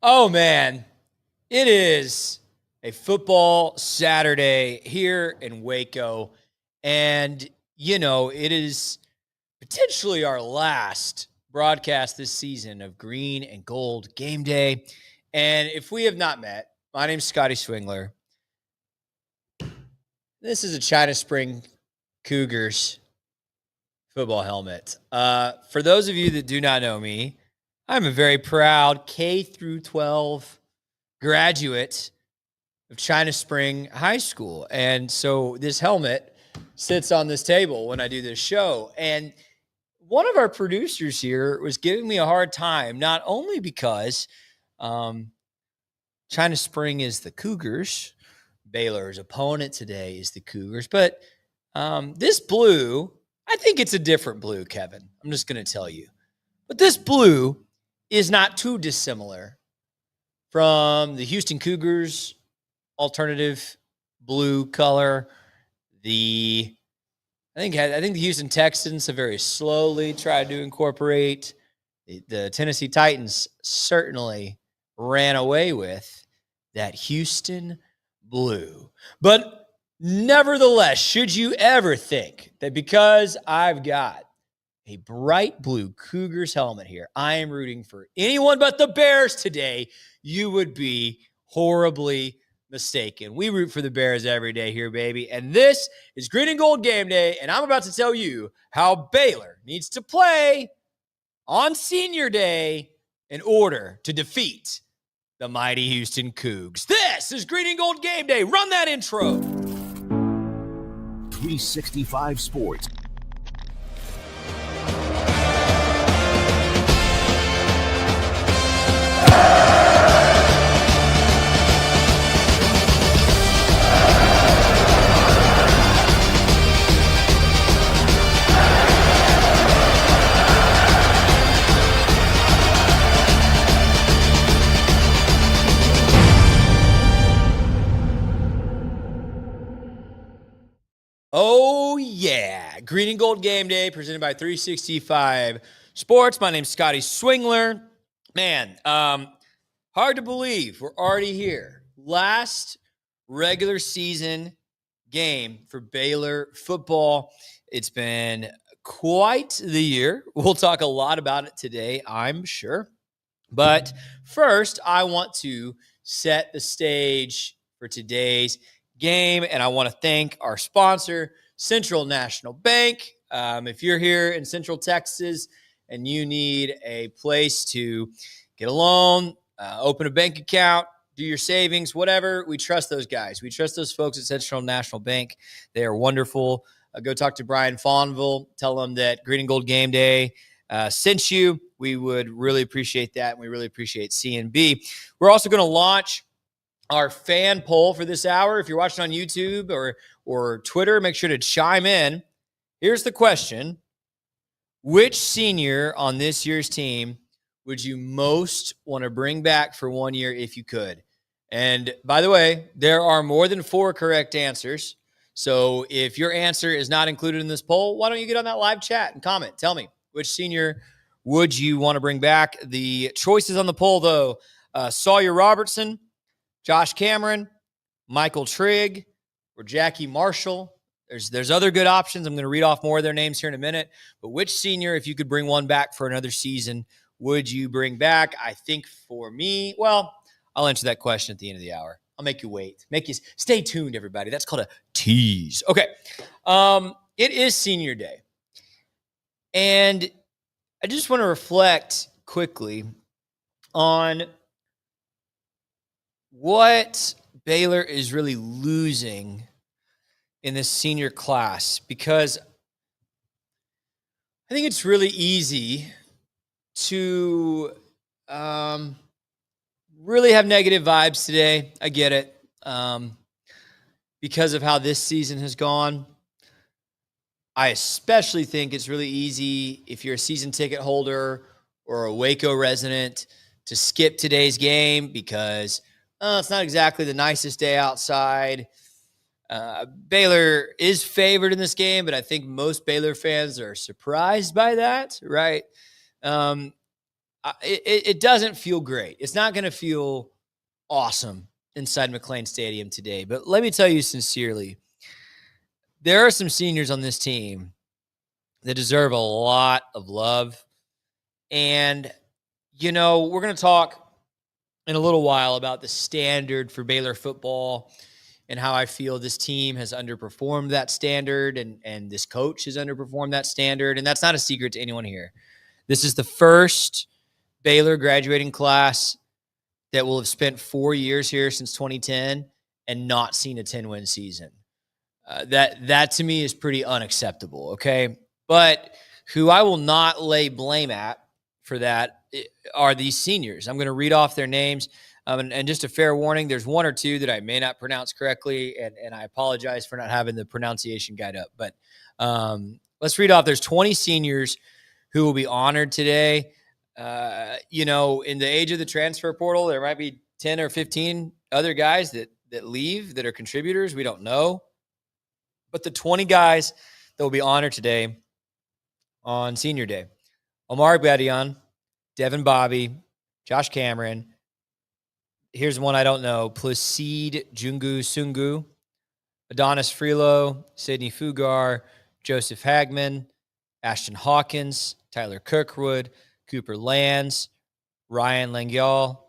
Oh, man. It is a football Saturday here in Waco. And, it is potentially our last broadcast this season of Green and Gold Game Day. And if we have not met, my name's Scotty Swingler. This is a China Spring Cougars football helmet. For those of you that do not know me, I'm a very proud K through 12 graduate of China Spring High School. And so this helmet sits on this table when I do this show. And one of our producers here was giving me a hard time, not only because China Spring is the Cougars, Baylor's opponent today is the Cougars, but this blue, I think it's a different blue, Kevin. I'm just going to tell you. But this blue is not too dissimilar from the Houston Cougars alternative blue color. I think the Houston Texans have very slowly tried to incorporate. The Tennessee Titans certainly ran away with that Houston blue. But nevertheless, should you ever think that because I've got a bright blue Cougars helmet here, I am rooting for anyone but the Bears today, you would be horribly mistaken. We root for the Bears every day here, baby. And this is Green and Gold Game Day, and I'm about to tell you how Baylor needs to play on Senior Day in order to defeat the mighty Houston Cougs. This is Green and Gold Game Day. Run that intro. 365 Sports. Oh, yeah. Green and Gold Game Day presented by 365 Sports. My name's Scotty Swingler. Man, hard to believe we're already here. Last regular season game for Baylor football. It's been quite the year. We'll talk a lot about it today, I'm sure. But first, I want to set the stage for today's game, and I want to thank our sponsor, Central National Bank. If you're here in Central Texas and you need a place to get a loan, open a bank account, do your savings, whatever, we trust those guys. We trust those folks at Central National Bank. They are wonderful. Go talk to Brian Fonville. Tell him that Green and Gold Game Day sent you. We would really appreciate that, and we really appreciate CNB. We're also going to launch our fan poll for this hour. If you're watching on YouTube or Twitter, make sure to chime in. Here's the question. Which senior on this year's team would you most want to bring back for 1 year if you could? And by the way, there are more than 4 correct answers. So if your answer is not included in this poll, why don't you get on that live chat and comment? Tell me, which senior would you want to bring back? The choices on the poll, though, Sawyer Robertson, Josh Cameron, Michael Trigg, or Jackie Marshall. There's other good options. I'm going to read off more of their names here in a minute. But which senior, if you could bring one back for another season, would you bring back? I think for me, well, I'll answer that question at the end of the hour. I'll make you wait. Make you stay tuned, everybody. That's called a tease. Okay. It is Senior Day. And I just want to reflect quickly on what Baylor is really losing in this senior class, because I think it's really easy to really have negative vibes today. I get it, because of how this season has gone. I especially think it's really easy if you're a season ticket holder or a Waco resident to skip today's game because it's not exactly the nicest day outside. Baylor is favored in this game, but I think most Baylor fans are surprised by that, right? it doesn't feel great. It's not going to feel awesome inside McLean Stadium today. But let me tell you sincerely, there are some seniors on this team that deserve a lot of love. And, we're going to talk in a little while about the standard for Baylor football and how I feel this team has underperformed that standard and this coach has underperformed that standard. And that's not a secret to anyone here. This is the first Baylor graduating class that will have spent 4 years here since 2010 and not seen a 10-win season. That to me is pretty unacceptable, okay? But who I will not lay blame at for that are these seniors. I'm going to read off their names. And just a fair warning, there's one or two that I may not pronounce correctly, and I apologize for not having the pronunciation guide up. But let's read off. There's 20 seniors who will be honored today. In the age of the transfer portal, there might be 10 or 15 other guys that leave that are contributors. We don't know. But the 20 guys that will be honored today on Senior Day: Omar Badian, Devin Bobby, Josh Cameron. Here's one I don't know: Placide Jungu Sungu, Adonis Frelo, Sidney Fugar, Joseph Hagman, Ashton Hawkins, Tyler Kirkwood, Cooper Lands, Ryan Langial,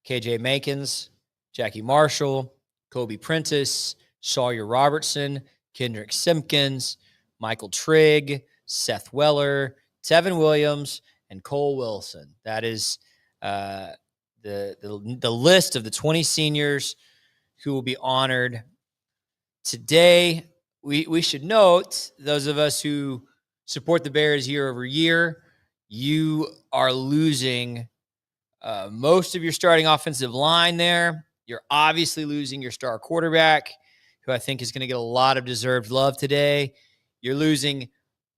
KJ Makins, Jackie Marshall, Kobe Prentice, Sawyer Robertson, Kendrick Simpkins, Michael Trigg, Seth Weller, Tevin Williams, and Cole Wilson. That is the list of the 20 seniors who will be honored today. We should note, those of us who support the Bears year over year, you are losing most of your starting offensive line there. You're obviously losing your star quarterback, who I think is going to get a lot of deserved love today. You're losing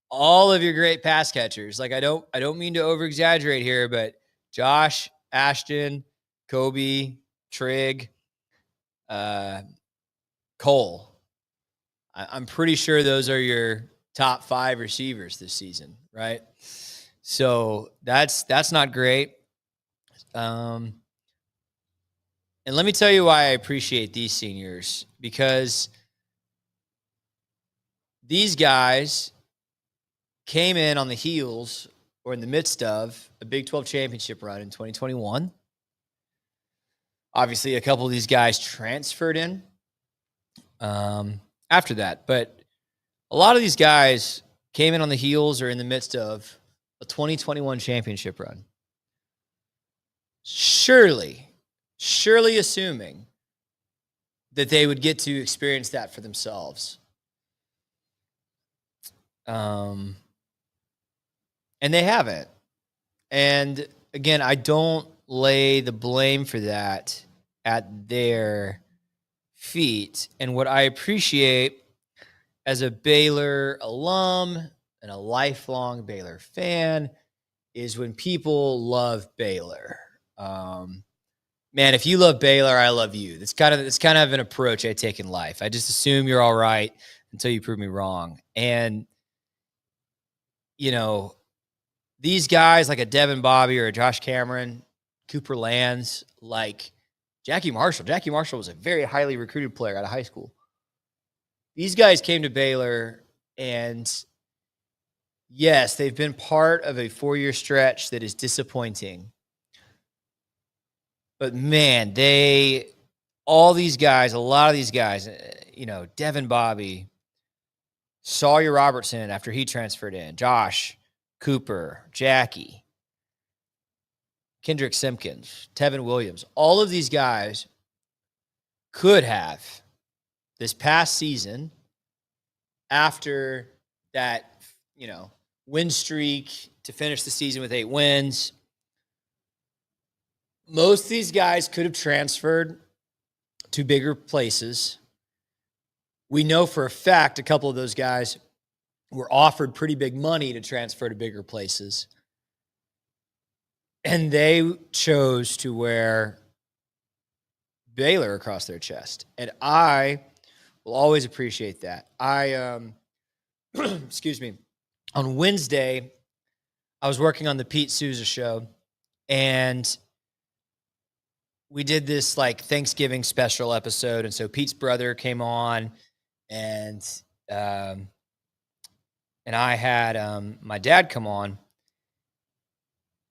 all of your great pass catchers. Like, I don't mean to over exaggerate here, but Josh, Ashton, Kobe, Trigg, Cole. I'm pretty sure those are your top 5 receivers this season, right? So that's not great. And let me tell you why I appreciate these seniors, because these guys came in on the heels or in the midst of a Big 12 championship run in 2021. Obviously, a couple of these guys transferred in after that, but a lot of these guys came in on the heels or in the midst of a 2021 championship run. Surely assuming that they would get to experience that for themselves. And they haven't. And again, I don't lay the blame for that at their feet. And what I appreciate as a Baylor alum and a lifelong Baylor fan is when people love Baylor. Man, if you love Baylor, I love you. It's kind of an approach I take in life. I just assume you're all right until you prove me wrong. And these guys like a Devin Bobby or a Josh Cameron, Cooper Lands, like Jackie Marshall. Jackie Marshall was a very highly recruited player out of high school. These guys came to Baylor, and yes, they've been part of a 4-year stretch that is disappointing. But man, a lot of these guys, Devin Bobby, Sawyer Robertson after he transferred in, Josh, Cooper, Jackie, Kendrick Simpkins, Tevin Williams, all of these guys could have this past season, after that, win streak to finish the season with 8 wins. Most of these guys could have transferred to bigger places. We know for a fact a couple of those guys were offered pretty big money to transfer to bigger places. And they chose to wear Baylor across their chest. And I will always appreciate that. Excuse me. On Wednesday, I was working on the Pete Souza show, And we did this like Thanksgiving special episode. And so Pete's brother came on, and I had my dad come on,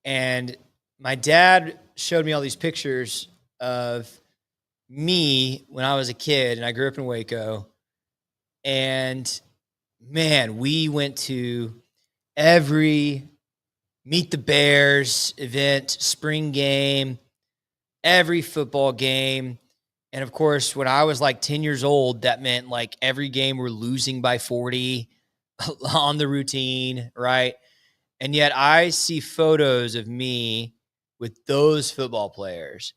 and my dad showed me all these pictures of me when I was a kid, and I grew up in Waco. And man, we went to every Meet the Bears event, spring game, every football game. And of course, when I was like 10 years old, that meant like every game we're losing by 40 on the routine, right? And yet I see photos of me with those football players,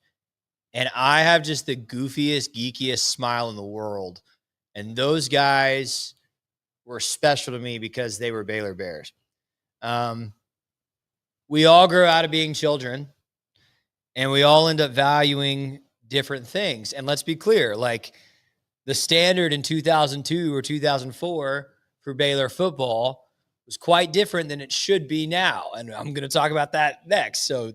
and I have just the goofiest, geekiest smile in the world. And those guys were special to me because they were Baylor Bears. We all grow out of being children, and we all end up valuing different things. And let's be clear, like the standard in 2002 or 2004 for Baylor football was quite different than it should be now. And I'm going to talk about that next. So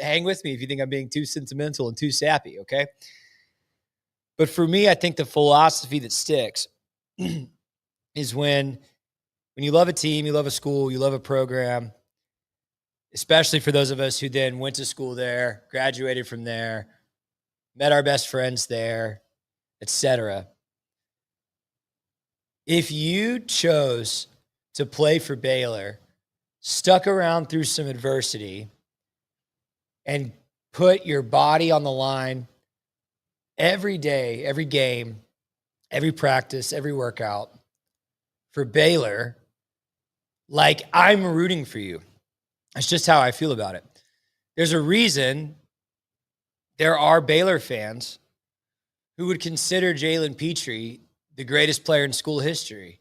hang with me if you think I'm being too sentimental and too sappy, okay? But for me, I think the philosophy that sticks is when you love a team, you love a school, you love a program, especially for those of us who then went to school there, graduated from there, met our best friends there, etc. If you chose to play for Baylor, stuck around through some adversity, and put your body on the line every day, every game, every practice, every workout for Baylor, like I'm rooting for you. That's just how I feel about it. There's a reason there are Baylor fans who would consider Jalen Petrie the greatest player in school history.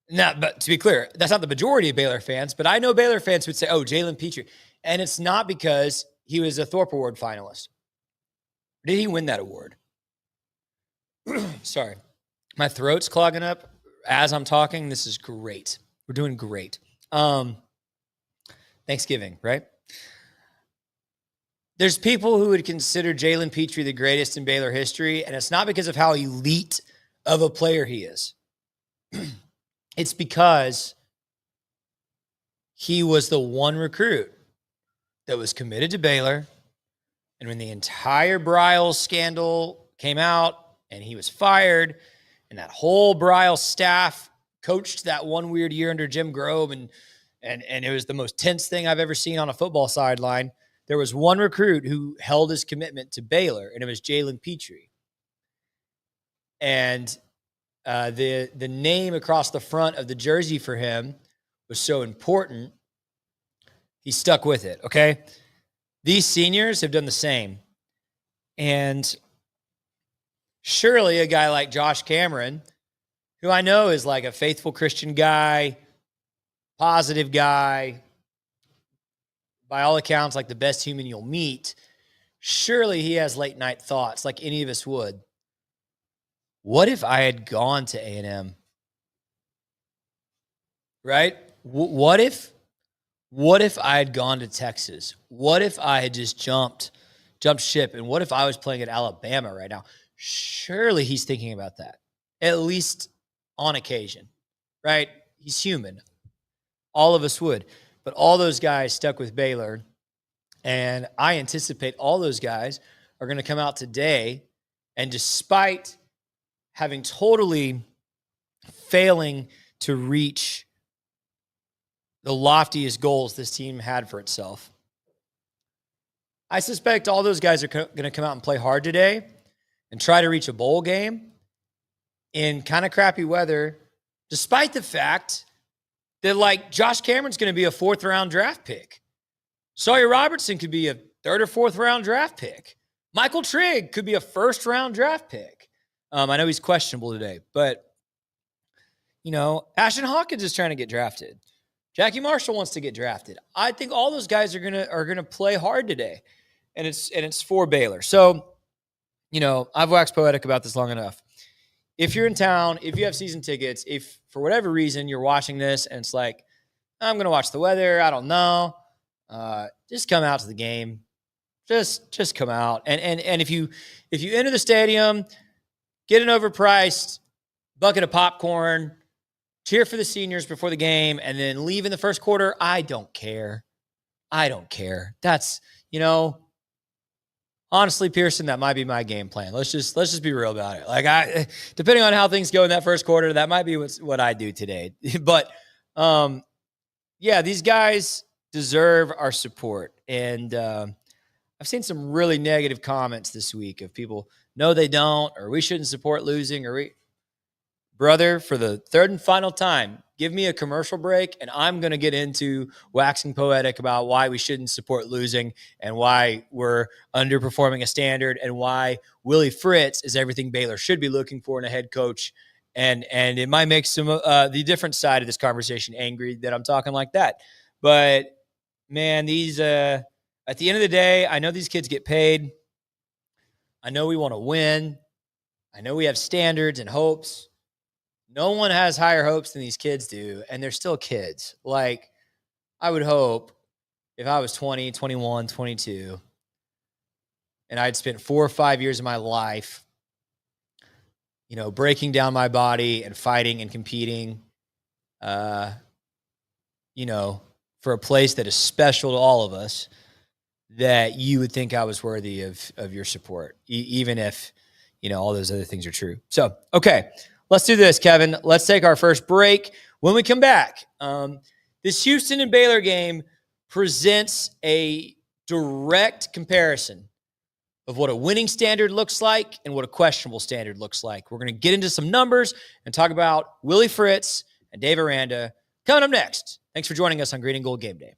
Now, but to be clear, that's not the majority of Baylor fans, but I know Baylor fans would say, oh, Jalen Petrie. And it's not because he was a Thorpe Award finalist. Did he win that award? Sorry. My throat's clogging up as I'm talking. This is great. We're doing great. Thanksgiving, right? There's people who would consider Jalen Petrie the greatest in Baylor history, and it's not because of how elite of a player he is. It's because he was the one recruit that was committed to Baylor. And when the entire Briles scandal came out and he was fired, and that whole Briles staff coached that one weird year under Jim Grobe, and it was the most tense thing I've ever seen on a football sideline, there was one recruit who held his commitment to Baylor, and it was Jalen Petrie. And the name across the front of the jersey for him was so important, he stuck with it, okay? These seniors have done the same. And surely a guy like Josh Cameron, who I know is like a faithful Christian guy, positive guy, by all accounts, like the best human you'll meet, surely he has late night thoughts like any of us would. What if I had gone to A&M? Right? What if I had gone to Texas? What if I had just jumped ship? And what if I was playing at Alabama right now? Surely he's thinking about that, at least on occasion, right? He's human. All of us would. But all those guys stuck with Baylor, and I anticipate all those guys are going to come out today, and despite having totally failing to reach the loftiest goals this team had for itself, I suspect all those guys are going to come out and play hard today and try to reach a bowl game in kind of crappy weather, despite the fact that, like, Josh Cameron's going to be a 4th-round draft pick. Sawyer Robertson could be a 3rd or 4th-round draft pick. Michael Trigg could be a 1st-round draft pick. I know he's questionable today, but, you know, Ashton Hawkins is trying to get drafted. Jackie Marshall wants to get drafted. I think all those guys are gonna play hard today, and it's for Baylor. So, you know, I've waxed poetic about this long enough. If you're in town, if you have season tickets, if for whatever reason you're watching this and it's like, I'm gonna watch the weather, I don't know, just come out to the game. Just come out. And if you enter the stadium, get an overpriced bucket of popcorn, cheer for the seniors before the game, and then leave in the first quarter, I don't care. That's, honestly, Pearson, that might be my game plan. Let's just be real about it. Like, depending on how things go in that first quarter, that might be what I do today. But yeah, these guys deserve our support. And I've seen some really negative comments this week of people, no, they don't, or we shouldn't support losing, brother, for the third and final time, give me a commercial break, and I'm going to get into waxing poetic about why we shouldn't support losing and why we're underperforming a standard and why Willie Fritz is everything Baylor should be looking for in a head coach. And it might make some the different side of this conversation angry that I'm talking like that. But, man, these at the end of the day, I know these kids get paid. I know we want to win. I know we have standards and hopes. No one has higher hopes than these kids do, and they're still kids. Like, I would hope if I was 20, 21, 22, and I'd spent 4 or 5 years of my life, breaking down my body and fighting and competing, for a place that is special to all of us, that you would think I was worthy of your support, even if, all those other things are true. So, okay. Let's do this, Kevin. Let's take our first break. When we come back, this Houston and Baylor game presents a direct comparison of what a winning standard looks like and what a questionable standard looks like. We're going to get into some numbers and talk about Willie Fritz and Dave Aranda coming up next. Thanks for joining us on Green and Gold Game Day.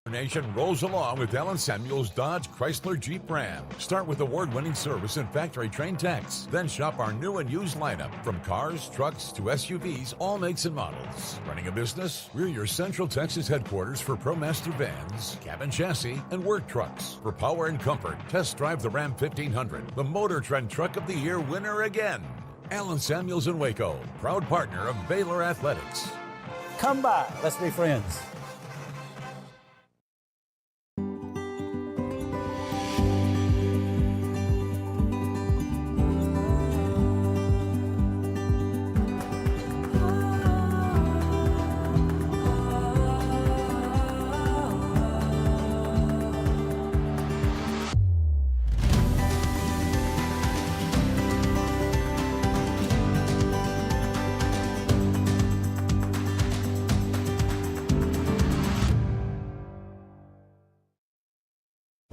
Nation rolls along with Allen Samuels Dodge Chrysler Jeep Ram. Start with award-winning service and factory-trained techs. Then shop our new and used lineup from cars, trucks to SUVs, all makes and models. Running a business? We're your Central Texas headquarters for ProMaster vans, cabin chassis, and work trucks. For power and comfort, test drive the Ram 1500, the Motor Trend Truck of the Year winner again. Allen Samuels in Waco, proud partner of Baylor Athletics. Come by, let's be friends.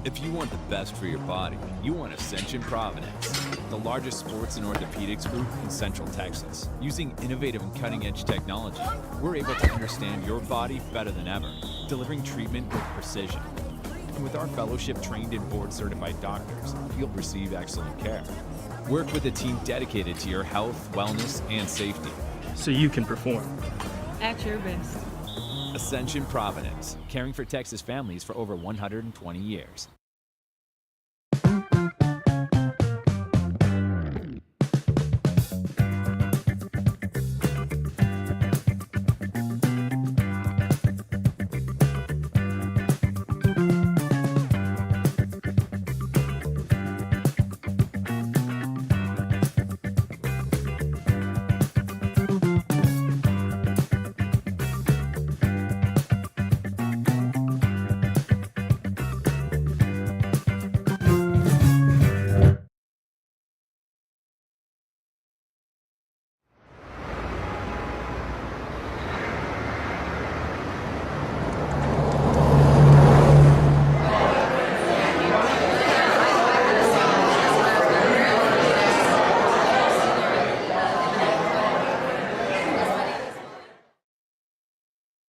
If you want the best for your body, you want Ascension Providence, the largest sports and orthopedics group in Central Texas. Using innovative and cutting-edge technology, we're able to understand your body better than ever, delivering treatment with precision. And with our fellowship-trained and board-certified doctors, you'll receive excellent care. Work with a team dedicated to your health, wellness, and safety. So you can perform at your best. Ascension Providence, caring for Texas families for over 120 years.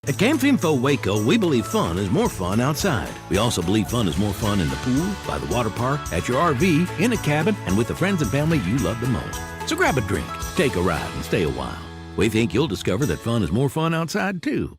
At Camp Info Waco, we believe fun is more fun outside. We also believe fun is more fun in the pool, by the water park, at your RV, in a cabin, and with the friends and family you love the most. So grab a drink, take a ride, and stay a while. We think you'll discover that fun is more fun outside, too.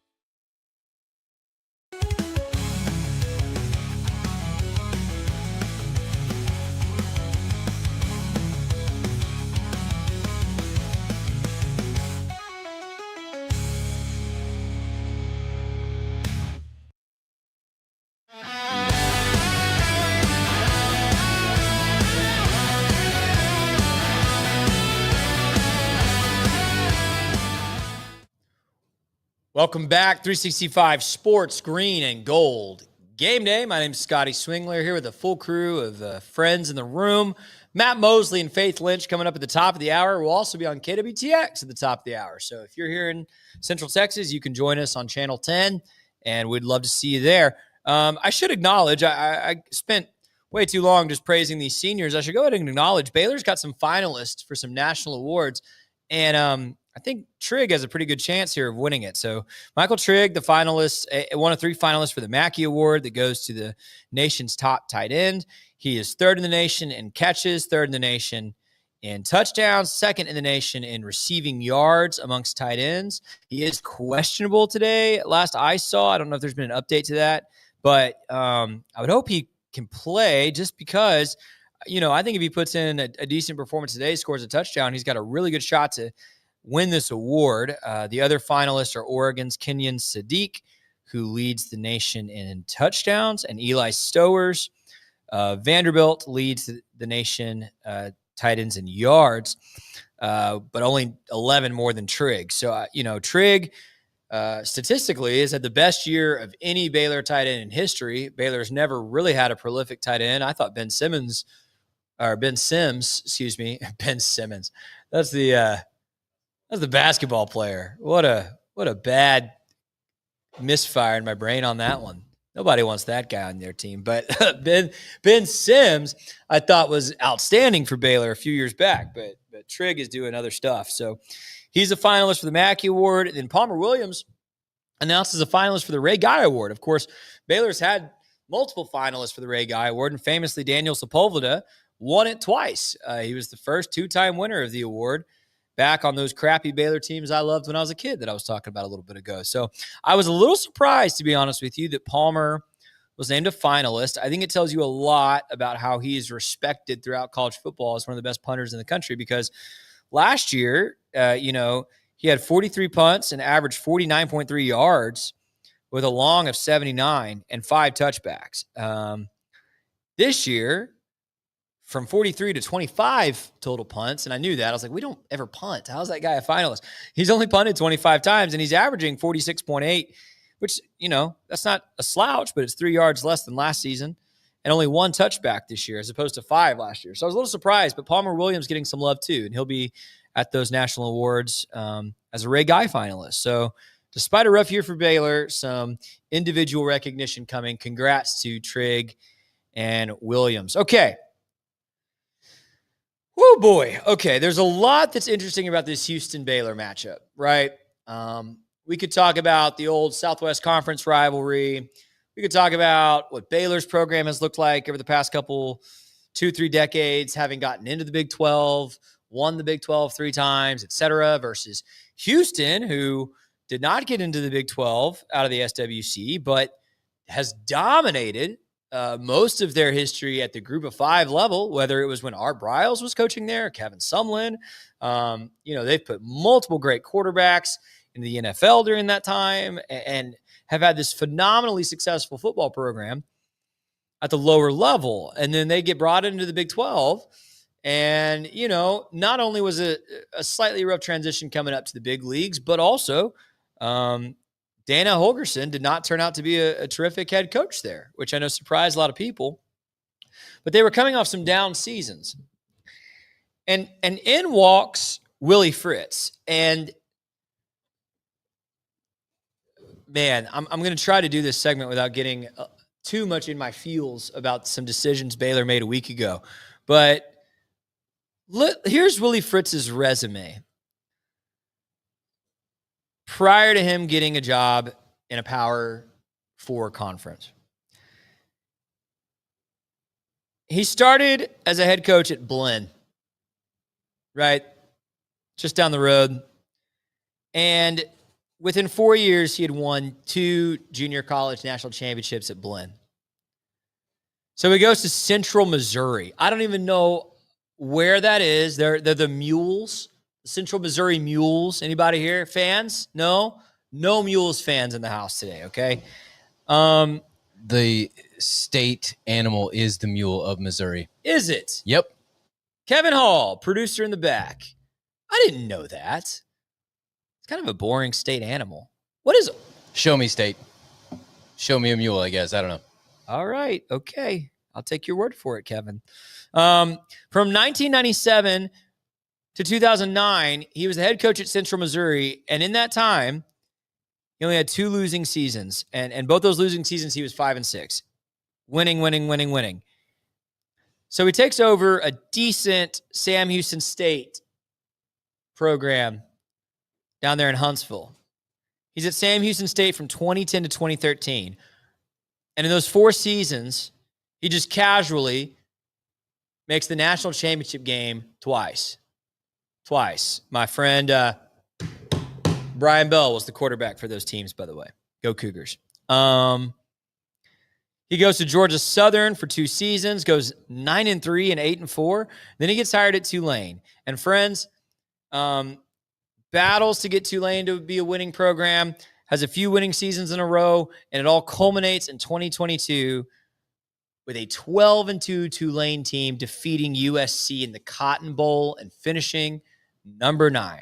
Welcome back, 365 Sports, Green and Gold Game Day. My name's Scotty Swingler here with a full crew of friends in the room. Matt Mosley and Faith Lynch coming up at the top of the hour. We'll also be on KWTX at the top of the hour. So if you're here in Central Texas, you can join us on Channel 10, and we'd love to see you there. I should acknowledge, I spent way too long just praising these seniors. I should go ahead and acknowledge Baylor's got some finalists for some national awards, and I think Trigg has a pretty good chance here of winning it. So Michael Trigg, the finalist, one of 3 finalists for the Mackey Award that goes to the nation's top tight end. He is 3rd in the nation in catches, 3rd in the nation in touchdowns, 2nd in the nation in receiving yards amongst tight ends. He is questionable today. Last I saw, I don't know if there's been an update to that, but I would hope he can play just because, I think if he puts in a decent performance today, scores a touchdown, he's got a really good shot to win this award. The other finalists are Oregon's Kenyon Sadiq, who leads the nation in touchdowns, and Eli Stowers. Vanderbilt leads the nation tight ends in yards, but only 11 more than Trigg. So, Trigg statistically has had the best year of any Baylor tight end in history. Baylor's never really had a prolific tight end. I thought Ben Sims. Ben Simmons. That's the basketball player. What a bad misfire in my brain on that one. Nobody wants that guy on their team. But Ben Sims, I thought was outstanding for Baylor a few years back. But Trigg is doing other stuff. So he's a finalist for the Mackey Award. And then Palmer Williams announces a finalist for the Ray Guy Award. Of course, Baylor's had multiple finalists for the Ray Guy Award, and famously Daniel Sepulveda won it twice. He was the first 2-time winner of the award, back on those crappy Baylor teams I loved when I was a kid that I was talking about a little bit ago. So I was a little surprised, to be honest with you, that Palmer was named a finalist. I think it tells you a lot about how he is respected throughout college football as one of the best punters in the country, because last year, he had 43 punts and averaged 49.3 yards with a long of 79 and 5 touchbacks. This year, from 43 to 25 total punts, and I knew that. I was like, we don't ever punt. How's that guy a finalist? He's only punted 25 times, and he's averaging 46.8, which, that's not a slouch, but it's 3 yards less than last season, and only 1 touchback this year as opposed to 5 last year. So I was a little surprised, but Palmer Williams getting some love too, and he'll be at those national awards as a Ray Guy finalist. So despite a rough year for Baylor, some individual recognition coming. Congrats to Trigg and Williams. Okay. Oh boy. Okay. There's a lot that's interesting about this Houston-Baylor matchup, right? We could talk about the old Southwest Conference rivalry. We could talk about what Baylor's program has looked like over the past 2-3 decades, having gotten into the Big 12, won the Big 12 3 times, et cetera, versus Houston, who did not get into the Big 12 out of the SWC, but has dominated most of their history at the Group of 5 level, whether it was when Art Briles was coaching there, Kevin Sumlin. They've put multiple great quarterbacks in the NFL during that time and have had this phenomenally successful football program at the lower level. And then they get brought into the Big 12. And, not only was it a slightly rough transition coming up to the big leagues, but also Dana Holgerson did not turn out to be a terrific head coach there, which I know surprised a lot of people. But they were coming off some down seasons. And in walks Willie Fritz. And, man, I'm going to try to do this segment without getting too much in my feels about some decisions Baylor made a week ago. But here's Willie Fritz's resume. Prior to him getting a job in a Power 4 conference, he started as a head coach at Blinn, right? Just down the road. And within 4 years, he had won 2 junior college national championships at Blinn. So he goes to Central Missouri. I don't even know where that is. They're the Mules, Central Missouri Mules. Anybody here? Fans? No Mules fans in the house today, okay? The state animal is the mule of Missouri. Is it? Yep. Kevin Hall, producer in the back. I didn't know that. It's kind of a boring state animal. What is Show me state. Show me a mule, I guess. I don't know. All right. Okay. I'll take your word for it, Kevin. From 1997 to 2009, he was the head coach at Central Missouri. And in that time, he only had 2 losing seasons. And both those losing seasons, he was 5-6. Winning. So he takes over a decent Sam Houston State program down there in Huntsville. He's at Sam Houston State from 2010 to 2013. And in those 4 seasons, he just casually makes the national championship game twice. My friend Brian Bell was the quarterback for those teams, by the way. Go Cougars. He goes to Georgia Southern for 2 seasons, goes 9-3 and 8-4. Then he gets hired at Tulane. And friends, battles to get Tulane to be a winning program, has a few winning seasons in a row, and it all culminates in 2022 with a 12-2 Tulane team defeating USC in the Cotton Bowl and finishing number 9.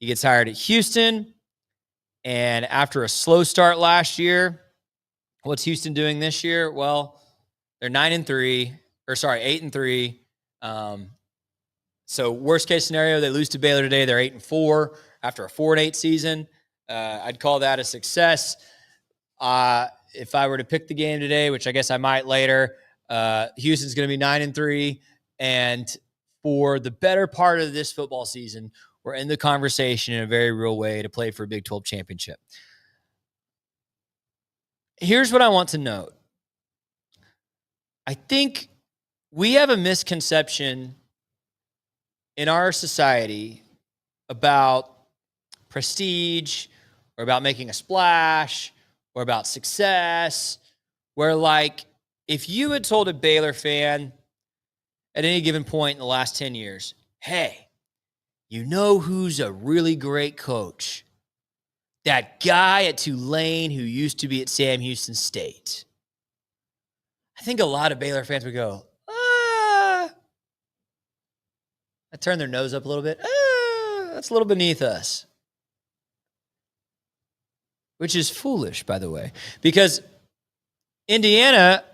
He gets hired at Houston, and after a slow start last year, what's Houston doing this year? Well, they're 8-3. So worst case scenario, they lose to Baylor today. They're 8-4 after a 4-8 season. I'd call that a success. If I were to pick the game today, which I guess I might later, Houston's going to be 9-3. And for the better part of this football season, we're in the conversation in a very real way to play for a Big 12 championship. Here's what I want to note. I think we have a misconception in our society about prestige or about making a splash or about success, where like if you had told a Baylor fan at any given point in the last 10 years, hey, you know who's a really great coach? That guy at Tulane who used to be at Sam Houston State. I think a lot of Baylor fans would go, I turn their nose up a little bit. That's a little beneath us. Which is foolish, by the way, because Indiana,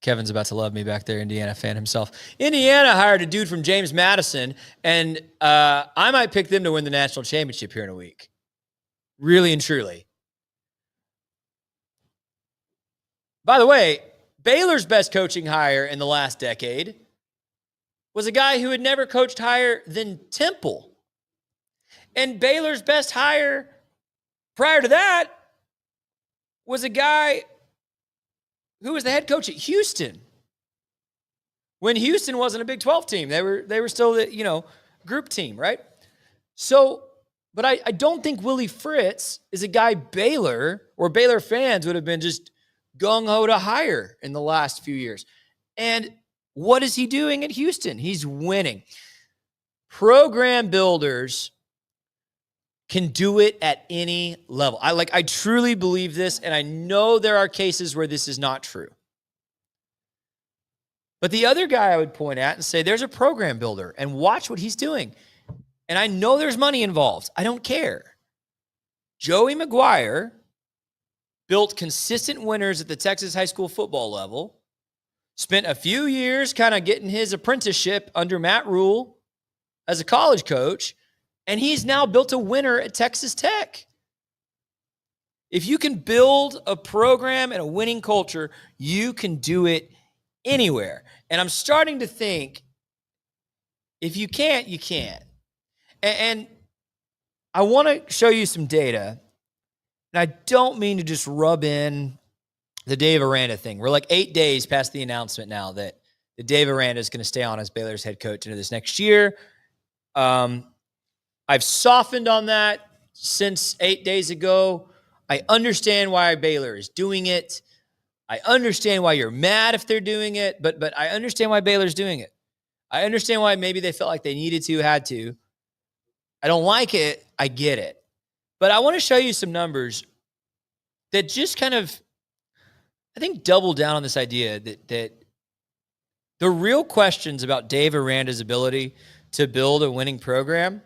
Kevin's about to love me back there, Indiana fan himself. Indiana hired a dude from James Madison, and I might pick them to win the national championship here in a week. Really and truly. By the way, Baylor's best coaching hire in the last decade was a guy who had never coached higher than Temple. And Baylor's best hire prior to that was a guy who was the head coach at Houston when Houston wasn't a Big 12 team. They were still the, group team, right? So, but I don't think Willie Fritz is a guy Baylor or Baylor fans would have been just gung-ho to hire in the last few years. And what is he doing at Houston? He's winning. Program builders can do it at any level. I truly believe this, and I know there are cases where this is not true. But the other guy I would point at and say, there's a program builder, and watch what he's doing. And I know there's money involved. I don't care. Joey McGuire built consistent winners at the Texas high school football level, spent a few years kind of getting his apprenticeship under Matt Rule as a college coach, and he's now built a winner at Texas Tech. If you can build a program and a winning culture, you can do it anywhere. And I'm starting to think, if you can't, you can't. And I want to show you some data. And I don't mean to just rub in the Dave Aranda thing. We're like 8 days past the announcement now that the Dave Aranda is going to stay on as Baylor's head coach into this next year. I've softened on that since 8 days ago. I understand why Baylor is doing it. I understand why you're mad if they're doing it, but I understand why Baylor's doing it. I understand why maybe they felt like they needed to, had to. I don't like it. I get it. But I want to show you some numbers that just kind of, I think, double down on this idea that the real questions about Dave Aranda's ability to build a winning program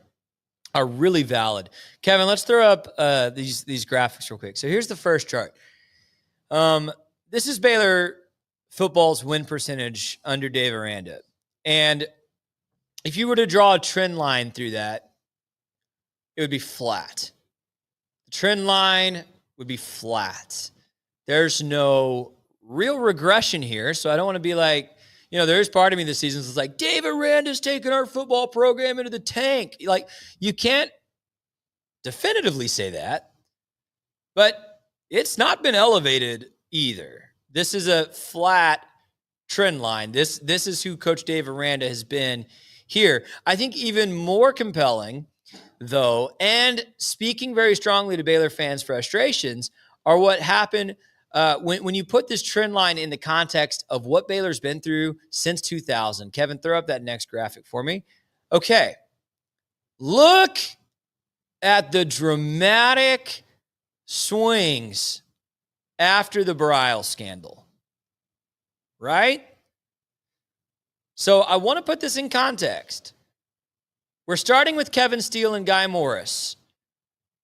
are really valid. Kevin, let's throw up these graphics real quick. So here's the first chart. This is Baylor football's win percentage under Dave Aranda. And if you were to draw a trend line through that, it would be flat. The trend line would be flat. There's no real regression here. So I don't want to be like, there's part of me this season that's like, Dave Aranda's taking our football program into the tank. Like, you can't definitively say that, but it's not been elevated either. This is a flat trend line. This is who Coach Dave Aranda has been here. I think even more compelling, though, and speaking very strongly to Baylor fans' frustrations, are what happened when you put this trend line in the context of what Baylor's been through since 2000. Kevin, throw up that next graphic for me. Okay. Look at the dramatic swings after the Briles scandal, right? So I want to put this in context. We're starting with Kevin Steele and Guy Morris.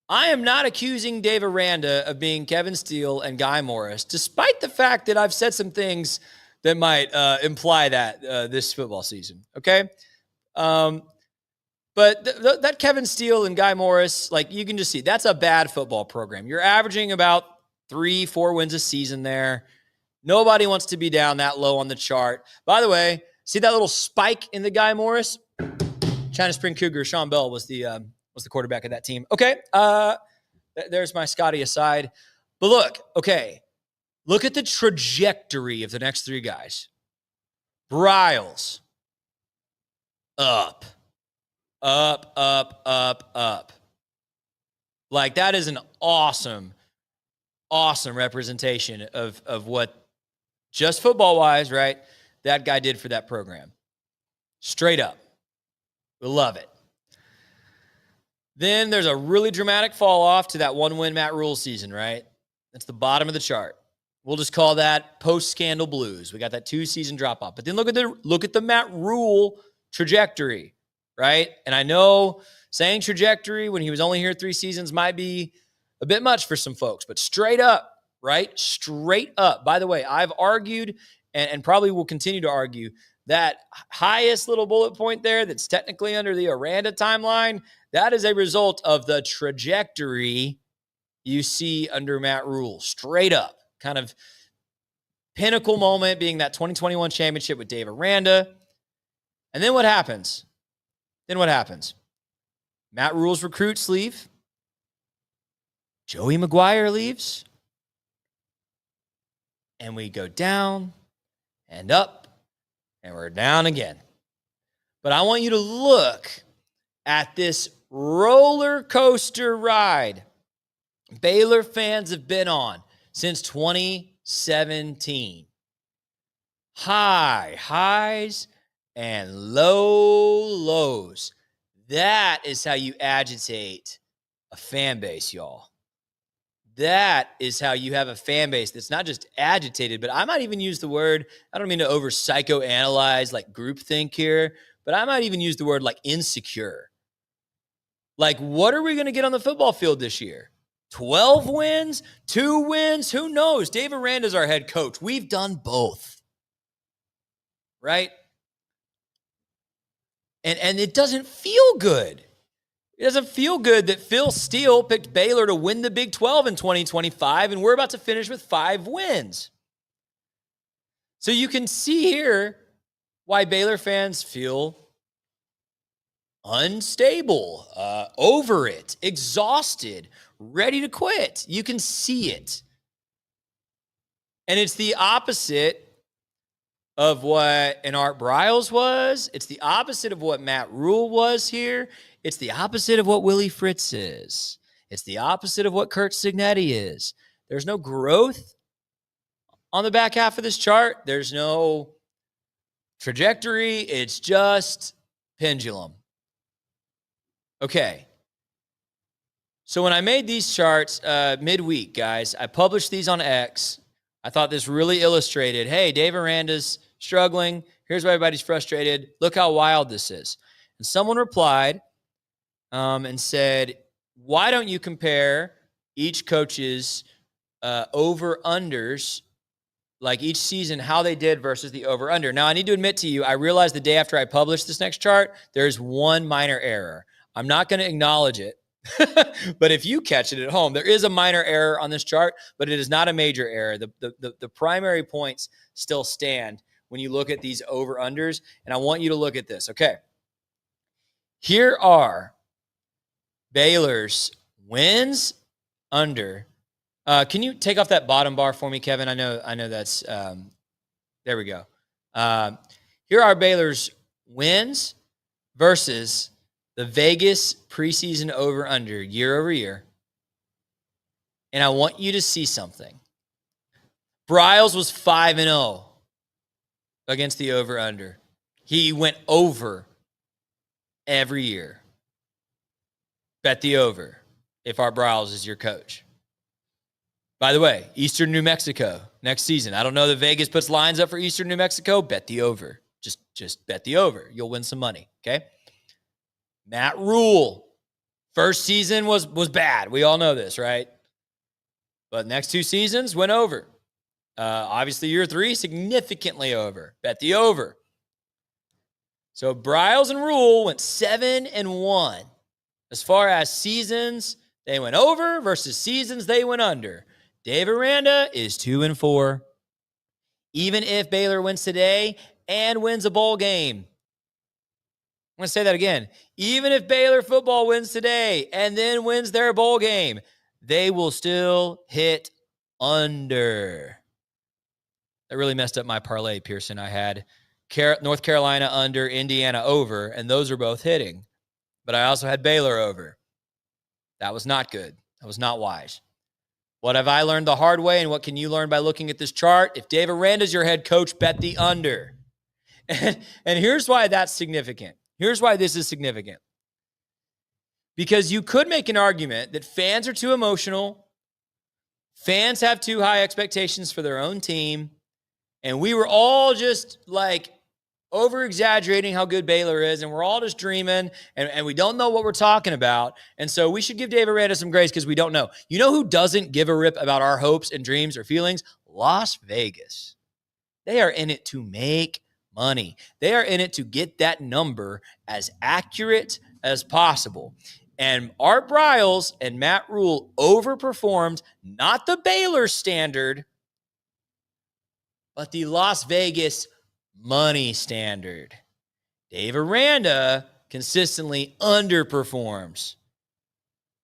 I am not accusing Dave Aranda of being Kevin Steele and Guy Morris, despite the fact that I've said some things that might imply that this football season, okay? But that Kevin Steele and Guy Morris, like, you can just see, that's a bad football program. You're averaging about 3-4 wins a season there. Nobody wants to be down that low on the chart. By the way, see that little spike in the Guy Morris? China Spring Cougar, Sean Bell was the quarterback of that team. Okay, there's my Scotty aside. But look at the trajectory of the next three guys. Briles, up. Like, that is an awesome representation of what, just football-wise, right, that guy did for that program. Straight up. We love it. Then there's a really dramatic fall off to that one-win Matt Rule season, right? That's the bottom of the chart. We'll just call that post-scandal blues. We got that 2-season drop-off. But then look at the Matt Rule trajectory, right? And I know saying trajectory when he was only here 3 seasons might be a bit much for some folks, but straight up, right? Straight up. By the way, I've argued and probably will continue to argue that highest little bullet point there that's technically under the Aranda timeline, that is a result of the trajectory you see under Matt Rule. Straight up. Kind of pinnacle moment being that 2021 championship with Dave Aranda. And then what happens? Matt Rule's recruits leave. Joey McGuire leaves. And we go down and up, and we're down again. But I want you to look at this roller coaster ride Baylor fans have been on since 2017. Highs and lows. That is how you agitate a fan base, y'all. That is how you have a fan base that's not just agitated, but I might even use the word, I don't mean to over psychoanalyze like groupthink here, but I might even use the word like insecure. Like, what are we going to get on the football field this year? 12 wins? 2 wins? Who knows? Dave Aranda's our head coach. We've done both. Right? And it doesn't feel good. It doesn't feel good that Phil Steele picked Baylor to win the Big 12 in 2025, and we're about to finish with 5 wins. So you can see here why Baylor fans feel unstable, over it, exhausted, ready to quit. You can see it. And it's the opposite of what an Art Briles was. It's the opposite of what Matt Rule was here. It's the opposite of what Willie Fritz is. It's the opposite of what Kurt Signetti is. There's no growth on the back half of this chart. There's no trajectory. It's just pendulum. Okay. So when I made these charts midweek, guys, I published these on X. I thought this really illustrated, hey, Dave Aranda's struggling. Here's why everybody's frustrated. Look how wild this is. And someone replied, and said, why don't you compare each coach's over-unders, like each season, how they did versus the over-under. Now, I need to admit to you, I realized the day after I published this next chart, there's one minor error. I'm not going to acknowledge it, but if you catch it at home, there is a minor error on this chart, but it is not a major error. The primary points still stand when you look at these over-unders, and I want you to look at this, okay? Here are Baylor's wins under. Can you take off that bottom bar for me, Kevin? I know that's, there we go. Here are Baylor's wins versus the Vegas preseason over-under year over year. And I want you to see something. Bryles was 5-0 against the over-under. He went over every year. Bet the over if Art Bryles is your coach. By the way, Eastern New Mexico next season. I don't know that Vegas puts lines up for Eastern New Mexico. Bet the over. Just bet the over. You'll win some money, okay? Matt Rule. First season was bad. We all know this, right? But next 2 seasons went over. Obviously, year 3, significantly over. Bet the over. So Bryles and Rule went 7-1. As far as seasons, they went over versus seasons they went under. Dave Aranda is 2-4. Even if Baylor wins today and wins a bowl game. I'm going to say that again. Even if Baylor football wins today and then wins their bowl game, they will still hit under. That really messed up my parlay, Pearson. I had North Carolina under, Indiana over, and those are both hitting. But I also had Baylor over. That was not good. That was not wise. What have I learned the hard way, and what can you learn by looking at this chart? If Dave Aranda's your head coach, bet the under. And here's why that's significant. Here's why this is significant. Because you could make an argument that fans are too emotional, fans have too high expectations for their own team, and we were all just like over-exaggerating how good Baylor is, and we're all just dreaming, and we don't know what we're talking about. And so we should give Dave Aranda some grace because we don't know. You know who doesn't give a rip about our hopes and dreams or feelings? Las Vegas. They are in it to make money. They are in it to get that number as accurate as possible. And Art Bryles and Matt Rule overperformed not the Baylor standard, but the Las Vegas money standard. Dave Aranda consistently underperforms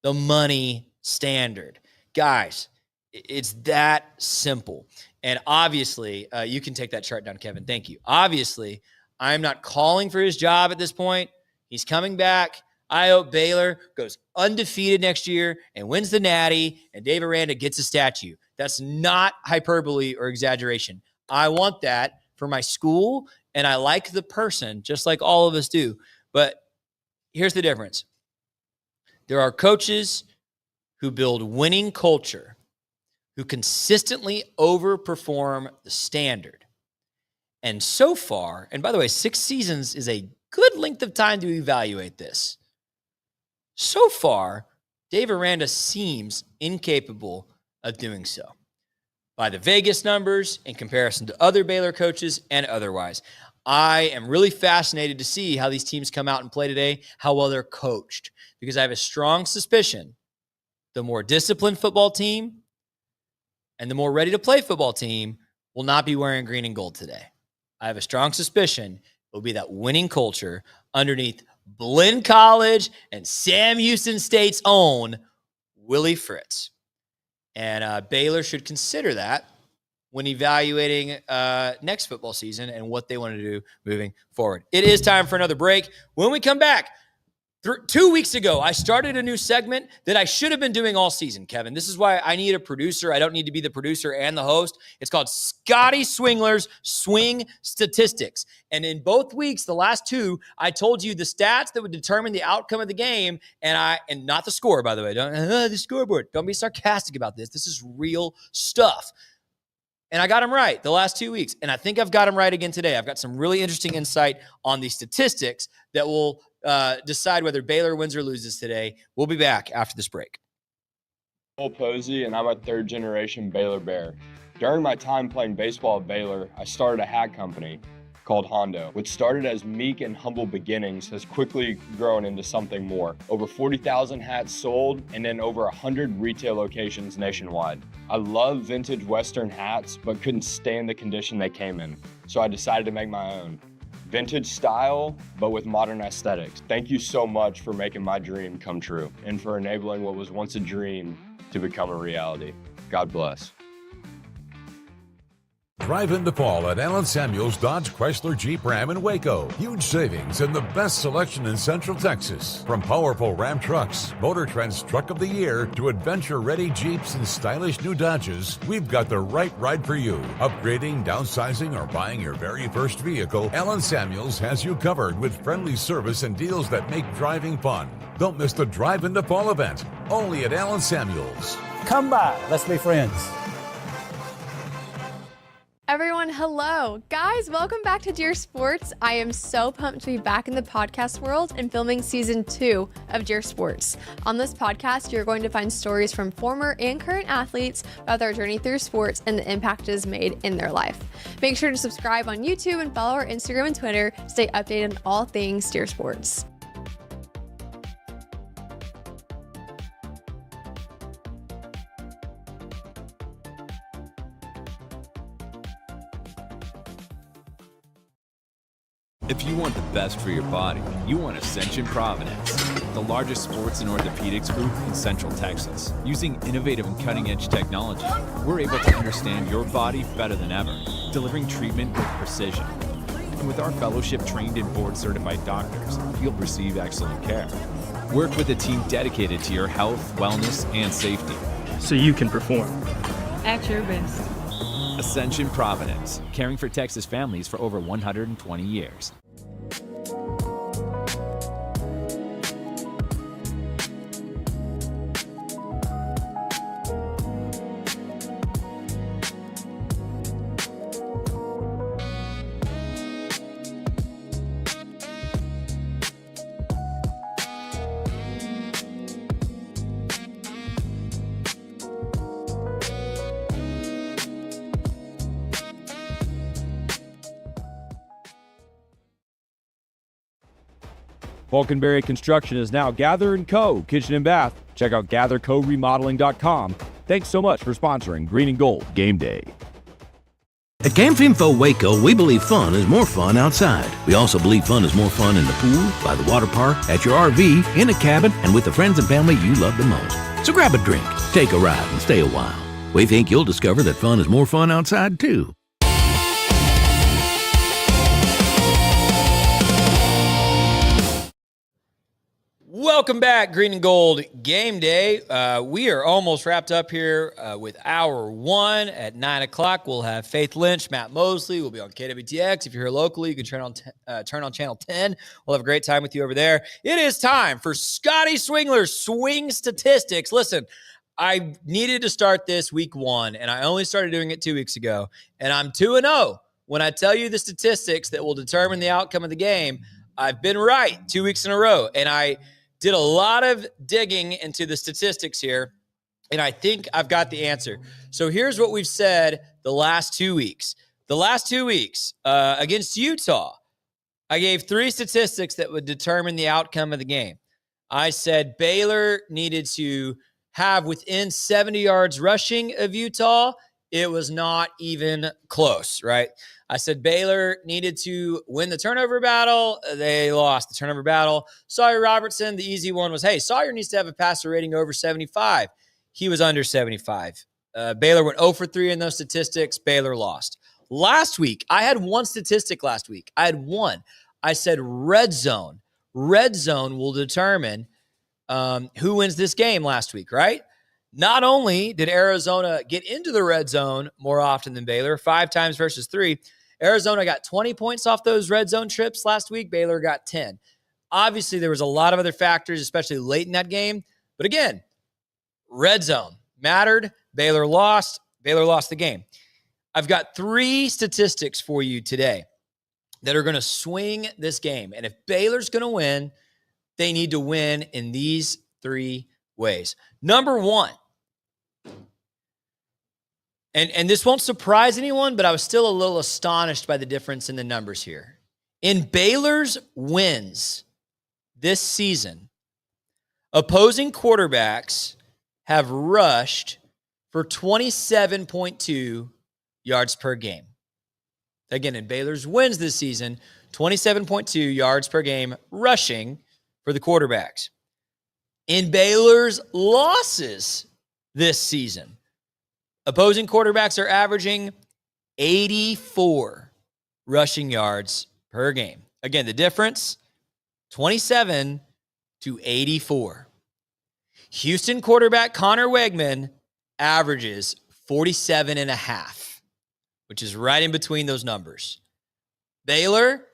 the money standard. Guys, it's that simple. And obviously, you can take that chart down, Kevin. Thank you. Obviously, I'm not calling for his job at this point. He's coming back. I hope Baylor goes undefeated next year and wins the Natty, and Dave Aranda gets a statue. That's not hyperbole or exaggeration. I want that for my school, and I like the person, just like all of us do. But here's the difference. There are coaches who build winning culture, who consistently overperform the standard. And so far, and by the way, 6 seasons is a good length of time to evaluate this. So far, Dave Aranda seems incapable of doing so. By the Vegas numbers, in comparison to other Baylor coaches, and otherwise. I am really fascinated to see how these teams come out and play today, how well they're coached, because I have a strong suspicion the more disciplined football team and the more ready-to-play football team will not be wearing green and gold today. I have a strong suspicion it will be that winning culture underneath Blinn College and Sam Houston State's own Willie Fritz. And Baylor should consider that when evaluating next football season and what they want to do moving forward. It is time for another break. When we come back, 2 weeks ago, I started a new segment that I should have been doing all season, Kevin. This is why I need a producer. I don't need to be the producer and the host. It's called Scotty Swingler's Swing Statistics. And in both weeks, the last 2, I told you the stats that would determine the outcome of the game, and not the score, by the way. Don't the scoreboard. Don't be sarcastic about this. This is real stuff. And I got him right the last 2 weeks. And I think I've got him right again today. I've got some really interesting insight on the statistics that will decide whether Baylor wins or loses today. We'll be back after this break. Cole Posey, and I'm a third-generation Baylor Bear. During my time playing baseball at Baylor, I started a hat company called Hondo, which started as meek and humble beginnings, has quickly grown into something more. Over 40,000 hats sold, and then over 100 retail locations nationwide. I love vintage Western hats, but couldn't stand the condition they came in, so I decided to make my own. Vintage style, but with modern aesthetics. Thank you so much for making my dream come true, and for enabling what was once a dream to become a reality. God bless. Drive in the fall at Allen Samuels Dodge Chrysler Jeep Ram in Waco. Huge savings and the best selection in Central Texas. From powerful Ram trucks, Motor Trend's Truck of the Year, to adventure-ready Jeeps and stylish new Dodges, we've got the right ride for you. Upgrading, downsizing, or buying your very first vehicle, Allen Samuels has you covered with friendly service and deals that make driving fun. Don't miss the Drive in the Fall event, only at Allen Samuels. Come by. Let's be friends. Everyone, hello. Guys, welcome back to Dear Sports. I am so pumped to be back in the podcast world and filming season 2 of Dear Sports. On this podcast, you're going to find stories from former and current athletes about their journey through sports and the impact it has made in their life. Make sure to subscribe on YouTube and follow our Instagram and Twitter to stay updated on all things Dear Sports. If you want the best for your body, you want Ascension Providence, the largest sports and orthopedics group in Central Texas. Using innovative and cutting-edge technology, we're able to understand your body better than ever, delivering treatment with precision. And with our fellowship-trained and board-certified doctors, you'll receive excellent care. Work with a team dedicated to your health, wellness, and safety. So you can perform At your best. Ascension Providence, caring for Texas families for over 120 years. Falconberry Construction is now Gather & Co. Kitchen and Bath. Check out gathercoremodeling.com. Thanks so much for sponsoring Green and Gold Game Day. At Camp Info Waco, we believe fun is more fun outside. We also believe fun is more fun in the pool, by the water park, at your RV, in a cabin, and with the friends and family you love the most. So grab a drink, take a ride, and stay a while. We think you'll discover that fun is more fun outside, too. Welcome back, Green and Gold Game Day. We are almost wrapped up here with hour 1 at 9 o'clock. We'll have Faith Lynch, Matt Mosley. We'll be on KWTX. If you're here locally, you can turn on Channel 10. We'll have a great time with you over there. It is time for Scotty Swingler's Swing Statistics. Listen, I needed to start this week 1, and I only started doing it 2 weeks ago. And I'm 2-0. When I tell you the statistics that will determine the outcome of the game, I've been right 2 weeks in a row. And I did a lot of digging into the statistics here, and I think I've got the answer. So here's what we've said the last 2 weeks. The last 2 weeks against Utah, I gave 3 statistics that would determine the outcome of the game. I said Baylor needed to have within 70 yards rushing of Utah. It was not even close, right? I said Baylor needed to win the turnover battle. They lost the turnover battle. Sawyer Robertson, the easy one was, hey, Sawyer needs to have a passer rating over 75. He was under 75. Baylor went 0 for 3 in those statistics. Baylor lost. Last week, I had one statistic last week. I had one. I said red zone. Red zone will determine who wins this game last week, right? Not only did Arizona get into the red zone more often than Baylor, 5 times versus 3, Arizona got 20 points off those red zone trips last week. Baylor got 10. Obviously, there was a lot of other factors, especially late in that game. But again, red zone mattered. Baylor lost. Baylor lost the game. I've got 3 statistics for you today that are going to swing this game. And if Baylor's going to win, they need to win in these 3 ways. Number 1, and this won't surprise anyone, but I was still a little astonished by the difference in the numbers here. In Baylor's wins this season, opposing quarterbacks have rushed for 27.2 yards per game. Again, in Baylor's wins this season, 27.2 yards per game rushing for the quarterbacks. In Baylor's losses this season, opposing quarterbacks are averaging 84 rushing yards per game. Again, the difference, 27 to 84. Houston quarterback Connor Wegman averages 47.5, which is right in between those numbers. Baylor,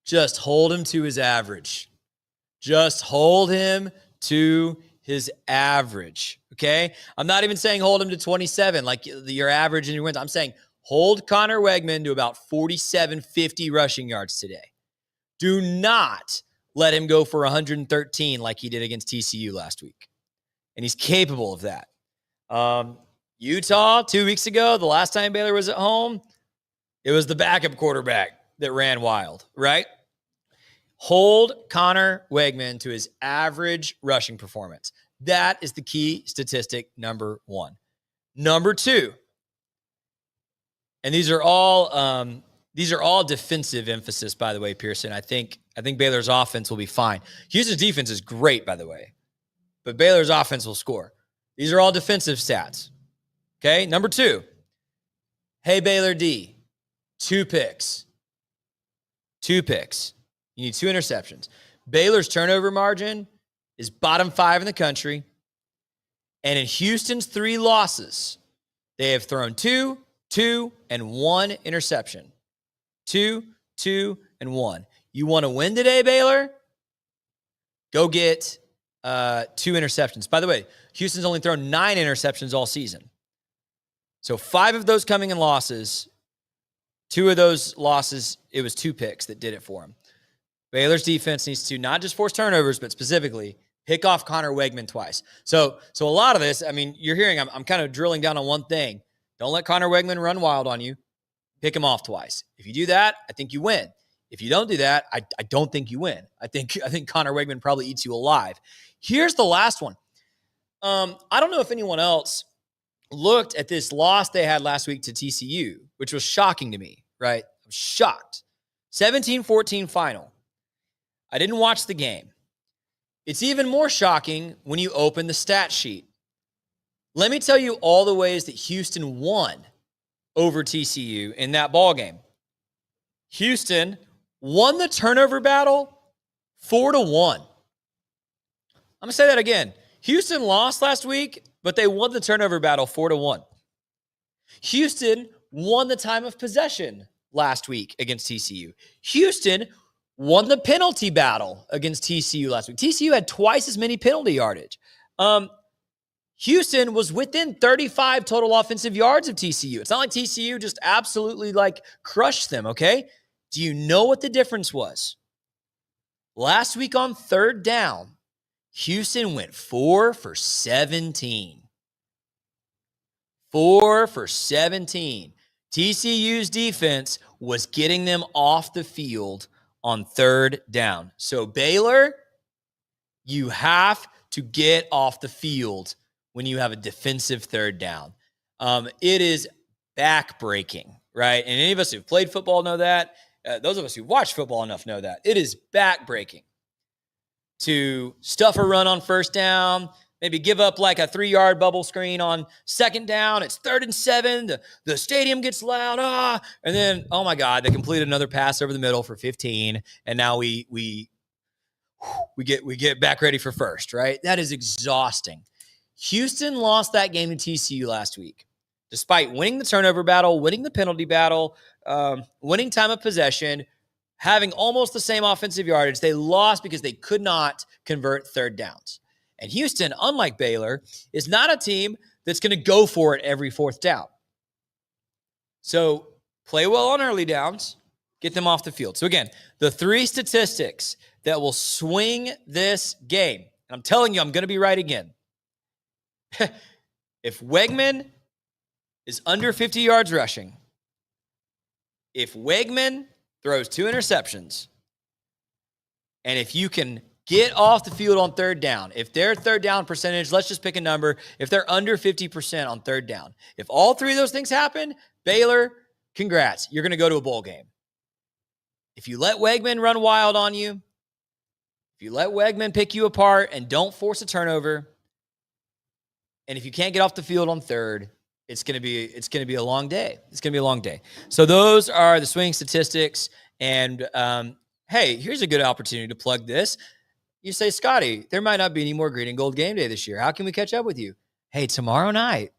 just hold him to his average. Just hold him to his average, okay? I'm not even saying hold him to 27, like your average and your wins. I'm saying hold Connor Wegman to about 47.50 rushing yards today. Do not let him go for 113 like he did against TCU last week. And he's capable of that. Utah, 2 weeks ago, the last time Baylor was at home, it was the backup quarterback that ran wild, right? Hold Connor Wegman to his average rushing performance. That is the key statistic, number 1. Number 2, and these are all defensive emphasis, by the way, Pearson. I think Baylor's offense will be fine. Houston's defense is great, by the way, but Baylor's offense will score. These are all defensive stats. Okay, number 2. Hey, Baylor D, 2 picks. 2 picks. You need 2 interceptions. Baylor's turnover margin is bottom 5 in the country. And in Houston's 3 losses, they have thrown 2, 2, and 1 interception. 2, 2, and 1. You want to win today, Baylor? Go get 2 interceptions. By the way, Houston's only thrown 9 interceptions all season. So 5 of those coming in losses. 2 of those losses, it was 2 picks that did it for them. Baylor's defense needs to not just force turnovers, but specifically pick off Connor Wegman twice. So a lot of this, I mean, you're hearing, I'm kind of drilling down on one thing. Don't let Connor Wegman run wild on you. Pick him off twice. If you do that, I think you win. If you don't do that, I don't think you win. I think Connor Wegman probably eats you alive. Here's the last one. I don't know if anyone else looked at this loss they had last week to TCU, which was shocking to me, right? I'm shocked. 17-14 final. I didn't watch the game. It's even more shocking when you open the stat sheet. Let me tell you all the ways that Houston won over TCU in that ball game. Houston won the turnover battle 4-1. I'm going to say that again. Houston lost last week, but they won the turnover battle 4-1. Houston won the time of possession last week against TCU. Houston won the penalty battle against TCU last week. TCU had twice as many penalty yardage. Houston was within 35 total offensive yards of TCU. It's not like TCU just absolutely crushed them, okay? Do you know what the difference was? Last week on 3rd down, Houston went 4 for 17. 4 for 17. TCU's defense was getting them off the field on 3rd down. So Baylor, you have to get off the field when you have a defensive 3rd down. It is backbreaking, right? And any of us who've played football know that. Those of us who watch football enough know that. It is backbreaking to stuff a run on 1st down, maybe give up like a 3-yard bubble screen on 2nd down. It's 3rd and 7. The stadium gets loud. And then, oh my God, they completed another pass over the middle for 15. And now we get back ready for 1st, right? That is exhausting. Houston lost that game to TCU last week. Despite winning the turnover battle, winning the penalty battle, winning time of possession, having almost the same offensive yardage, they lost because they could not convert 3rd downs. And Houston, unlike Baylor, is not a team that's going to go for it every 4th down. So play well on early downs, get them off the field. So again, the 3 statistics that will swing this game. And I'm telling you, I'm going to be right again. If Weigman is under 50 yards rushing, if Weigman throws 2 interceptions, and if you can get off the field on third down, if their third down percentage, let's just pick a number, if they're under 50% on third down, if all 3 of those things happen, Baylor, congrats, you're going to go to a bowl game. If you let Weigman run wild on you, if you let Weigman pick you apart and don't force a turnover, and if you can't get off the field on third, it's going to be a long day. It's going to be a long day. So those are the swing statistics. And hey, here's a good opportunity to plug this. You say, Scotty, there might not be any more Green and Gold game day this year. How can we catch up with you? Hey, tomorrow night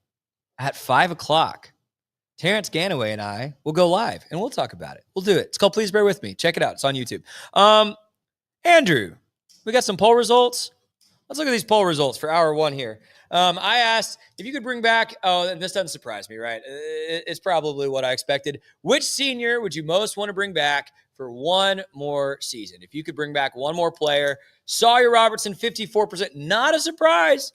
at 5:00, Terrence Ganaway and I will go live and we'll talk about it. We'll do it. It's called Please Bear With Me. Check it out. It's on YouTube. Andrew, we got some poll results. Let's look at these poll results for hour 1 here. I asked if you could bring back, and this doesn't surprise me, right? It's probably what I expected. Which senior would you most want to bring back for one more season? If you could bring back one more player, Sawyer Robertson, 54%. Not a surprise.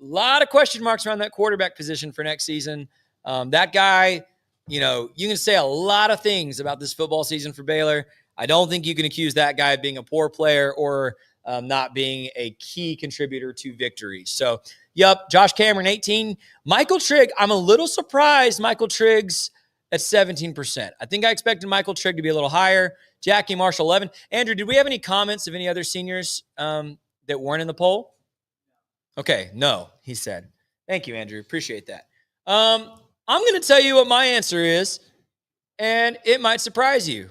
A lot of question marks around that quarterback position for next season. That guy, you can say a lot of things about this football season for Baylor. I don't think you can accuse that guy of being a poor player or not being a key contributor to victory. So, yep, Josh Cameron, 18. Michael Trigg, I'm a little surprised Michael Trigg's at 17%. I think I expected Michael Trigg to be a little higher. Jackie Marshall, 11. Andrew, did we have any comments of any other seniors that weren't in the poll? Okay, no, he said. Thank you, Andrew. Appreciate that. I'm going to tell you what my answer is, and it might surprise you.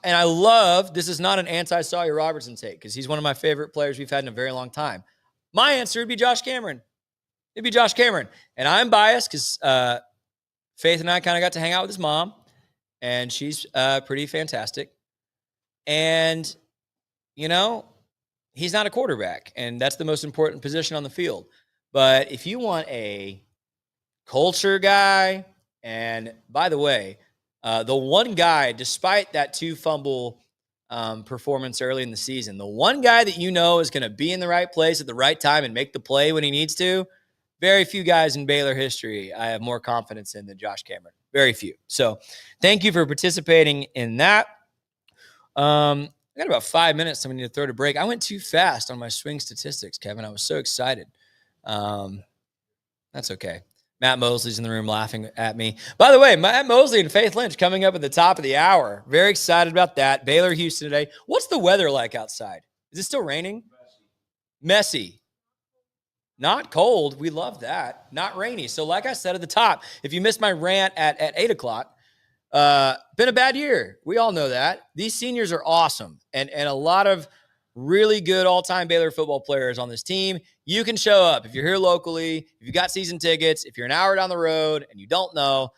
And I love, this is not an anti-Sawyer Robertson take because he's one of my favorite players we've had in a very long time. My answer would be Josh Cameron. It'd be Josh Cameron. And I'm biased because Faith and I kind of got to hang out with his mom, and she's pretty fantastic. And, he's not a quarterback, and that's the most important position on the field. But if you want a culture guy, and by the way, the one guy, despite that 2 fumble performance early in the season, the one guy that is going to be in the right place at the right time and make the play when he needs to, very few guys in Baylor history I have more confidence in than Josh Cameron. Very few. So thank you for participating in that. I got about 5 minutes. I'm going to need to throw to break. I went too fast on my swing statistics, Kevin. I was so excited. That's okay. Matt Mosley's in the room laughing at me. By the way, Matt Mosley and Faith Lynch coming up at the top of the hour. Very excited about that. Baylor, Houston today. What's the weather like outside? Is it still raining? Messy. Not cold. We love that. Not rainy. So like I said at the top, if you missed my rant at 8 o'clock, been a bad year. We all know that. These seniors are awesome. And a lot of really good all-time Baylor football players on this team. You can show up if you're here locally, if you got season tickets, if you're an hour down the road and you don't know.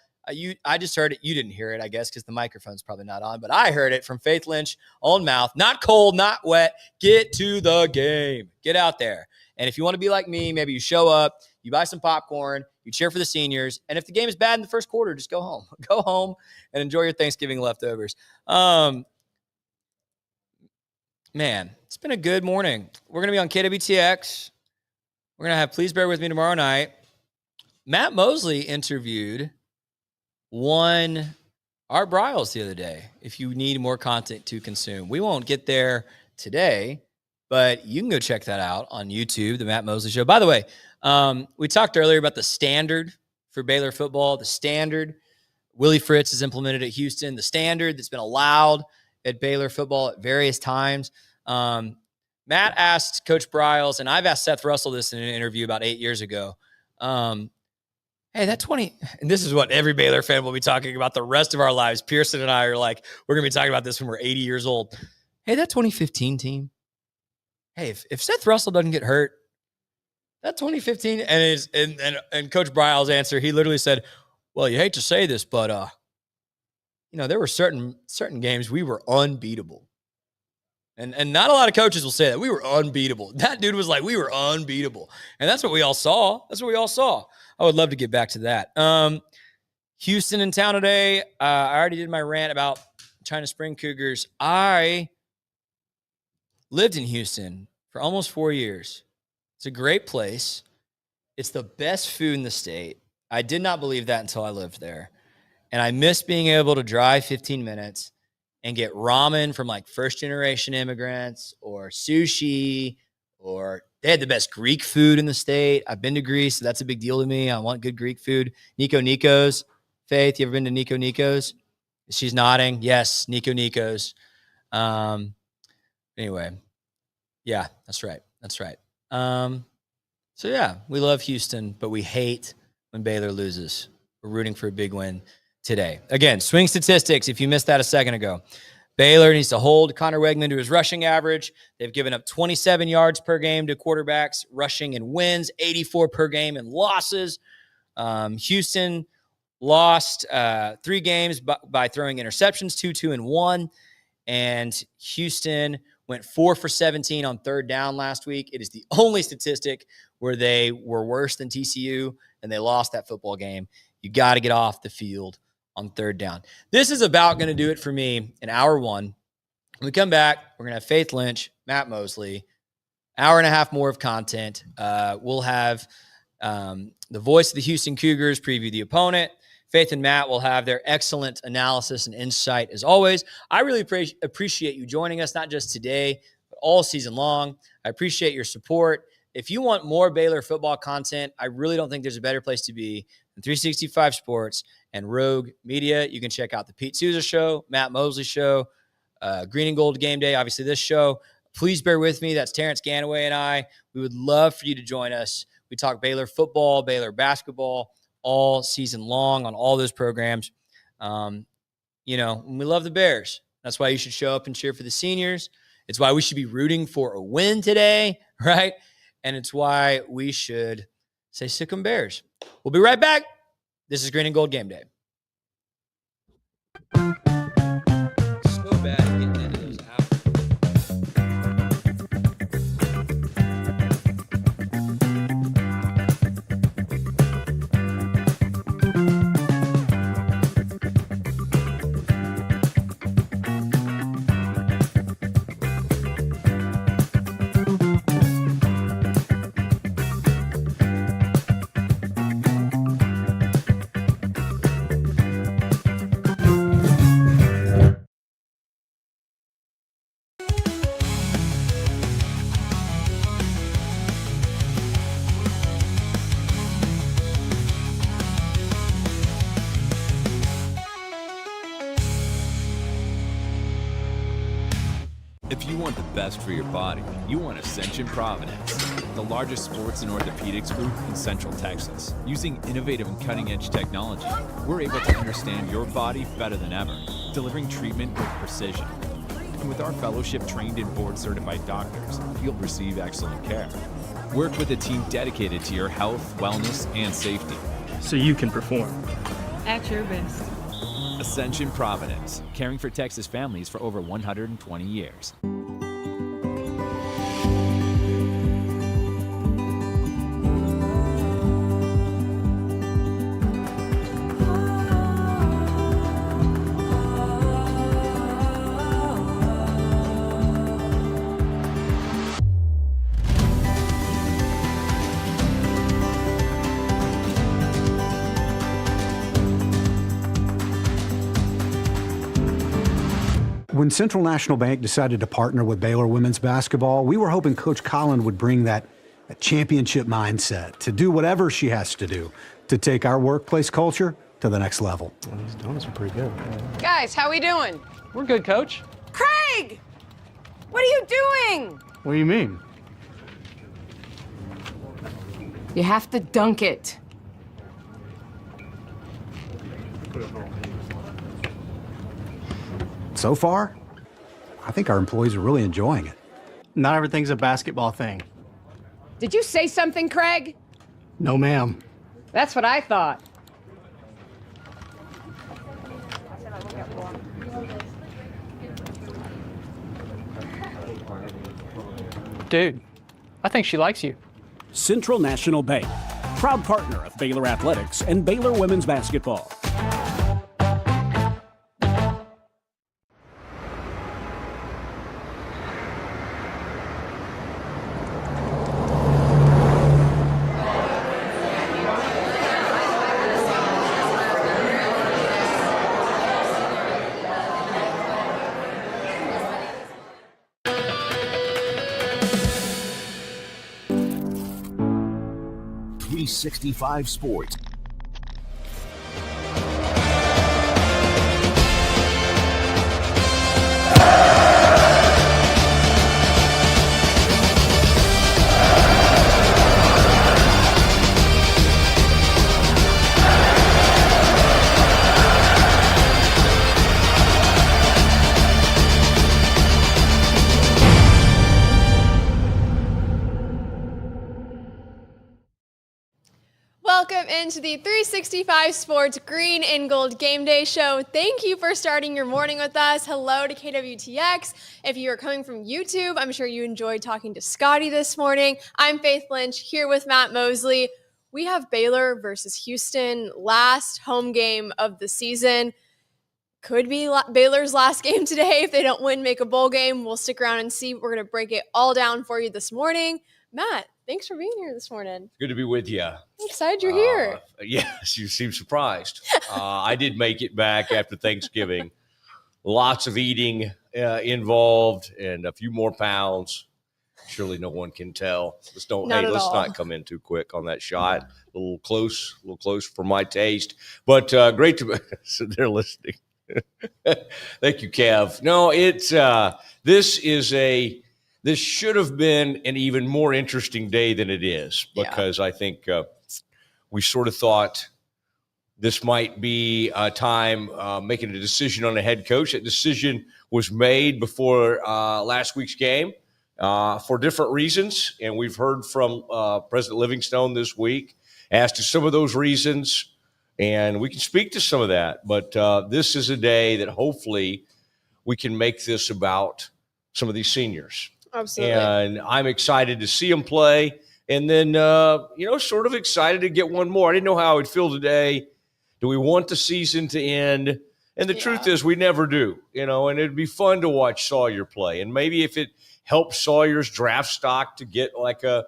I just heard it. You didn't hear it, I guess, because the microphone's probably not on. But I heard it from Faith Lynch, own mouth. Not cold, not wet. Get to the game. Get out there. And if you want to be like me, maybe you show up, you buy some popcorn, you cheer for the seniors. And if the game is bad in the first quarter, just go home. Go home and enjoy your Thanksgiving leftovers. Man, it's been a good morning. We're going to be on KWTX. We're going to have Please Bear With Me tomorrow night. Matt Mosley interviewed Art Briles the other day. If you need more content to consume, we won't get there today, but you can go check that out on YouTube, the Matt Mosley Show. By the way, we talked earlier about the standard for Baylor football, the standard Willie Fritz has implemented at Houston, the standard that's been allowed at Baylor football at various times. Matt asked Coach Briles, and I've asked Seth Russell this in an interview about 8 years ago. Hey, that 20, and this is what every Baylor fan will be talking about the rest of our lives. Pearson and I are like, we're going to be talking about this when we're 80 years old. Hey, that 2015 team. Hey, if Seth Russell doesn't get hurt, that 2015, and Coach Briles' answer, he literally said, well, you hate to say this, but there were certain games we were unbeatable. And not a lot of coaches will say that. We were unbeatable. That dude was like, we were unbeatable. And that's what we all saw. I would love to get back to that. Houston in town today. I already did my rant about China Spring Cougars. I lived in Houston for almost 4 years. It's a great place. It's the best food in the state. I did not believe that until I lived there. And I miss being able to drive 15 minutes and get ramen from like first generation immigrants or sushi, or they had the best Greek food in the state. I've been to Greece, so that's a big deal to me. I want good Greek food. Nico Nico's. Faith, you ever been to Nico Nico's? She's nodding. Yes, Nico Nico's. Anyway, yeah, that's right. That's right. So yeah, we love Houston, but we hate when Baylor loses. We're rooting for a big win today. Again, swing statistics, if you missed that a second ago. Baylor needs to hold Connor Wegman to his rushing average. They've given up 27 yards per game to quarterbacks, rushing in wins, 84 per game in losses. Houston lost 3 games by throwing interceptions, 2-2-1. And Houston went 4 for 17 on third down last week. It is the only statistic where they were worse than TCU and they lost that football game. You got to get off the field on third down. This is about going to do it for me in hour 1. When we come back, we're going to have Faith Lynch, Matt Mosley, hour and a half more of content. We'll have the voice of the Houston Cougars preview the opponent. Faith and Matt will have their excellent analysis and insight as always. I really appreciate you joining us, not just today, but all season long. I appreciate your support. If you want more Baylor football content, I really don't think there's a better place to be than 365 Sports and Rogue Media. You can check out the Pete Souza Show, Matt Mosley Show, Green and Gold Game Day, obviously this show. Please bear with me. That's Terrence Ganaway and I. We would love for you to join us. We talk Baylor football, Baylor basketball, all season long on all those programs. We love the Bears. That's why you should show up and cheer for the seniors. It's why we should be rooting for a win today, right? And it's why we should say sick 'em Bears. We'll be right back. This is Green and Gold Game Day. So bad getting into those If you want the best for your body, you want Ascension Providence, the largest sports and orthopedics group in Central Texas. Using innovative and cutting-edge technology, we're able to understand your body better than ever, delivering treatment with precision. And with our fellowship-trained and board-certified doctors, you'll receive excellent care. Work with a team dedicated to your health, wellness, and safety. So you can perform At your best. Ascension Providence, caring for Texas families for over 120 years. When Central National Bank decided to partner with Baylor women's basketball, we were hoping Coach Collin would bring that championship mindset to do whatever she has to do to take our workplace culture to the next level. Well, these donuts are pretty good. Guys, how we doing? We're good, Coach. Craig! What are you doing? What do you mean? You have to dunk it. So far, I think our employees are really enjoying it. Not everything's a basketball thing. Did you say something, Craig? No, ma'am. That's what I thought. Dude, I think she likes you. Central National Bank, proud partner of Baylor Athletics and Baylor women's basketball. 365 Sports. Welcome into the 365 Sports Green and Gold Game Day Show. Thank you for starting your morning with us. Hello to KWTX. If you are coming from YouTube, I'm sure you enjoyed talking to Scotty this morning. I'm Faith Lynch here with Matt Mosley. We have Baylor versus Houston, last home game of the season. Could be Baylor's last game today. If they don't win, make a bowl game. We'll stick around and see. We're going to break it all down for you this morning. Matt, thanks for being here this morning. Good to be with you. I'm excited you're here. Yes, you seem surprised. I did make it back after Thanksgiving. Lots of eating involved and a few more pounds. Surely no one can tell. Let's not come in too quick on that shot. A little close for my taste. But great to so they're listening. Thank you, Kev. No, this should have been an even more interesting day than it is, because I think we sort of thought this might be a time making a decision on a head coach. That decision was made before last week's game for different reasons, and we've heard from President Livingstone this week as to some of those reasons, and we can speak to some of that. But this is a day that hopefully we can make this about some of these seniors. Absolutely. And I'm excited to see them play. And then, sort of excited to get one more. I didn't know how I would feel today. Do we want the season to end? And the truth is we never do, and it'd be fun to watch Sawyer play. And maybe if it helps Sawyer's draft stock to get like a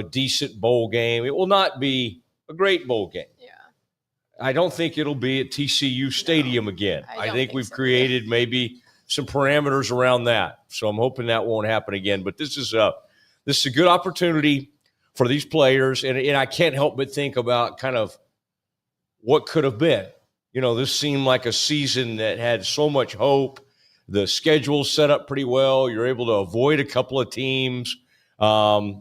decent bowl game, it will not be a great bowl game. Yeah. I don't think it'll be at TCU Stadium again. I think we've created maybe some parameters around that. So I'm hoping that won't happen again. But this is a good opportunity for these players. And I can't help but think about kind of what could have been. This seemed like a season that had so much hope. The schedule set up pretty well. You're able to avoid a couple of teams, i.e.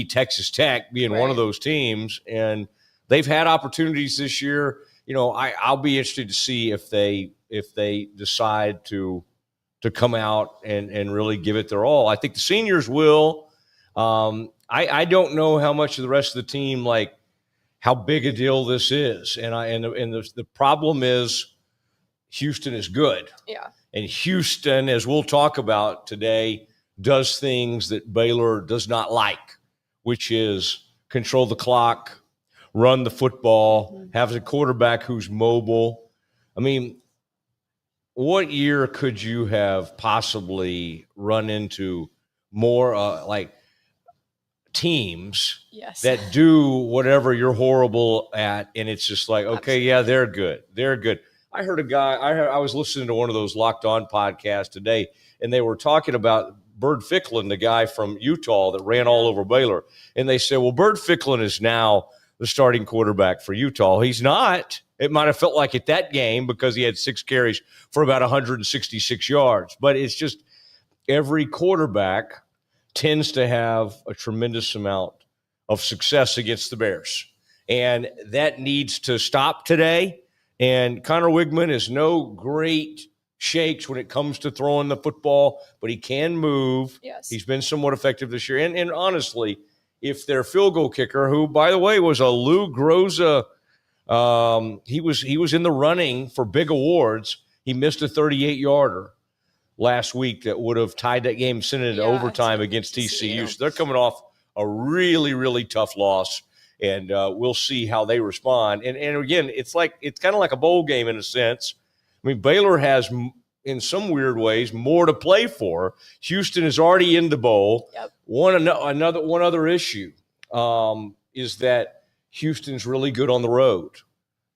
Texas Tech being one of those teams. And they've had opportunities this year. I'll be interested to see if they decide to come out and really give it their all. I think the seniors will. I don't know how much of the rest of the team, like how big a deal this is. And the problem is Houston is good. Yeah. And Houston, as we'll talk about today, does things that Baylor does not like, which is control the clock, run the football, have a quarterback who's mobile. I mean, what year could you have possibly run into more like teams that do whatever you're horrible at, and it's just like, okay, yeah, they're good. They're good. I heard a guy, I was listening to one of those Locked On podcasts today, and they were talking about Bird Ficklin, the guy from Utah that ran all over Baylor. And they said, well, Bird Ficklin is now the starting quarterback for Utah. He's not. It might have felt like it that game because he had 6 carries for about 166 yards. But it's just every quarterback tends to have a tremendous amount of success against the Bears. And that needs to stop today. And Connor Wigman is no great shakes when it comes to throwing the football, but he can move. Yes. He's been somewhat effective this year. And honestly, if their field goal kicker, who, by the way, was a Lou Groza, he was in the running for big awards. He missed a 38-yarder last week that would have tied that game, sent it into overtime against TCU. So they're coming off a really, really tough loss, and we'll see how they respond. And again, it's kind of like a bowl game in a sense. I mean, Baylor has, in some weird ways, more to play for. Houston is already in the bowl. Yep. One other issue is that Houston's really good on the road,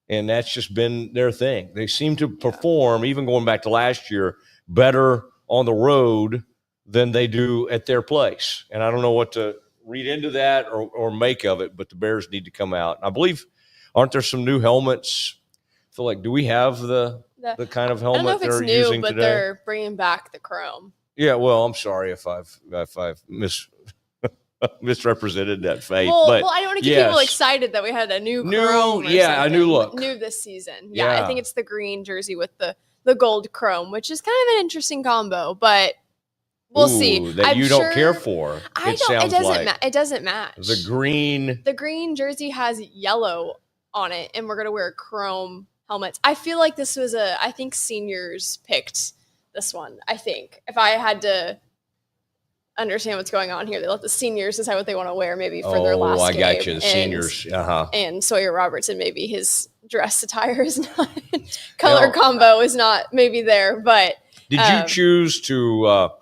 and that's just been their thing. They seem to perform, even going back to last year, better on the road than they do at their place. And I don't know what to read into that or make of it, but the Bears need to come out. I believe, aren't there some new helmets? I feel like, do we have the kind of helmet I don't know if it's they're new, using but today? they're bringing back the chrome. Yeah, well, I'm sorry if I've misrepresented that faith. Well, but I don't want to get people excited that we had a new chrome. A new look. New this season. Yeah, Yeah. I think it's the green jersey with the gold chrome, which is kind of an interesting combo, but we'll see. That you don't care for. I don't. It doesn't match. The green jersey has yellow on it, and we're gonna wear chrome helmets. I feel like this was I think seniors picked this one. I think if I had to understand what's going on here, they let the seniors decide what they want to wear maybe for their last game. Oh, I got you. The seniors. And Sawyer Robertson, maybe his dress attire is not color combo is not maybe there. But did you choose to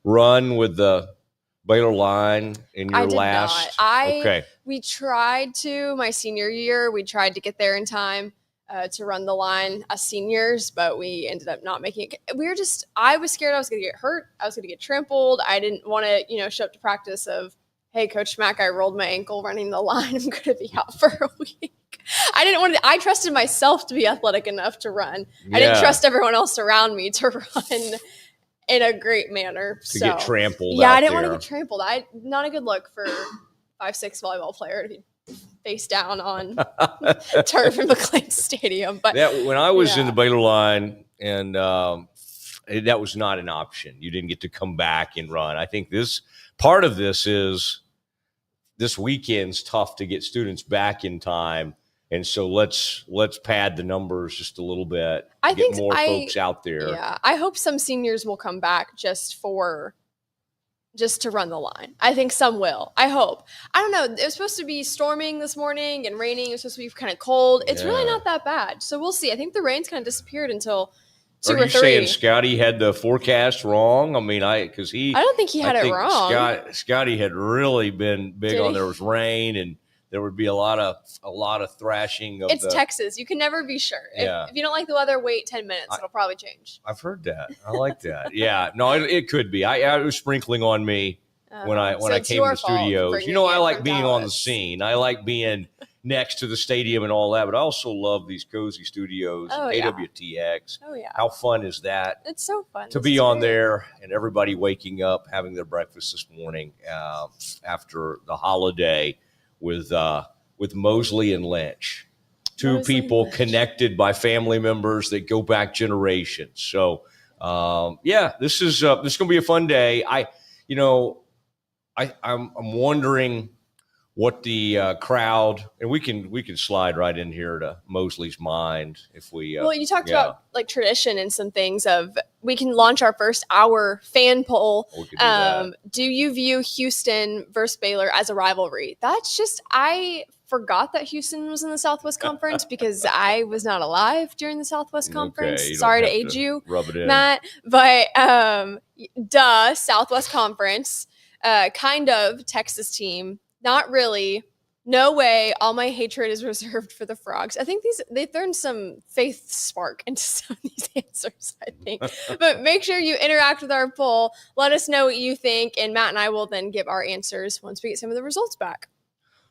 run with the Baylor line in your last? Okay. We tried to my senior year. We tried to get there in time to run the line as seniors, but we ended up not making it. I was scared I was going to get hurt. I was going to get trampled. I didn't want to, show up to practice of, hey, Coach Mack, I rolled my ankle running the line. I'm going to be out for a week. I didn't want to. I trusted myself to be athletic enough to run. Yeah. I didn't trust everyone else around me to run in a great manner. To get trampled. Yeah, I didn't want to get trampled. Not a good look for 5'6" volleyball player to be face down on turf in McLean Stadium. But when I was in the Baylor line, and that was not an option. You didn't get to come back and run. I think part of this is this weekend's tough to get students back in time. And so let's pad the numbers just a little bit. I think more folks out there. Yeah, I hope some seniors will come back just to run the line. I think some will. I hope. I don't know. It was supposed to be storming this morning and raining. It was supposed to be kind of cold. It's really not that bad. So we'll see. I think the rain's kind of disappeared until 2 or 3. Are you saying Scotty had the forecast wrong? I mean, I don't think he had it wrong. Scotty had really been big on there was rain and there would be a lot of thrashing. It's Texas. You can never be sure. Yeah. If you don't like the weather, wait 10 minutes. It'll probably change. I've heard that. I like that. Yeah. No, it could be. I was sprinkling on me when I came to the studios. I like being on the scene. I like being next to the stadium and all that. But I also love these cozy studios. AWTX. Oh yeah. How fun is that? It's so fun to be on there and everybody waking up, having their breakfast this morning after the holiday. With Mosley and Lynch, two people connected by family members that go back generations. So, this is going to be a fun day. I'm wondering what the crowd, and we can slide right in here to Mosley's mind if we. Well, you talked about like tradition and some things of we can launch our first hour fan poll. Do you view Houston versus Baylor as a rivalry? That's just I forgot that Houston was in the Southwest Conference because I was not alive during the Southwest Conference. Sorry to age you, Matt, but Southwest Conference, kind of Texas team. Not really. No way. All my hatred is reserved for the Frogs. I think they thrown some faith spark into some of these answers, I think. But make sure you interact with our poll. Let us know what you think, and Matt and I will then give our answers once we get some of the results back.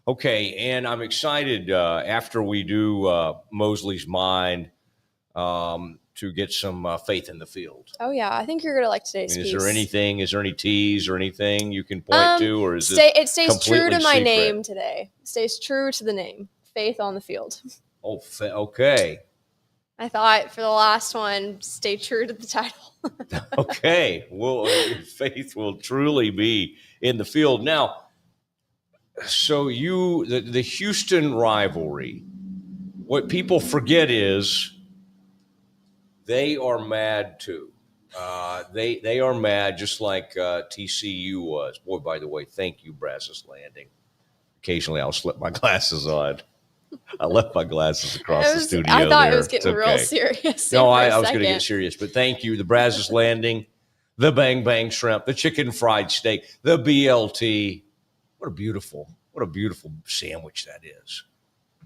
Okay, and I'm excited after we do Mosley's Mind to get some faith in the field. Oh, yeah. I think you're going to like today's piece. Is there any teas or anything you can point to? Or is it stays true to my name today. It stays true to the name. Faith on the field. Oh, okay. I thought for the last one, stay true to the title. Okay. Well, faith will truly be in the field. Now, so the Houston rivalry, what people forget is they are mad too. They are mad just like TCU was. Boy, by the way, thank you, Brazos Landing. Occasionally I'll slip my glasses on. I left my glasses across the studio. I thought it was getting real serious. No, I was going to get serious, but thank you. The Brazos Landing, the Bang Bang Shrimp, the Chicken Fried Steak, the BLT. What a beautiful sandwich that is.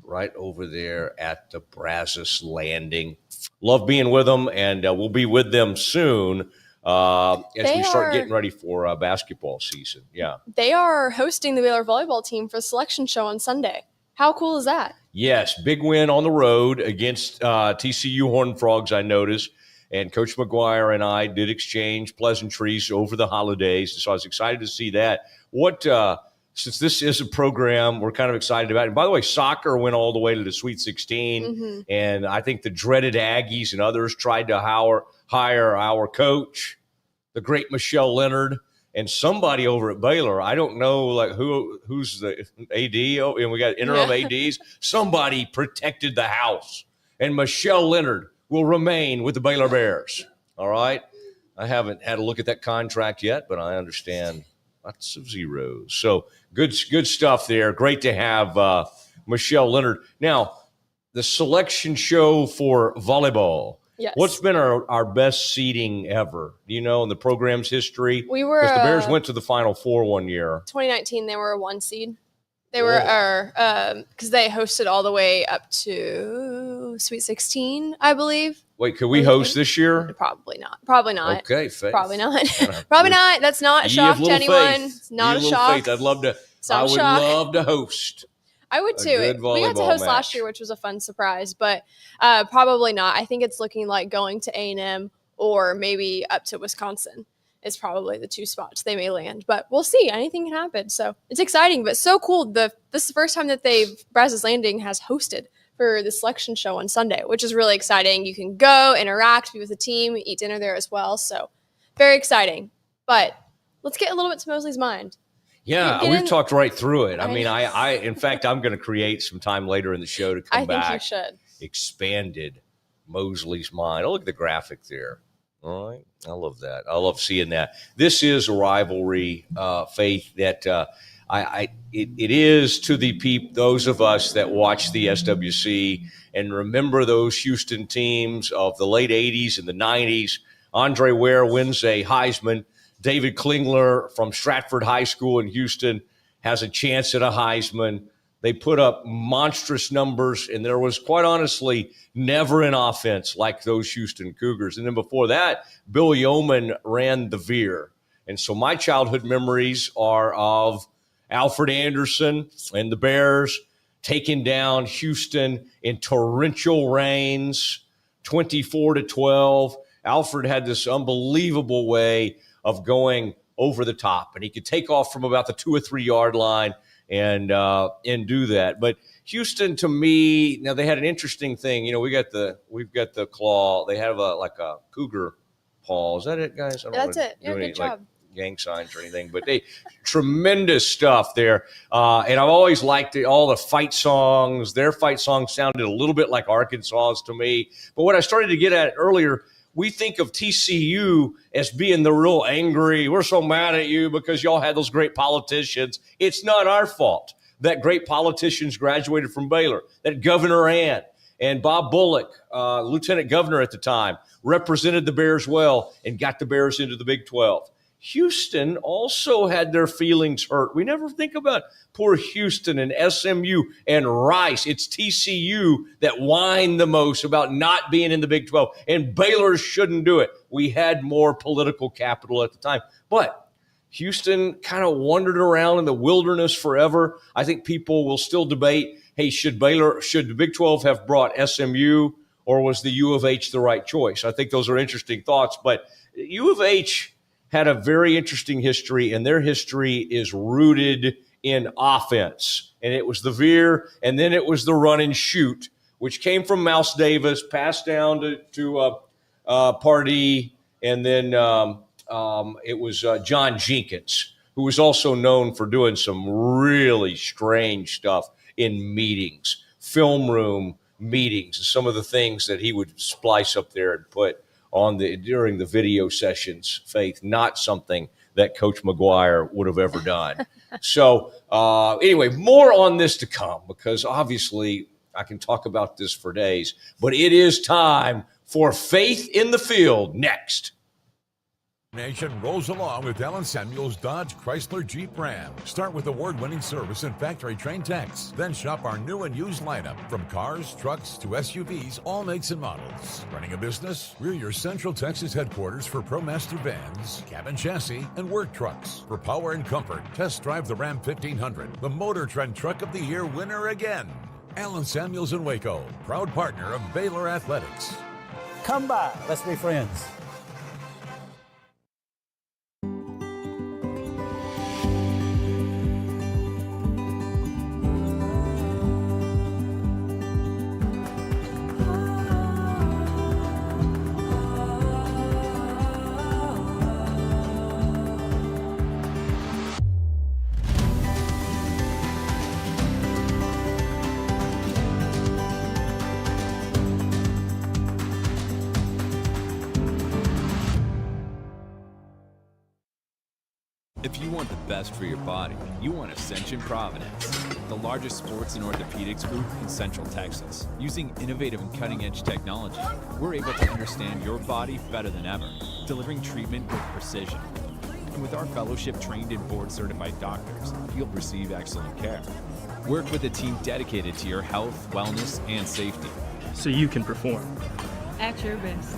Right over there at the Brazos Landing. Love being with them, and we'll be with them soon as we start getting ready for basketball season. Yeah. They are hosting the Baylor volleyball team for the selection show on Sunday. How cool is that? Yes, big win on the road against TCU Horned Frogs, I noticed. And Coach McGuire and I did exchange pleasantries over the holidays. So I was excited to see that. Since this is a program we're kind of excited about. And by the way, soccer went all the way to the Sweet 16. Mm-hmm. And I think the dreaded Aggies and others tried to hire our coach, the great Michelle Leonard, and somebody over at Baylor. I don't know who's the AD. Oh, and we got interim ADs. Somebody protected the house. And Michelle Leonard will remain with the Baylor Bears. All right. I haven't had a look at that contract yet, but I understand lots of zeros. So good stuff there. Great to have Michelle Leonard. Now, the selection show for volleyball. Yes. What's been our best seeding ever? Do you know in the program's history? We were because the Bears went to the Final Four one year. 2019. They were a 1 seed. They were because they hosted all the way up to Sweet 16, I believe. Wait, could we host this year? Probably not. Probably not. Okay, Faith. Probably not. Probably not. That's not a shock to anyone. It's not a shock. Faith. I would love to host. I would too. We got to host last year, which was a fun surprise, but probably not. I think it's looking like going to A&M or maybe up to Wisconsin is probably the 2 spots they may land. But we'll see. Anything can happen. So it's exciting, but so cool. This is the first time that Brazos Landing has hosted for the selection show on Sunday, which is really exciting. You can go, interact, be with the team, eat dinner there as well. So very exciting. But let's get a little bit to Mosley's mind. Yeah, we've talked right through it. I mean, in fact, I'm going to create some time later in the show to come back. I think you should. Expanded Mosley's mind. Oh, look at the graphic there. All right. I love that. I love seeing that. This is a rivalry, Faith, that it is to those of us that watch the SWC and remember those Houston teams of the late 80s and the 90s. Andre Ware wins a Heisman. David Klingler from Stratford High School in Houston has a chance at a Heisman. They put up monstrous numbers, and there was, quite honestly, never an offense like those Houston Cougars. And then before that, Bill Yeoman ran the Veer. And so my childhood memories are of Alfred Anderson and the Bears taking down Houston in torrential rains, 24-12. Alfred had this unbelievable way of going over the top, and he could take off from about the 2 or 3 yard line and do that. But Houston, to me, now they had an interesting thing. You know, we've got the claw. They have a cougar paw. Is that it, guys? I don't That's wanna it. Yeah, do any, good job. Gang signs or anything, but tremendous stuff there. And I've always liked all the fight songs. Their fight songs sounded a little bit like Arkansas's to me. But what I started to get at earlier, we think of TCU as being the real angry. We're so mad at you because y'all had those great politicians. It's not our fault that great politicians graduated from Baylor, that Governor Ann and Bob Bullock, lieutenant governor at the time, represented the Bears well and got the Bears into the Big 12. Houston also had their feelings hurt. We never think about poor Houston and SMU and Rice. It's TCU that whined the most about not being in the Big 12, and Baylor shouldn't do it. We had more political capital at the time. But Houston kind of wandered around in the wilderness forever. I think people will still debate, hey, should the Big 12 have brought SMU, or was the U of H the right choice? I think those are interesting thoughts. But U of H had a very interesting history, and their history is rooted in offense. And it was the veer, and then it was the run and shoot, which came from Mouse Davis, passed down to Pardee, and then it was John Jenkins, who was also known for doing some really strange stuff in meetings, film room meetings, some of the things that he would splice up there and put during the video sessions, Faith, not something that Coach McGuire would have ever done. So anyway, more on this to come, because obviously I can talk about this for days, but it is time for Faith in the Field next. Nation rolls along with Ellen Samuels Dodge Chrysler Jeep Ram. Start with award-winning service and factory-trained techs. Then shop our new and used lineup from cars, trucks to SUVs, all makes and models. Running a business? We're your Central Texas headquarters for ProMaster vans, cabin chassis, and work trucks. For power and comfort, test drive the Ram 1500, the Motor Trend Truck of the Year winner again. Ellen Samuels in Waco, proud partner of Baylor Athletics. Come by, let's be friends. If you want the best for your body, you want Ascension Providence, the largest sports and orthopedics group in Central Texas. Using innovative and cutting-edge technology, we're able to understand your body better than ever, delivering treatment with precision. And with our fellowship-trained and board-certified doctors, you'll receive excellent care. Work with a team dedicated to your health, wellness, and safety. So you can perform. At your best.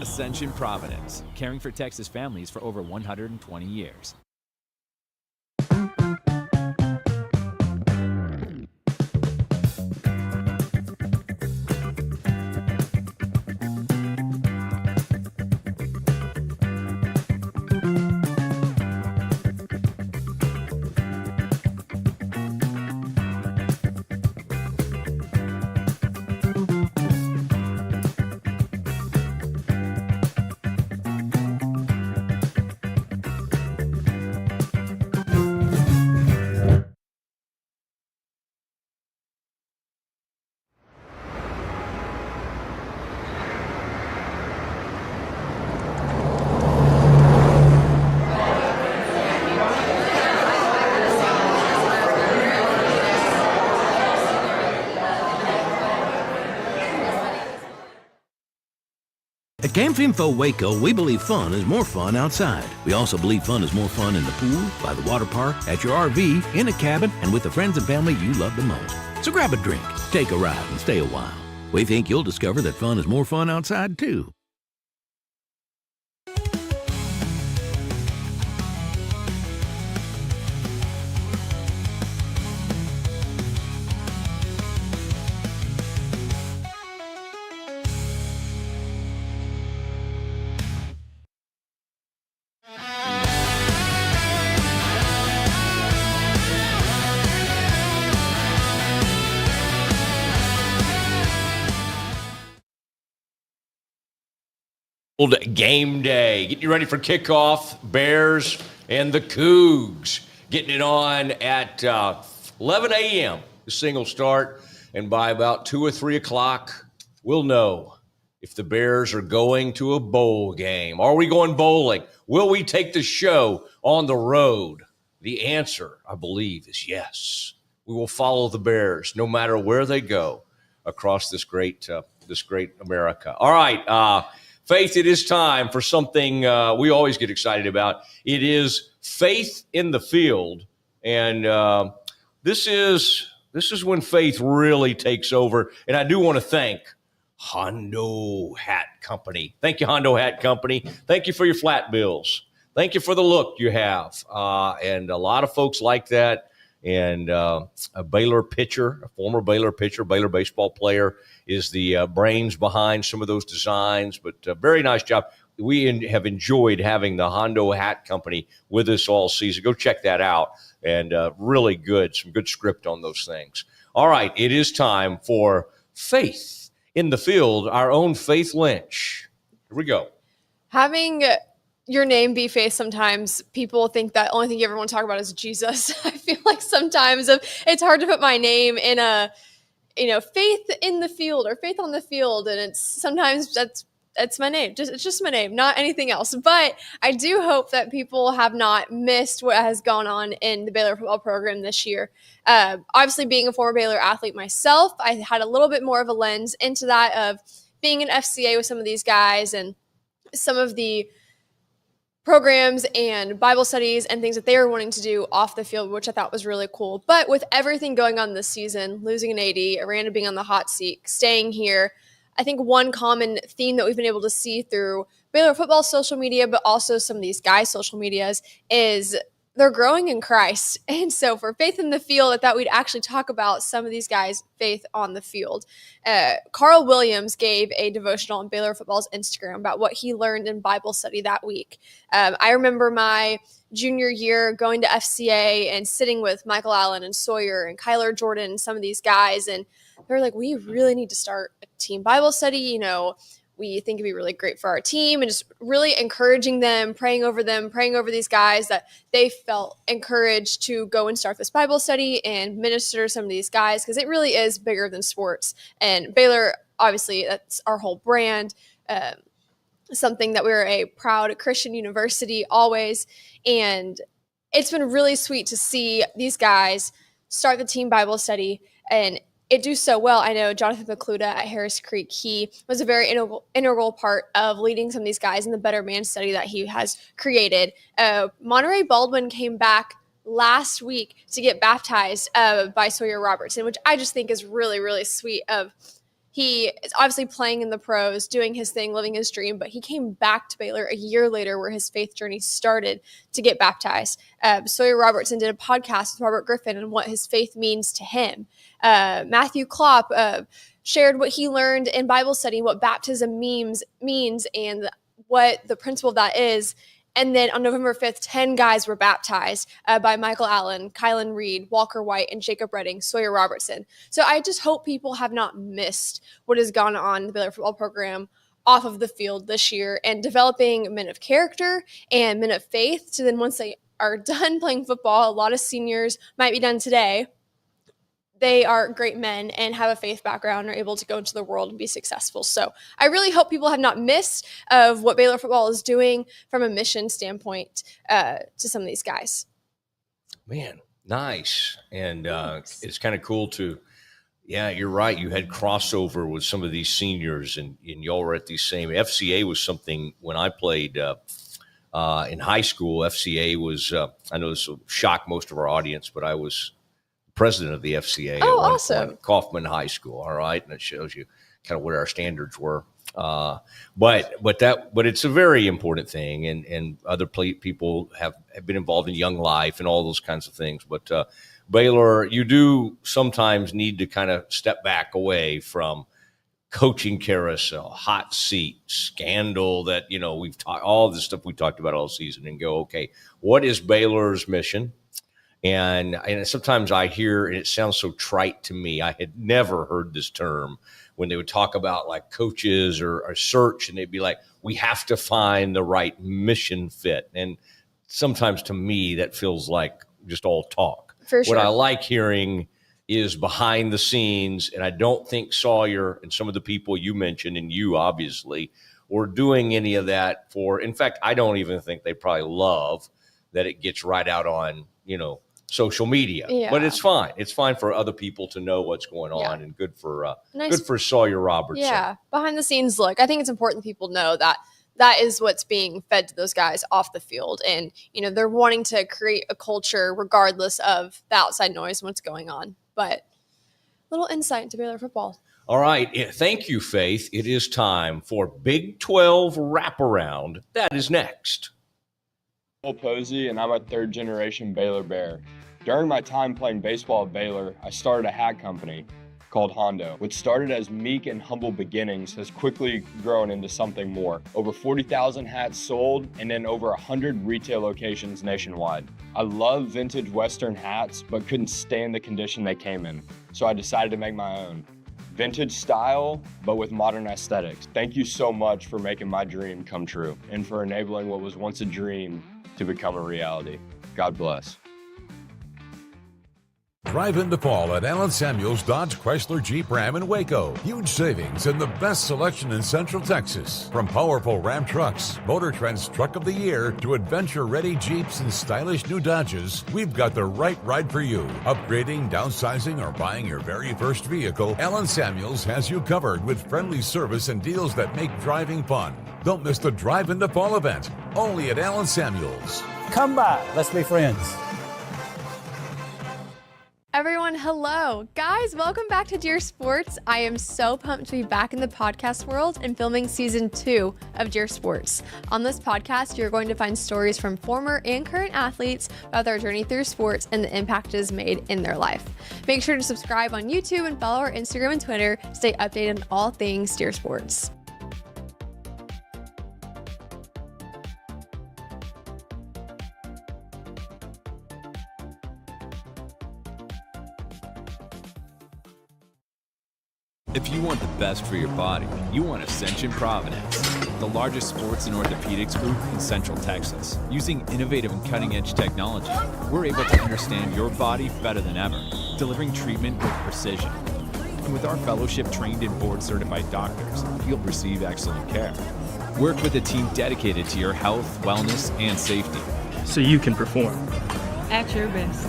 Ascension Providence, caring for Texas families for over 120 years. At GameFinfo Waco, we believe fun is more fun outside. We also believe fun is more fun in the pool, by the water park, at your RV, in a cabin, and with the friends and family you love the most. So grab a drink, take a ride, and stay a while. We think you'll discover that fun is more fun outside, too. Game day. Getting you ready for kickoff. Bears and the Cougs. Getting it on at 11 a.m. This thing will start, and by about 2 or 3 o'clock, we'll know if the Bears are going to a bowl game. Are we going bowling? Will we take the show on the road? The answer, I believe, is yes. We will follow the Bears no matter where they go across this great America. All right, Faith, it is time for something we always get excited about. It is Faith in the Field, and this is when faith really takes over. And I do want to thank Hondo Hat Company. Thank you, Hondo Hat Company. Thank you for your flat bills. Thank you for the look you have, and a lot of folks like that. And a Baylor pitcher, a former Baylor pitcher, Baylor baseball player, is the brains behind some of those designs. But very nice job. We have enjoyed having the Hondo Hat Company with us all season. Go check that out. And really good, some good script on those things. All right, it is time for Faith in the Field, our own Faith Lynch. Here we go. Having your name be Faith, sometimes people think that only thing you ever want to talk about is Jesus. I feel like sometimes it's hard to put my name in a, faith in the field or faith on the field. And it's sometimes that's my name. It's just my name, not anything else. But I do hope that people have not missed what has gone on in the Baylor football program this year. Obviously, being a former Baylor athlete myself, I had a little bit more of a lens into that of being an FCA with some of these guys and some of the programs and Bible studies and things that they were wanting to do off the field, which I thought was really cool. But with everything going on this season, losing an AD, Aranda being on the hot seat, staying here, I think one common theme that we've been able to see through Baylor football social media, but also some of these guys' social medias, is they're growing in Christ. And so for Faith in the Field, I thought we'd actually talk about some of these guys' faith on the field. Carl Williams gave a devotional on Baylor football's Instagram about what he learned in Bible study that week. I remember my junior year going to FCA and sitting with Michael Allen and Sawyer and Kyler Jordan and some of these guys, and they're like, we really need to start a team Bible study. You know, we think it'd be really great for our team, and just really encouraging them, praying over these guys that they felt encouraged to go and start this Bible study and minister to some of these guys, because it really is bigger than sports. And Baylor, obviously, that's our whole brand, something that we're a proud Christian university always. And it's been really sweet to see these guys start the team Bible study and it do so well. I know Jonathan McCluda at Harris Creek, he was a very integral part of leading some of these guys in the Better Man study that he has created. Monterey Baldwin came back last week to get baptized by Sawyer Robertson, which I just think is really, really sweet. He is obviously playing in the pros, doing his thing, living his dream, but he came back to Baylor a year later where his faith journey started to get baptized. Sawyer Robertson did a podcast with Robert Griffin and what his faith means to him. Matthew Klopp shared what he learned in Bible study, what baptism means and what the principle of that is. And then on November 5th, 10 guys were baptized by Michael Allen, Kylan Reed, Walker White, and Jacob Redding, Sawyer Robertson. So I just hope people have not missed what has gone on in the Baylor football program off of the field this year, and developing men of character and men of faith. So then once they are done playing football, a lot of seniors might be done today. They are great men and have a faith background, are able to go into the world and be successful. So I really hope people have not missed of what Baylor football is doing from a mission standpoint to some of these guys. Man, nice. And it's kind of cool to, yeah, you're right. You had crossover with some of these seniors, and y'all were at these same. FCA was something when I played in high school. FCA was, I know this will shock most of our audience, but I was president of the FCA at one point, Kaufman High School. All right. And it shows you kind of what our standards were. But it's a very important thing. And other people have been involved in Young Life and all those kinds of things. But Baylor, you do sometimes need to kind of step back away from coaching carousel, hot seat, scandal that, we've talked, all the stuff we talked about all season, and go, okay, what is Baylor's mission? And sometimes I hear, and it sounds so trite to me, I had never heard this term when they would talk about like coaches or a search, and they'd be like, we have to find the right mission fit. And sometimes to me, that feels like just all talk. For sure. What I like hearing is behind the scenes, and I don't think Sawyer and some of the people you mentioned, and you obviously, were doing any of that for, in fact, I don't even think they probably love that it gets right out on, social media, but it's fine. It's fine for other people to know what's going on, and good for Sawyer Robertson. Yeah, behind the scenes look. I think it's important people know that is what's being fed to those guys off the field, and they're wanting to create a culture regardless of the outside noise and what's going on. But little insight into Baylor football. All right, thank you, Faith. It is time for Big 12 Wraparound. That is next. Posey, and I'm a third-generation Baylor Bear. During my time playing baseball at Baylor, I started a hat company called Hondo, which started as meek and humble beginnings, has quickly grown into something more. Over 40,000 hats sold, and then over 100 retail locations nationwide. I love vintage Western hats, but couldn't stand the condition they came in, so I decided to make my own. Vintage style, but with modern aesthetics. Thank you so much for making my dream come true, and for enabling what was once a dream to become a reality. God bless. Drive into fall at Allen Samuels Dodge Chrysler Jeep Ram in Waco. Huge savings and the best selection in Central Texas. From powerful Ram trucks, Motor Trend's Truck of the Year, to adventure-ready Jeeps and stylish new Dodges, we've got the right ride for you. Upgrading, downsizing, or buying your very first vehicle, Allen Samuels has you covered with friendly service and deals that make driving fun. Don't miss the Drive into Fall event. only at Allen Samuels. Come by. Let's be friends. Everyone, hello. Guys, welcome back to Dear Sports. I am so pumped to be back in the podcast world and filming season 2 of Dear Sports. On this podcast, you're going to find stories from former and current athletes about their journey through sports and the impact it has made in their life. Make sure to subscribe on YouTube and follow our Instagram and Twitter to stay updated on all things Dear Sports. If you want the best for your body, you want Ascension Providence, the largest sports and orthopedics group in Central Texas. Using innovative and cutting-edge technology, we're able to understand your body better than ever, delivering treatment with precision. And with our fellowship-trained and board-certified doctors, you'll receive excellent care. Work with a team dedicated to your health, wellness, and safety. So you can perform At your best.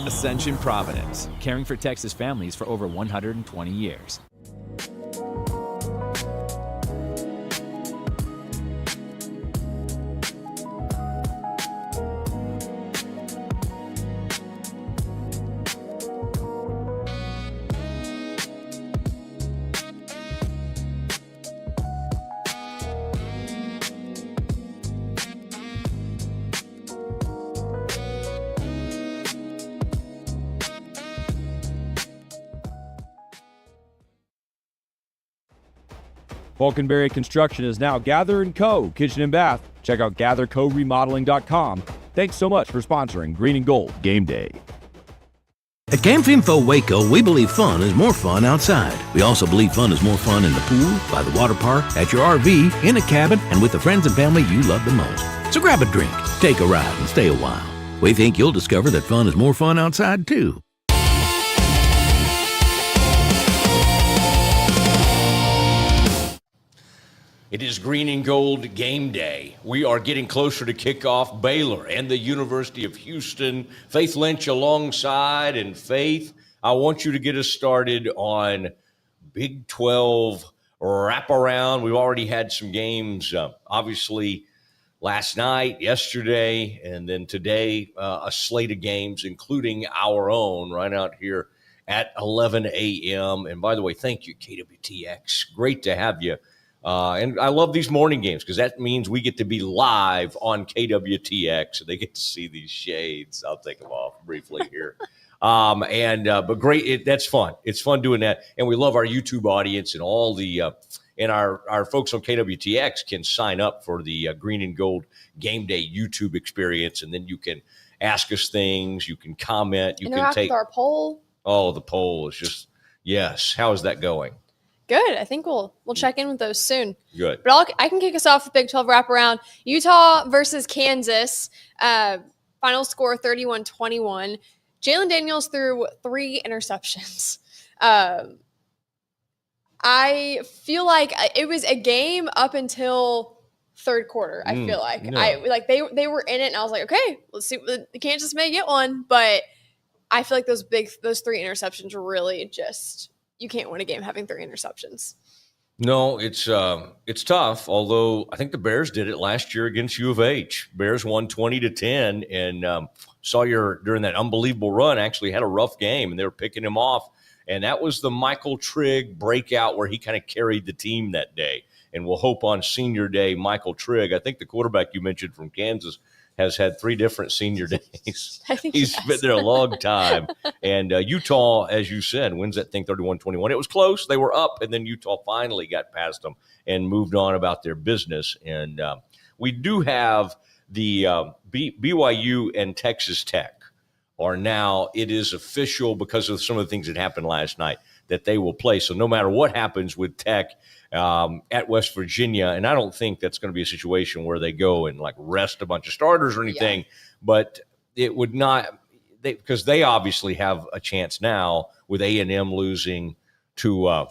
Ascension Providence, caring for Texas families for over 120 years. Falconberry Construction is now Gather & Co. Kitchen and Bath. Check out GatherCoRemodeling.com. Thanks so much for sponsoring Green and Gold Game Day. At Camp Info Waco, we believe fun is more fun outside. We also believe fun is more fun in the pool, by the water park, at your RV, in a cabin, and with the friends and family you love the most. So grab a drink, take a ride, and stay a while. We think you'll discover that fun is more fun outside, too. It is Green and Gold Game Day. We are getting closer to kickoff. Baylor and the University of Houston. Faith Lynch alongside. And Faith, I want you to get us started on Big 12 wraparound. We've already had some games, obviously, last night, yesterday, and then today, a slate of games, including our own, right out here at 11 a.m. And by the way, thank you, KWTX. Great to have you. And I love these morning games because that means we get to be live on KWTX and they get to see these shades. I'll take them off briefly here. But great. That's fun. It's fun doing that. And we love our YouTube audience and all the, and our folks on KWTX can sign up for the Green and Gold Game Day YouTube experience. And then you can ask us things. You can comment. You can take our poll. Oh, the poll is just, yes. How is that going? Good. I think we'll check in with those soon. Good. But I can kick us off with Big 12 wraparound. Utah versus Kansas. Final score 31-21. Jalen Daniels threw 3 interceptions. I feel like it was a game up until third quarter. I feel like they were in it, and I was like, okay, let's see. Kansas may get one, but I feel like those 3 interceptions were really just. You can't win a game having 3 interceptions. No, it's tough. Although I think the Bears did it last year against U of H. Bears won 20-10, and Sawyer during that unbelievable run actually had a rough game, and they were picking him off. And that was the Michael Trigg breakout where he kind of carried the team that day. And we'll hope on Senior Day, Michael Trigg, I think the quarterback you mentioned from Kansas, has had 3 different senior days. I think he's been there a long time. And Utah, as you said, wins that thing 31-21. It was close. They were up, and then Utah finally got past them and moved on about their business. And we do have the BYU and Texas Tech are now, it is official because of some of the things that happened last night, that they will play. So no matter what happens with Tech at West Virginia, and I don't think that's going to be a situation where they go and like rest a bunch of starters or anything, but it would not, because they obviously have a chance now with A&M losing to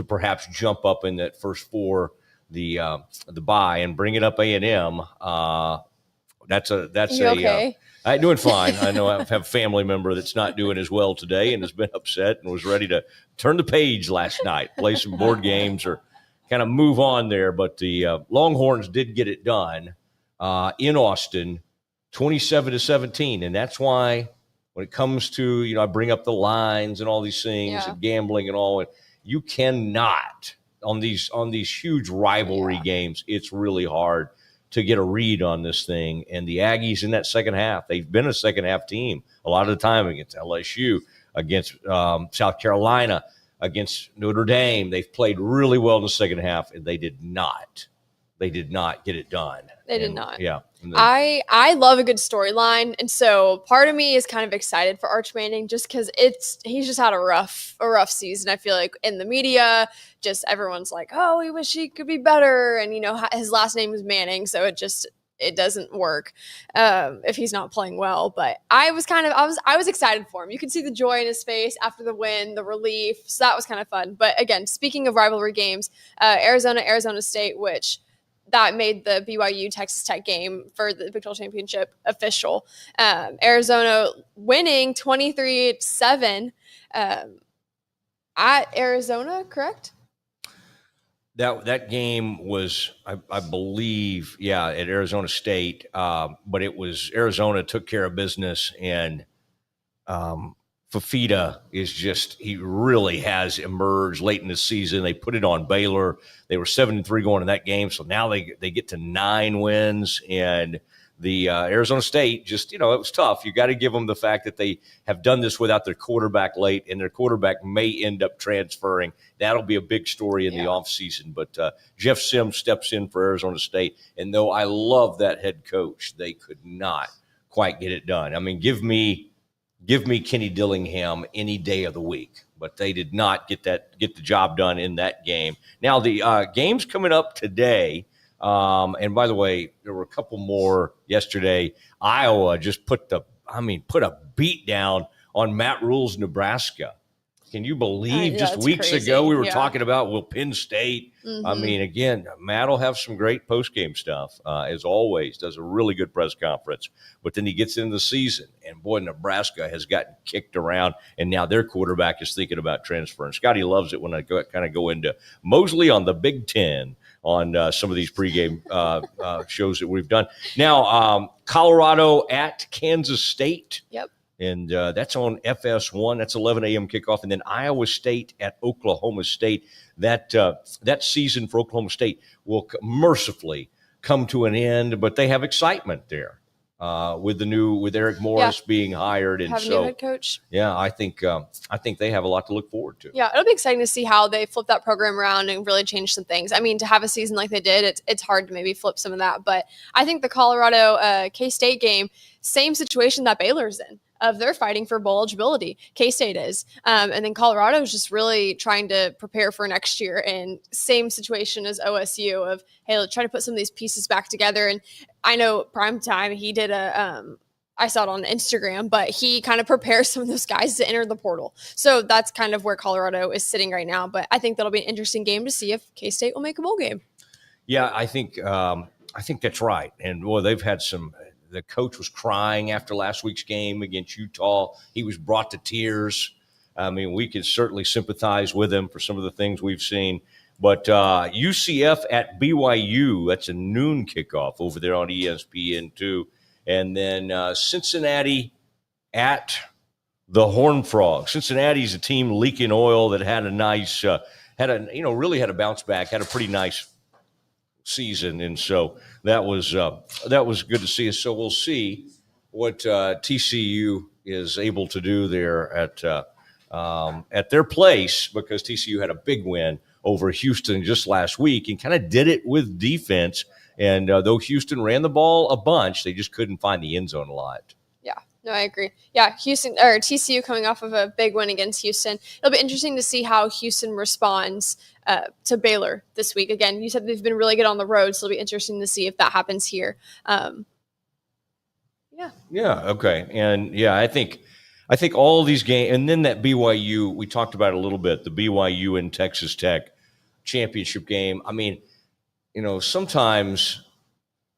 perhaps jump up in that first 4, the bye, and bring it up A&M. Okay? I'm doing fine. I know I have a family member that's not doing as well today and has been upset and was ready to turn the page last night, play some board games or kind of move on there. But the Longhorns did get it done in Austin, 27-17. And that's why when it comes to, I bring up the lines and all these things and gambling and all, you cannot on these huge rivalry games. It's really hard to get a read on this thing. And the Aggies in that second half, they've been a second half team a lot of the time against LSU, against South Carolina, against Notre Dame. They've played really well in the second half, and they did not get it done. They did not. Yeah. I love a good storyline, and so part of me is kind of excited for Arch Manning just because he's just had a rough season. I feel like in the media, just everyone's like, "Oh, we wish he could be better," and his last name is Manning, so it doesn't work if he's not playing well. But I was excited for him. You could see the joy in his face after the win, the relief. So that was kind of fun. But again, speaking of rivalry games, Arizona State, which that made the BYU Texas Tech game for the Big 12 championship official. Arizona winning 23-7 at Arizona, correct? That game was, I believe, at Arizona State, but it was Arizona took care of business, and Fafita he really has emerged late in the season. They put it on Baylor. They were 7-3 going in that game, so now they get to 9 wins, and the Arizona State it was tough. You got to give them the fact that they have done this without their quarterback late, and their quarterback may end up transferring. That'll be a big story in the offseason. But Jeff Sims steps in for Arizona State, and though I love that head coach, they could not quite get it done. I mean, give me Kenny Dillingham any day of the week, but they did not get the job done in that game. Now the game's coming up today. And by the way, there were a couple more yesterday. Iowa just put a beat down on Matt Rule's Nebraska. Can you believe just weeks ago we were talking about Penn State? Mm-hmm. I mean, again, Matt will have some great post-game stuff, as always, does a really good press conference. But then he gets into the season, and boy, Nebraska has gotten kicked around, and now their quarterback is thinking about transferring. Scotty loves it when I go into Mosley on the Big Ten on some of these pregame shows that we've done. Now, Colorado at Kansas State. Yep. And that's on FS1. That's 11 a.m. kickoff. And then Iowa State at Oklahoma State. That season for Oklahoma State will mercifully come to an end, but they have excitement there with Eric Morris being hired, and have a new head coach. Yeah, I think they have a lot to look forward to. Yeah, it'll be exciting to see how they flip that program around and really change some things. I mean, to have a season like they did, it's hard to maybe flip some of that. But I think the Colorado K-State game, same situation that Baylor's in. They're fighting for bowl eligibility. K-State is. And then Colorado is just really trying to prepare for next year. And same situation as OSU of, hey, let's try to put some of these pieces back together. And I know Primetime, he did I saw it on Instagram, but he kind of prepares some of those guys to enter the portal. So that's kind of where Colorado is sitting right now. But I think that'll be an interesting game to see if K-State will make a bowl game. Yeah, I think that's right. And, boy, they've had some – the coach was crying after last week's game against Utah. He was brought to tears. I mean, we can certainly sympathize with him for some of the things we've seen. But UCF at BYU, that's a noon kickoff over there on ESPN2. And then Cincinnati at the Horned Frogs. Cincinnati's a team leaking oil that had a nice, really had a bounce back, had a pretty nice season, and so that was good to see. So we'll see what TCU is able to do there at their place, because TCU had a big win over Houston just last week and kind of did it with defense. And though Houston ran the ball a bunch, they just couldn't find the end zone a lot. Yeah, no, I agree. Yeah, TCU coming off of a big win against Houston. It'll be interesting to see how Houston responds to Baylor this week. Again, you said they've been really good on the road, so it'll be interesting to see if that happens here. Yeah. Okay. And yeah, I think all these games, and then that BYU, we talked about it a little bit, the BYU and Texas Tech championship game. I mean, sometimes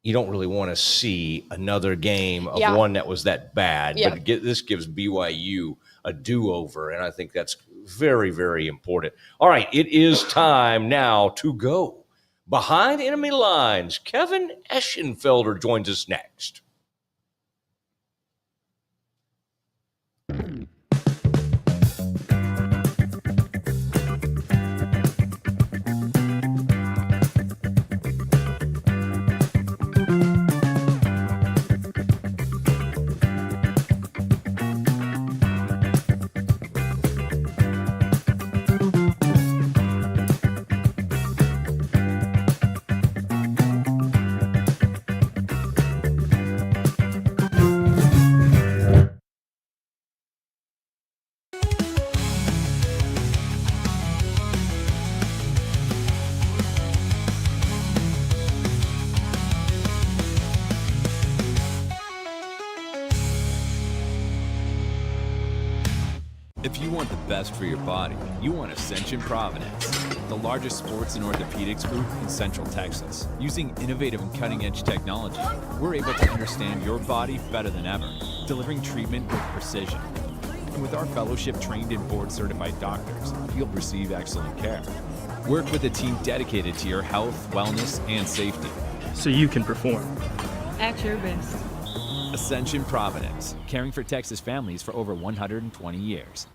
you don't really want to see another game of one that was that bad, but this gives BYU a do-over, and I think that's very, very important. All right, it is time now to go Behind enemy lines, Kevin Eschenfelder joins us next. If you want the best for your body, you want Ascension Providence, the largest sports and orthopedics group in Central Texas. Using innovative and cutting-edge technology, we're able to understand your body better than ever, delivering treatment with precision. And with our fellowship-trained and board-certified doctors, you'll receive excellent care. Work with a team dedicated to your health, wellness, and safety. So you can perform. At your best. Ascension Providence, caring for Texas families for over 120 years.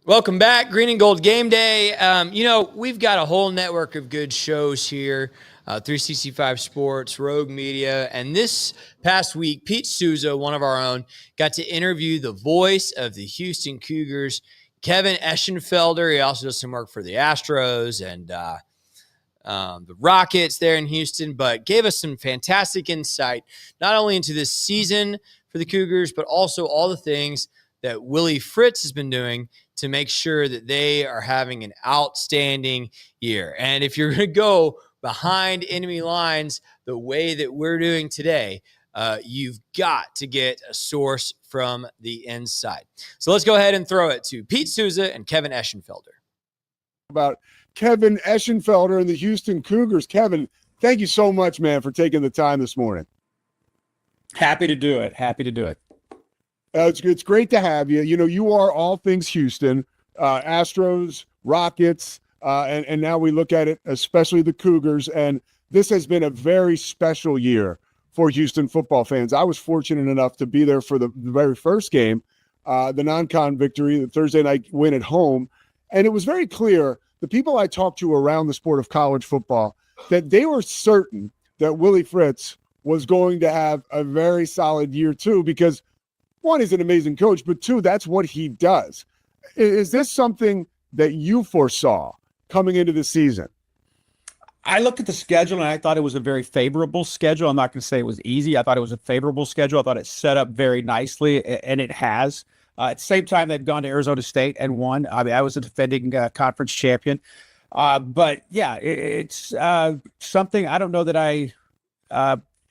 Welcome back, Green and Gold Game Day. We've got a whole network of good shows here, 365 Sports, Rogue Media, and this past week, Pete Souza, one of our own, got to interview the voice of the Houston Cougars, Kevin Eschenfelder. He also does some work for the Astros and the Rockets there in Houston, but gave us some fantastic insight, not only into this season for the Cougars, but also all the things that Willie Fritz has been doing to make sure that they are having an outstanding year. And if you're going to go behind enemy lines the way that we're doing today, you've got to get a source from the inside. So let's go ahead and throw it to Pete Souza and Kevin Eschenfelder. About Kevin Eschenfelder and the Houston Cougars. Kevin, thank you so much, man, for taking the time this morning. Happy to do it. It's great to have you. You know, you are all things Houston, Astros, Rockets, and now we look at it, especially the Cougars. And this has been a very special year for Houston football fans. I was fortunate enough to be there for the very first game, the non-con victory, the Thursday night win at home. And it was very clear, the people I talked to around the sport of college football, that they were certain that Willie Fritz was going to have a very solid year too, because one, he's an amazing coach, but two, that's what he does. Is this something that you foresaw coming into the season? I looked at the schedule and I thought it was a very favorable schedule. I'm not going to say it was easy. I thought it was a favorable schedule. I thought it set up very nicely, and it has. At the same time, they've gone to Arizona State and won. I mean, I was a defending conference champion. But yeah, it's something I don't know that I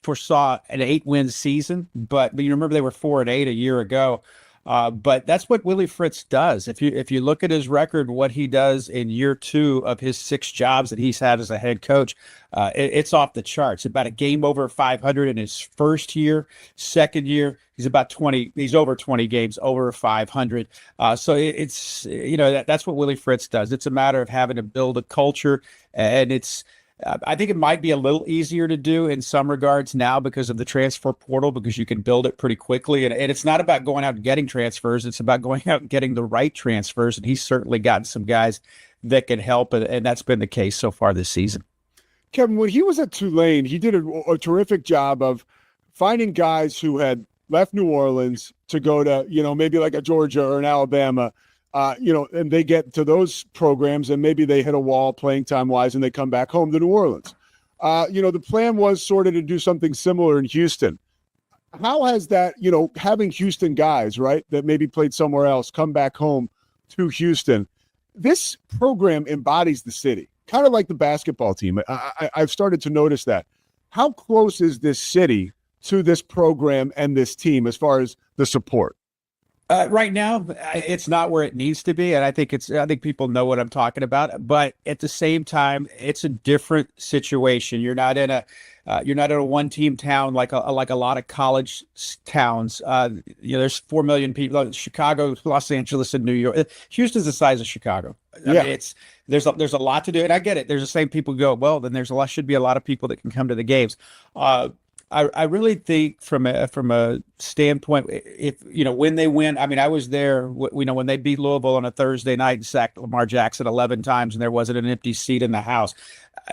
foresaw an 8-win season, but you remember they were 4-8 a year ago. But that's what Willie Fritz does. If you look at his record, what he does in year 2 of his 6 jobs that he's had as a head coach, it's off the charts. About a game over 500 in his first year. Second year, he's over 20 games over 500. So it's that's what Willie Fritz does. It's a matter of having to build a culture, and it's. I think it might be a little easier to do in some regards now because of the transfer portal, because you can build it pretty quickly. And it's not about going out and getting transfers. It's about going out and getting the right transfers. And he's certainly gotten some guys that can help. And that's been the case so far this season. Kevin, when he was at Tulane, he did a terrific job of finding guys who had left New Orleans to go to, maybe like a Georgia or an Alabama, and they get to those programs and maybe they hit a wall playing time wise and they come back home to New Orleans. The plan was sort of to do something similar in Houston. How has that, having Houston guys, right, that maybe played somewhere else come back home to Houston? This program embodies the city, kind of like the basketball team. I've started to notice that. How close is this city to this program and this team as far as the support? Right now, it's not where it needs to be, and I think people know what I'm talking about. But at the same time, it's a different situation. You're not in a one-team town like a lot of college towns. There's 4 million people. Chicago, Los Angeles, and New York. Houston's the size of Chicago. I mean, there's a lot to do, and I get it. There's the same people who go, well, then should be a lot of people that can come to the games. I really think from a standpoint, if when they win, I mean, I was there, when they beat Louisville on a Thursday night and sacked Lamar Jackson 11 times and there wasn't an empty seat in the house.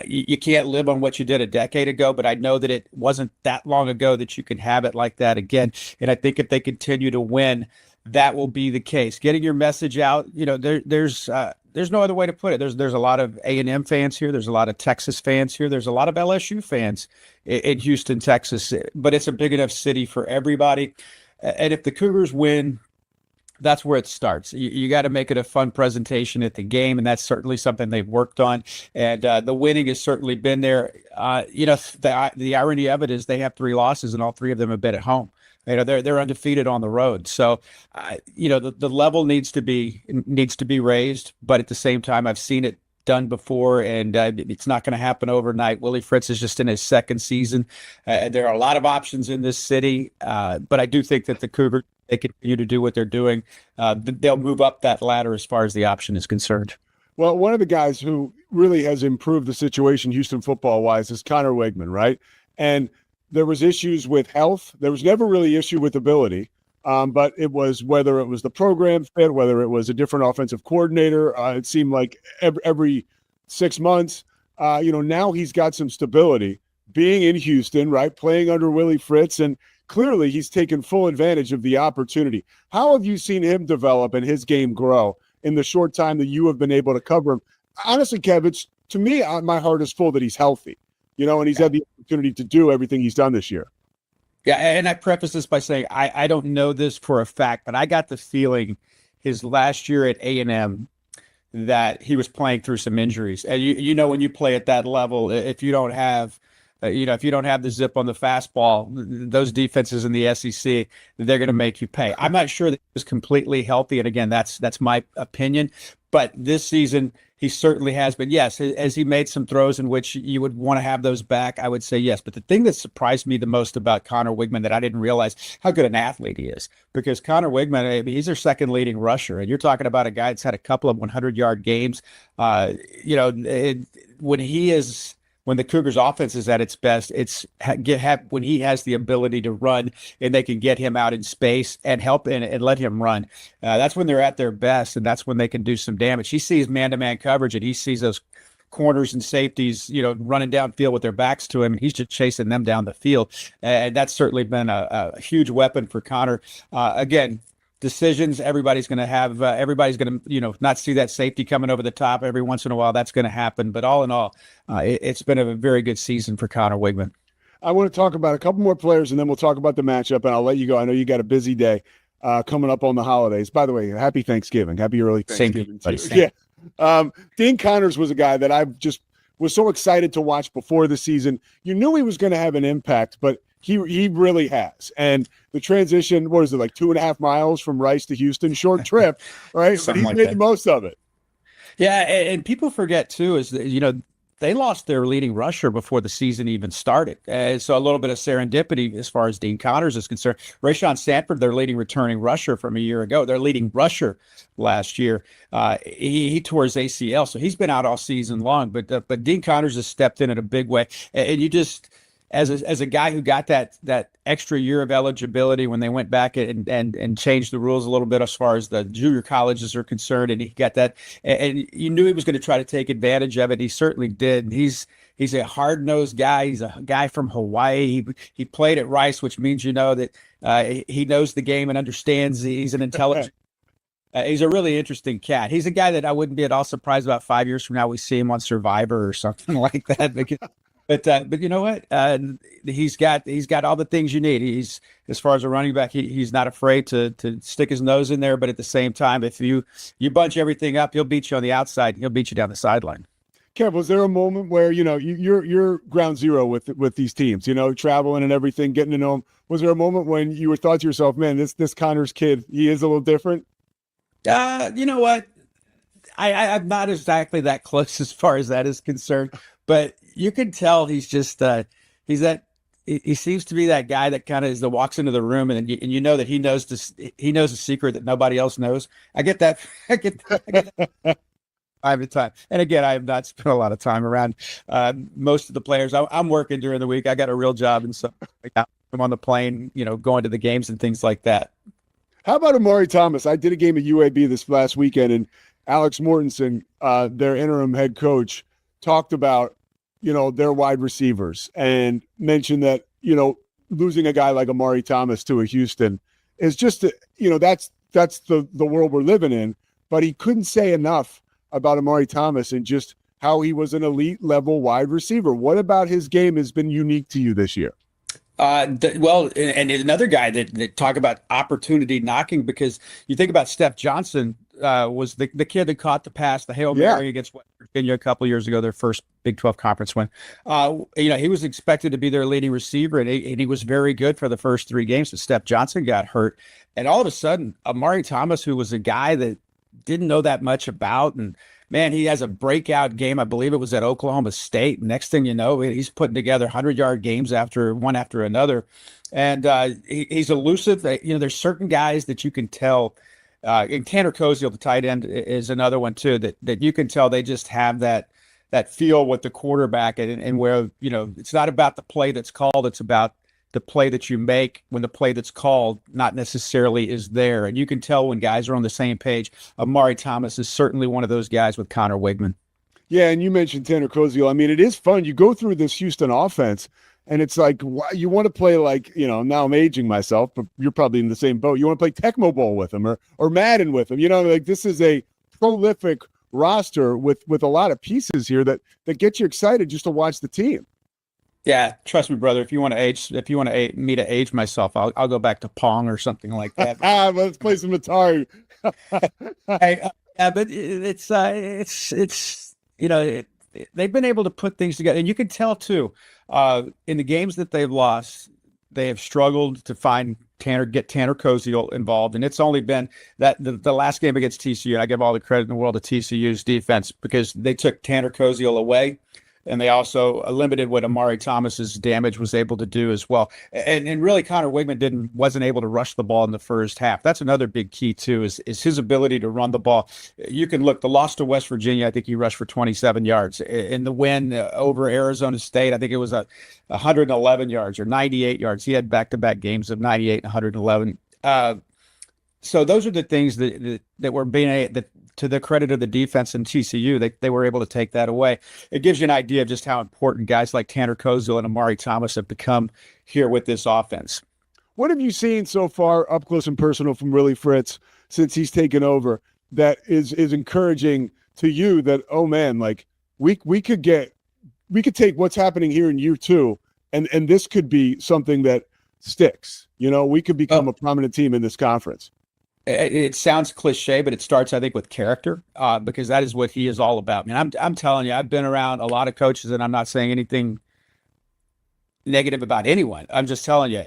You can't live on what you did a decade ago, but I know that it wasn't that long ago that you can have it like that again. And I think if they continue to win, that will be the case. Getting your message out, there's no other way to put it. There's a lot of A&M fans here. There's a lot of Texas fans here. There's a lot of LSU fans in Houston, Texas. But it's a big enough city for everybody. And if the Cougars win, that's where it starts. You got to make it a fun presentation at the game, and that's certainly something they've worked on. And the winning has certainly been there. The irony of it is they have 3 losses, and all 3 of them have been at home. They're undefeated on the road. So, the level needs to be raised. But at the same time, I've seen it done before, and it's not going to happen overnight. Willie Fritz is just in his 2nd season. There are a lot of options in this city, but I do think that the Cougars, they continue to do what they're doing. They'll move up that ladder as far as the option is concerned. Well, one of the guys who really has improved the situation Houston football-wise is Connor Wigman, right? And there was issues with health. There was never really issue with ability, but it was whether it was the program fit, whether it was a different offensive coordinator. It seemed like every 6 months, now he's got some stability being in Houston, right? Playing under Willie Fritz, and clearly he's taken full advantage of the opportunity. How have you seen him develop and his game grow in the short time that you have been able to cover him? Honestly, Kev, to me, my heart is full that he's healthy. And he's had the opportunity to do everything he's done this year. Yeah, and I preface this by saying I don't know this for a fact, but I got the feeling his last year at A&M that he was playing through some injuries. And when you play at that level, if you don't have the zip on the fastball, those defenses in the SEC, they're going to make you pay. I'm not sure that he was completely healthy, and again, that's my opinion. But this season, he certainly has been. Yes, has he made some throws in which you would want to have those back? I would say yes. But the thing that surprised me the most about Connor Wigman that I didn't realize how good an athlete he is. Because Connor Wigman, he's their 2nd leading rusher. And you're talking about a guy that's had a couple of 100-yard games. When the Cougars offense is at its best, it's when he has the ability to run and they can get him out in space and help and let him run. That's when they're at their best, and that's when they can do some damage. He sees man-to-man coverage, and he sees those corners and safeties, running downfield with their backs to him, and he's just chasing them down the field. And that's certainly been a huge weapon for Connor. Again, decisions, everybody's going to not see that safety coming over the top every once in a while. That's going to happen. But all in all, it's been a very good season for Connor Wigman. I want to talk about a couple more players, and then we'll talk about the matchup, and I'll let you go. I know you got a busy day coming up on the holidays. By the way, happy Thanksgiving. Happy early Thanksgiving. Same. Yeah. Dean Connors was a guy that I just was so excited to watch before the season. You knew he was going to have an impact, but he really has. And the transition, what is it, like 2.5 miles from Rice to Houston? Short trip, right? But he's made the most of it. Yeah, and people forget, too, is that, they lost their leading rusher before the season even started. So a little bit of serendipity as far as Dean Connors is concerned. Rayshawn Sanford, their leading returning rusher from a year ago, their leading rusher last year, he tore his ACL, so he's been out all season long. But Dean Connors has stepped in a big way. And you just, as a guy who got that extra year of eligibility when they went back and changed the rules a little bit as far as the junior colleges are concerned, and he got that, and you knew he was going to try to take advantage of it. He certainly did. And he's a hard-nosed guy. He's a guy from Hawaii. He played at Rice, which means that he knows the game and understands. He's an intelligent. He's a really interesting cat. He's a guy that I wouldn't be at all surprised about 5 years from now we see him on Survivor or something like that. But you know what? He's got all the things you need. He's, as far as a running back, he's not afraid to stick his nose in there. But at the same time, if you bunch everything up, he'll beat you on the outside. He'll beat you down the sideline. Kev, was there a moment where you're ground zero with these teams, traveling and everything, getting to know them? Was there a moment when you thought to yourself, man, this Connors kid, he is a little different? You know what? I'm not exactly that close as far as that is concerned, but you can tell he's just he seems to be that guy that kind of is the walks into the room and you know that he knows a secret that nobody else knows. I get that. I get that. Time to time. And again, I have not spent a lot of time around most of the players. I'm working during the week. I got a real job, and so I'm on the plane, going to the games and things like that. How about Amari Thomas? I did a game at UAB this last weekend, and Alex Mortensen, their interim head coach, talked about, their wide receivers and mentioned that, losing a guy like Amari Thomas to a Houston is just, that's the world we're living in. But he couldn't say enough about Amari Thomas and just how he was an elite level wide receiver. What about his game has been unique to you this year? Well, and another guy that talk about opportunity knocking, because you think about Steph Johnson, was the kid that caught the pass, the Hail Mary against West Virginia a couple years ago, their first Big 12 conference win. He was expected to be their leading receiver, and he was very good for the first 3 games. But Steph Johnson got hurt, and all of a sudden, Amari Thomas, who was a guy that didn't know that much about, and man, he has a breakout game. I believe it was at Oklahoma State. Next thing you know, he's putting together 100-yard games after another. And he's elusive. There's certain guys that you can tell. And Tanner Koziel, the tight end, is another one too, that you can tell they just have that feel with the quarterback, and where, it's not about the play that's called. It's about the play that you make when the play that's called not necessarily is there. And you can tell when guys are on the same page. Amari Thomas is certainly one of those guys with Connor Wigman. Yeah, and you mentioned Tanner Koziel. I mean, it is fun. You go through this Houston offense, and it's like, you want to play like, now I'm aging myself, but you're probably in the same boat. You want to play Tecmo Bowl with them or Madden with them. Like this is a prolific roster with a lot of pieces here that get you excited just to watch the team. Yeah, trust me, brother. If you want me to age myself, I'll go back to Pong or something like that. Let's play some Atari. But they've been able to put things together, and you can tell too. In the games that they've lost, they have struggled to get Tanner Koziel involved, and it's only been that the last game against TCU. And I give all the credit in the world to TCU's defense, because they took Tanner Koziel away. And they also limited what Amari Thomas's damage was able to do as well. And really, Connor Wigman wasn't able to rush the ball in the first half. That's another big key too, is his ability to run the ball. You can look, the loss to West Virginia, I think he rushed for 27 yards. In the win over Arizona State, I think it was 111 yards or 98 yards. He had back-to-back games of 98 and 111. So those are the things that were being that, to the credit of the defense in TCU, they were able to take that away. It gives you an idea of just how important guys like Tanner Koziel and Amari Thomas have become here with this offense. What have you seen so far up close and personal from Willie Fritz since he's taken over that is encouraging to you that, oh man, like we could take what's happening here in year 2 and this could be something that sticks. We could become a prominent team in this conference. It sounds cliche, but it starts, I think, with character, because that is what he is all about. I mean, I'm telling you, I've been around a lot of coaches, and I'm not saying anything negative about anyone. I'm just telling you,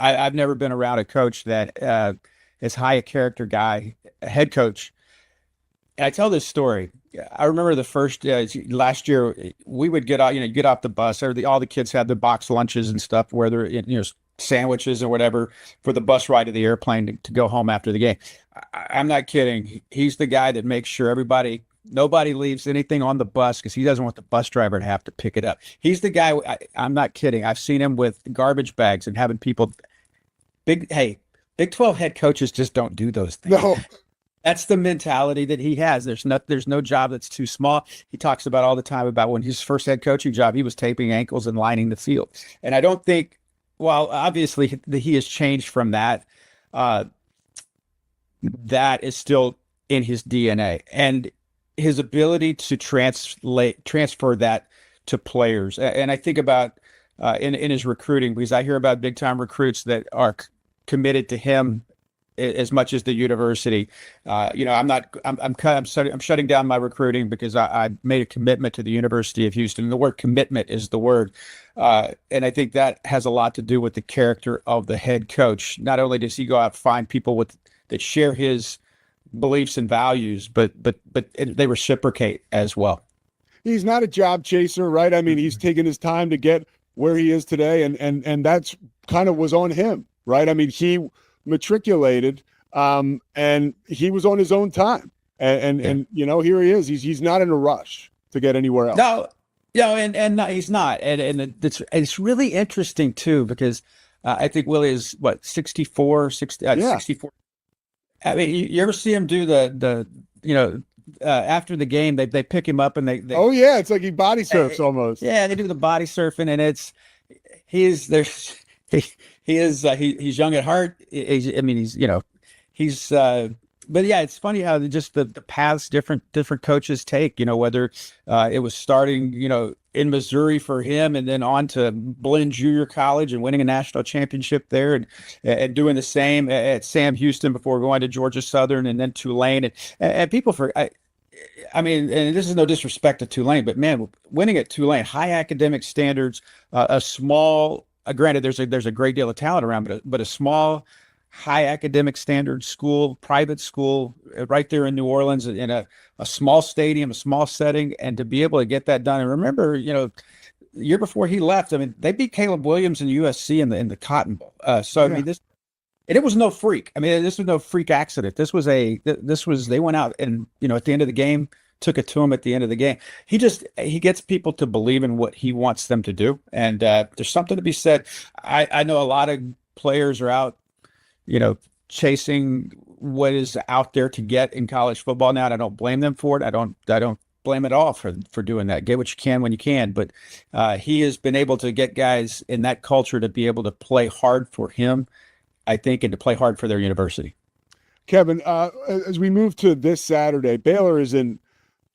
I've never been around a coach that is high a character guy, a head coach. And I tell this story. I remember the first last year, we would get off the bus. All the kids had their box lunches and stuff, where they're sandwiches or whatever for the bus ride to the airplane to go home after the game. I'm not kidding. He's the guy that makes sure nobody leaves anything on the bus, because he doesn't want the bus driver to have to pick it up. He's the guy. I'm not kidding. I've seen him with garbage bags and having people. Big 12 head coaches just don't do those things. No. That's the mentality that he has. There's no job that's too small. He talks about all the time about when his first head coaching job, he was taping ankles and lining the field. And I don't think, well, obviously he has changed from that. That is still in his DNA, and his ability to transfer that to players. And I think about in his recruiting, because I hear about big time recruits that are committed to him as much as the university. I'm shutting down my recruiting because I made a commitment to the University of Houston. The word commitment is the word. And I think that has a lot to do with the character of the head coach. Not only does he go out and find people that share his beliefs and values, but they reciprocate as well. He's not a job chaser, right? I mean, he's taken his time to get where he is today, and that's kind of was on him, right? I mean, he matriculated, and he was on his own time, and here he is. He's not in a rush to get anywhere else. No, and no, he's not, and it's really interesting too, because I think Willie is 64. I mean, you ever see him do the after the game, they pick him up and they oh yeah, it's like he body surfs almost. Yeah, they do the body surfing, and he's young at heart. But yeah, it's funny how just the paths different coaches take, whether it was starting, in Missouri for him and then on to Blinn Junior College and winning a national championship there and doing the same at Sam Houston before going to Georgia Southern and then Tulane. And people and this is no disrespect to Tulane, but man, winning at Tulane, high academic standards, a small, granted there's a great deal of talent around, but a small, high academic standard school, private school, right there in New Orleans, in a small stadium, a small setting, and to be able to get that done. And remember, the year before he left, I mean, they beat Caleb Williams and USC in the Cotton Bowl. I mean, it was no freak. I mean, this was no freak accident. They went out and, at the end of the game, took it to him at the end of the game. He gets people to believe in what he wants them to do. And there's something to be said. I know a lot of players are out, chasing what is out there to get in college football now. And I don't blame them for it. I don't blame it all for doing that. Get what you can when you can. But he has been able to get guys in that culture to be able to play hard for him, I think, and to play hard for their university. Kevin, as we move to this Saturday, Baylor is in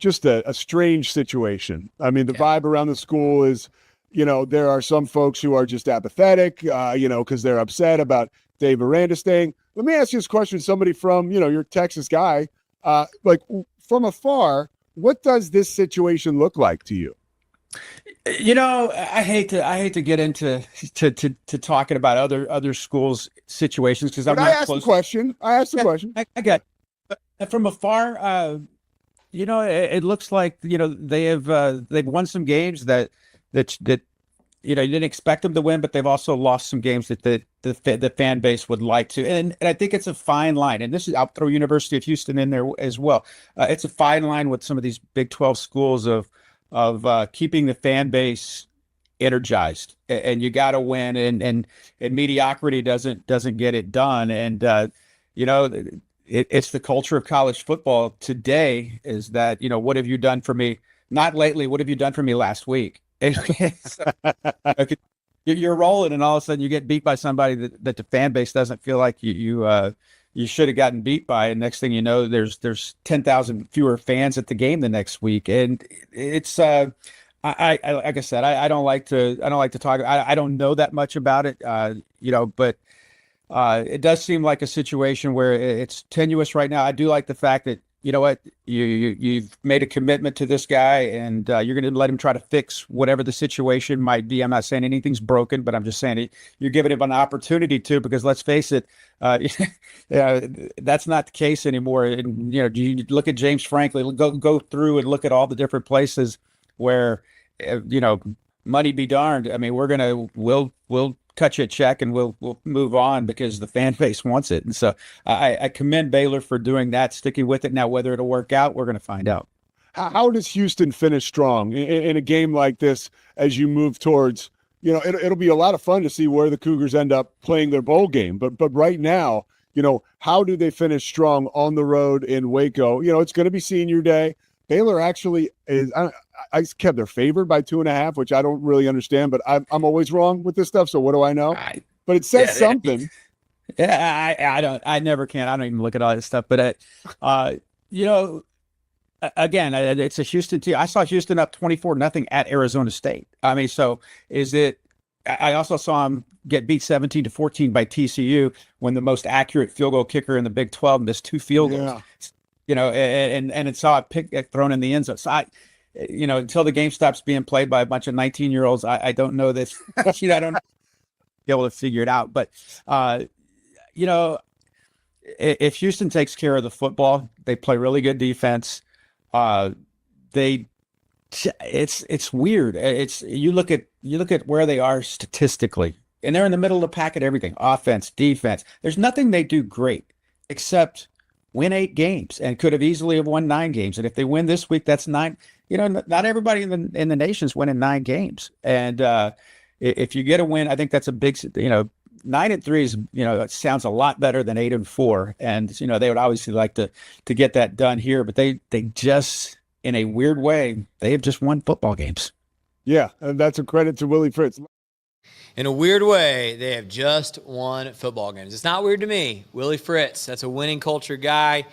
just a strange situation. I mean, the vibe around the school is, there are some folks who are just apathetic, because they're upset about Dave Aranda staying. Let me ask you this question, somebody from, your Texas guy, from afar, what does this situation look like to you? I hate to get into talking about other schools' situations because I'm not close. I asked the question. I got from afar. It looks like they've won some games that you didn't expect them to win, but they've also lost some games that the fan base would like to. And I think it's a fine line. And I'll throw University of Houston in there as well. It's a fine line with some of these Big 12 schools of keeping the fan base energized, and you got to win, and mediocrity doesn't get it done. And it's the culture of college football today. Is that what have you done for me? Not lately. What have you done for me last week? You're rolling, and all of a sudden you get beat by somebody that the fan base doesn't feel like you should have gotten beat by, and next thing you know, there's 10,000 fewer fans at the game the next week, and it's I like I said, I don't like to talk. I don't know that much about it, but it does seem like a situation where it's tenuous right now. I do like the fact that you've made a commitment to this guy, and you're going to let him try to fix whatever the situation might be. I'm not saying anything's broken, but I'm just saying you're giving him an opportunity to, because let's face it, that's not the case anymore. And you look at James Franklin, go through and look at all the different places where money be darned. I mean, we'll cut you a check and we'll move on because the fan base wants it. And so I commend Baylor for doing that, sticking with it. Now, whether it'll work out, we're going to find out. How does Houston finish strong in a game like this as you move towards, it'll be a lot of fun to see where the Cougars end up playing their bowl game. But right now, how do they finish strong on the road in Waco? It's going to be senior day. Baylor actually is, I kept their favored by 2.5, which I don't really understand, but I'm always wrong with this stuff. So what do I know? But it says something. Yeah, I never can. I don't even look at all this stuff, but again, it's a Houston team. I saw Houston up 24-0 at Arizona State. I mean, so is it I also saw him get beat 17-14 by TCU when the most accurate field goal kicker in the Big 12 missed 2 field goals. And it saw a pick thrown in the end zone. So until the game stops being played by a bunch of 19-year-olds, I don't know this. I don't be able to figure it out. But if Houston takes care of the football, they play really good defense. It's weird. You look at where they are statistically, and they're in the middle of the pack at everything: offense, defense. There's nothing they do great except win 8 games, and could have easily have won 9 games. And if they win this week, that's 9. Not everybody in the nation's winning 9 games. And if you get a win, I think that's a big. 9-3 is, it sounds a lot better than 8-4. And they would obviously like to get that done here, but they just, in a weird way, they have just won football games. Yeah, and that's a credit to Willie Fritz. In a weird way, they have just won football games. It's not weird to me. Willie Fritz, that's a winning culture guy.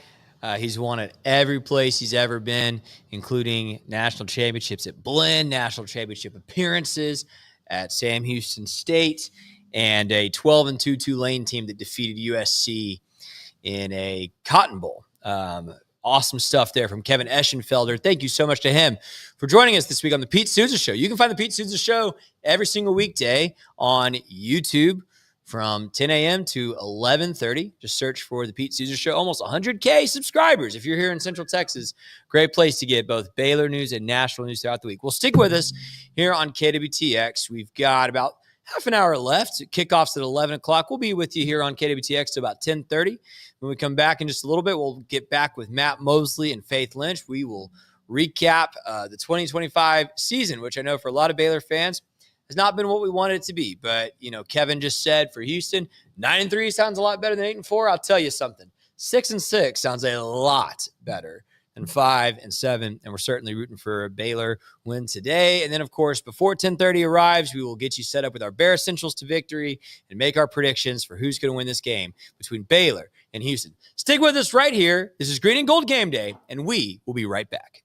He's won at every place he's ever been, including national championships at Blinn, national championship appearances at Sam Houston State, and a 12-2 Tulane team that defeated USC in a Cotton Bowl. Awesome stuff there from Kevin Eschenfelder. Thank you so much to him for joining us this week on the Pete Souza Show. You can find the Pete Souza Show every single weekday on YouTube from 10 a.m. to 11:30. Just search for the Pete Souza Show. Almost 100K subscribers. If you're here in Central Texas, great place to get both Baylor news and national news throughout the week. Well, stick with us here on KWTX. We've got about half an hour left. Kickoffs at 11 o'clock. We'll be with you here on KWTX to about 10:30. When we come back in just a little bit, we'll get back with Matt Mosley and Faith Lynch. We will recap the 2025 season, which I know for a lot of Baylor fans has not been what we wanted it to be. But, Kevin just said for Houston, 9-3 sounds a lot better than 8-4. I'll tell you something. 6-6 sounds a lot better than 5-7, and we're certainly rooting for a Baylor win today. And then, of course, before 10:30 arrives, we will get you set up with our Bear Essentials to victory and make our predictions for who's going to win this game between Baylor and Houston. Stick with us right here. This is Green and Gold Game Day, and we will be right back.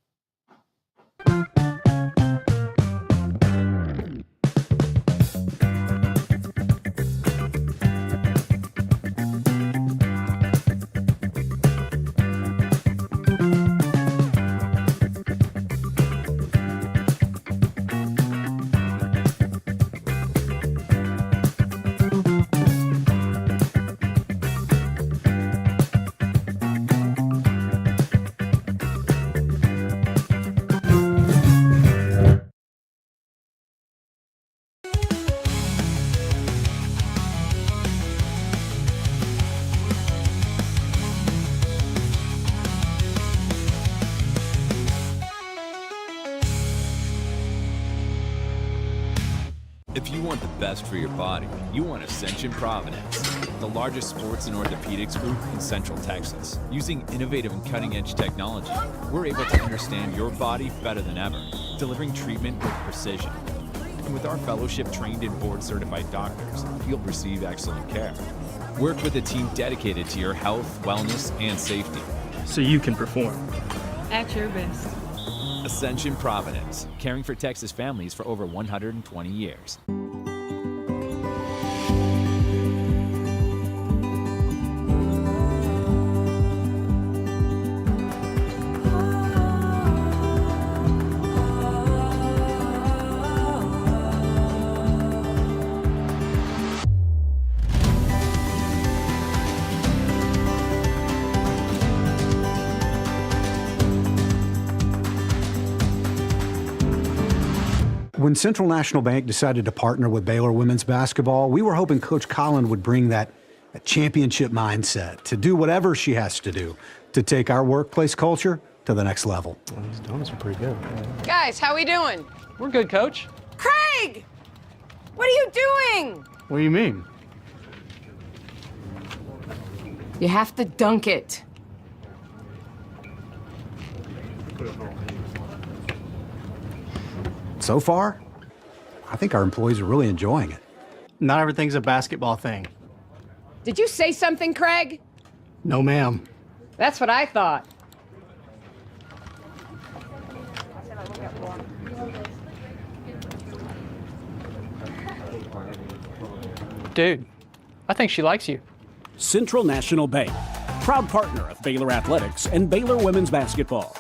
If you want the best for your body, you want Ascension Providence, the largest sports and orthopedics group in Central Texas. Using innovative and cutting-edge technology, we're able to understand your body better than ever, delivering treatment with precision. And with our fellowship-trained and board-certified doctors, you'll receive excellent care. Work with a team dedicated to your health, wellness, and safety. So you can perform at your best. Ascension Providence, caring for Texas families for over 120 years. When Central National Bank decided to partner with Baylor women's basketball, we were hoping Coach Colin would bring that championship mindset to do whatever she has to do to take our workplace culture to the next level. Well, these donuts are pretty good. Guys, how we doing? We're good, Coach. Craig! What are you doing? What do you mean? You have to dunk it. So far, I think our employees are really enjoying it. Not everything's a basketball thing. Did you say something, Craig? No, ma'am. That's what I thought. Dude, I think she likes you. Central National Bank, proud partner of Baylor Athletics and Baylor Women's Basketball.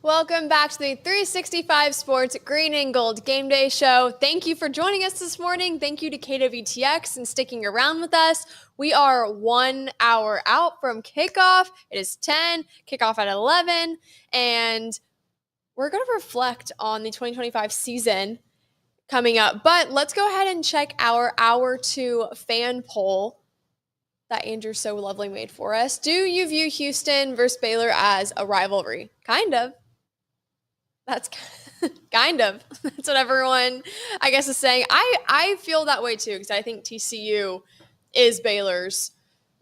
Welcome back to the 365 Sports Green and Gold Game Day Show. Thank you for joining us this morning. Thank you to KWTX and sticking around with us. We are 1 hour out from kickoff. It is 10, kickoff at 11, and we're going to reflect on the 2025 season coming up. But let's go ahead and check our Hour 2 fan poll that Andrew so lovely made for us. Do you view Houston versus Baylor as a rivalry? Kind of. That's kind of. That's what everyone, I guess, is saying. I feel that way too, because I think TCU is Baylor's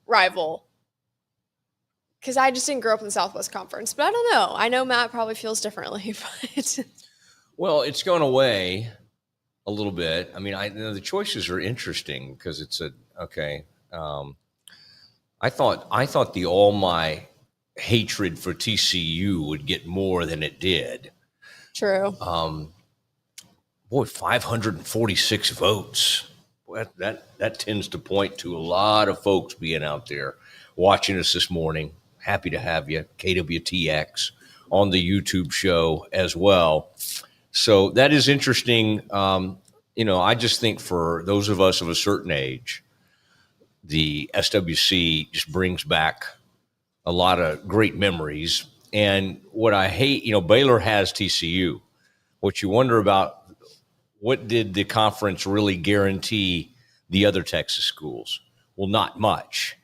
rival. Because I just didn't grow up in the Southwest Conference. But I don't know. I know Matt probably feels differently. But Well, it's gone away a little bit. I mean, the choices are interesting because it's okay. I thought all my hatred for TCU would get more than it did. True. 546 votes. That tends to point to a lot of folks being out there watching us this morning. Happy to have you, KWTX, on the YouTube show as well. So that is interesting. I just think for those of us of a certain age, the SWC just brings back a lot of great memories. And what I hate, Baylor has TCU. What you wonder about, what did the conference really guarantee the other Texas schools? Well, not much.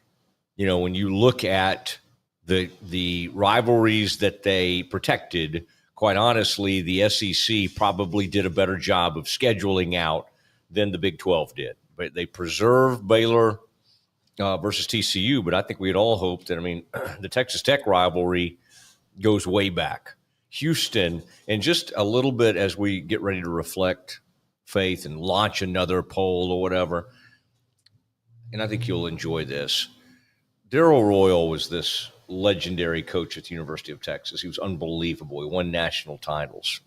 When you look at the rivalries that they protected, quite honestly, the SEC probably did a better job of scheduling out than the Big 12 did. But they preserved Baylor versus TCU, but I think we had all hoped that, the Texas Tech rivalry goes way back. Houston, and just a little bit as we get ready to reflect, Faith, and launch another poll or whatever, and I think you'll enjoy this. Darrell Royal was this legendary coach at the University of Texas. He was unbelievable. He won national titles.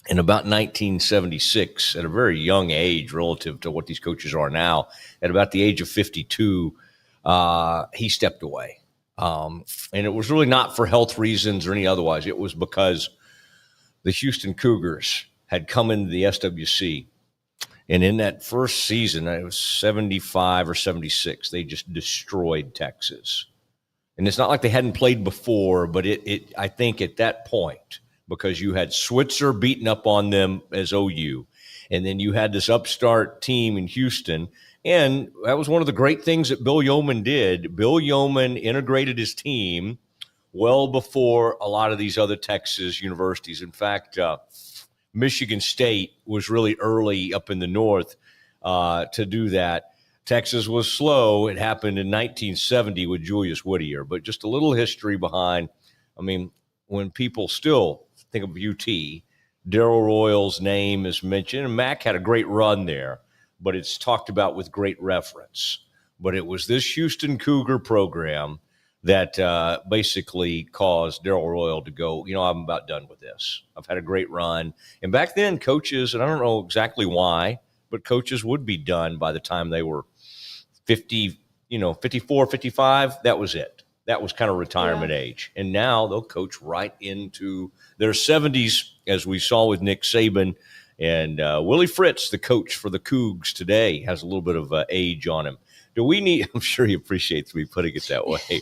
In about 1976, at a very young age relative to what these coaches are now, at about the age of 52, he stepped away. And it was really not for health reasons or any otherwise. It was because the Houston Cougars had come into the SWC. And in that first season, it was 75 or 76, they just destroyed Texas. And it's not like they hadn't played before, but I think at that point, because you had Switzer beating up on them as OU, and then you had this upstart team in Houston. And that was one of the great things that Bill Yeoman did. Bill Yeoman integrated his team well before a lot of these other Texas universities. In fact, Michigan State was really early up in the north to do that. Texas was slow. It happened in 1970 with Julius Whittier. But just a little history behind, when people still think of UT, Darrell Royal's name is mentioned. And Mac had a great run there, but it's talked about with great reference. But it was this Houston Cougar program that basically caused Darrell Royal to go, I'm about done with this. I've had a great run. And back then, coaches, and I don't know exactly why, but coaches would be done by the time they were 50, 54, 55. That was it. That was kind of retirement age. And now they'll coach right into their 70s, as we saw with Nick Saban. And Willie Fritz, the coach for the Cougs today, has a little bit of age on him. I'm sure he appreciates me putting it that way.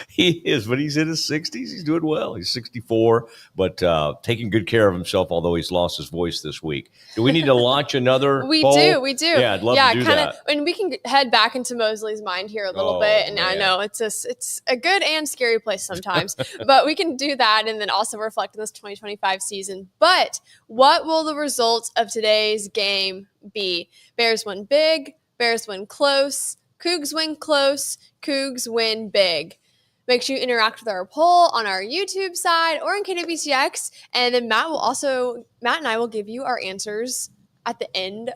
He is, but he's in his 60s. He's doing well. He's 64, but taking good care of himself, although he's lost his voice this week. Do we need to launch another poll? We do. Yeah, I'd love to do that. And we can head back into Mosley's mind here a little bit. And I know it's a good and scary place sometimes, but we can do that and then also reflect on this 2025 season. But what will the results of today's game be? Bears win big, Bears win close, Cougs win close, Cougs win big. Make sure you interact with our poll on our YouTube side or in KWTX. And then Matt and I will give you our answers at the end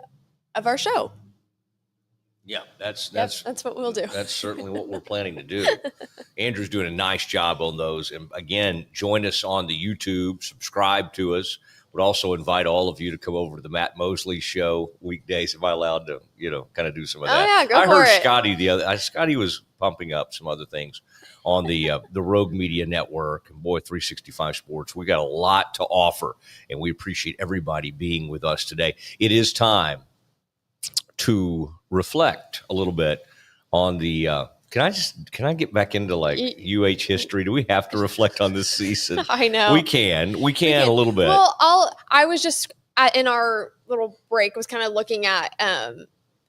of our show. Yeah, that's what we'll do. That's certainly what we're planning to do. Andrew's doing a nice job on those. And again, join us on the YouTube, subscribe to us. Would also invite all of you to come over to the Matt Mosley Show weekdays. Am I allowed to, kind of do some of that? Yeah, go I for heard it. Scotty was pumping up some other things on the Rogue Media Network and 365 Sports. We got a lot to offer, and we appreciate everybody being with us today. It is time to reflect a little bit on the can I get back into UH history? Do we have to reflect on this season? I know. We can a little bit. Well, I was just in our little break was kind of looking at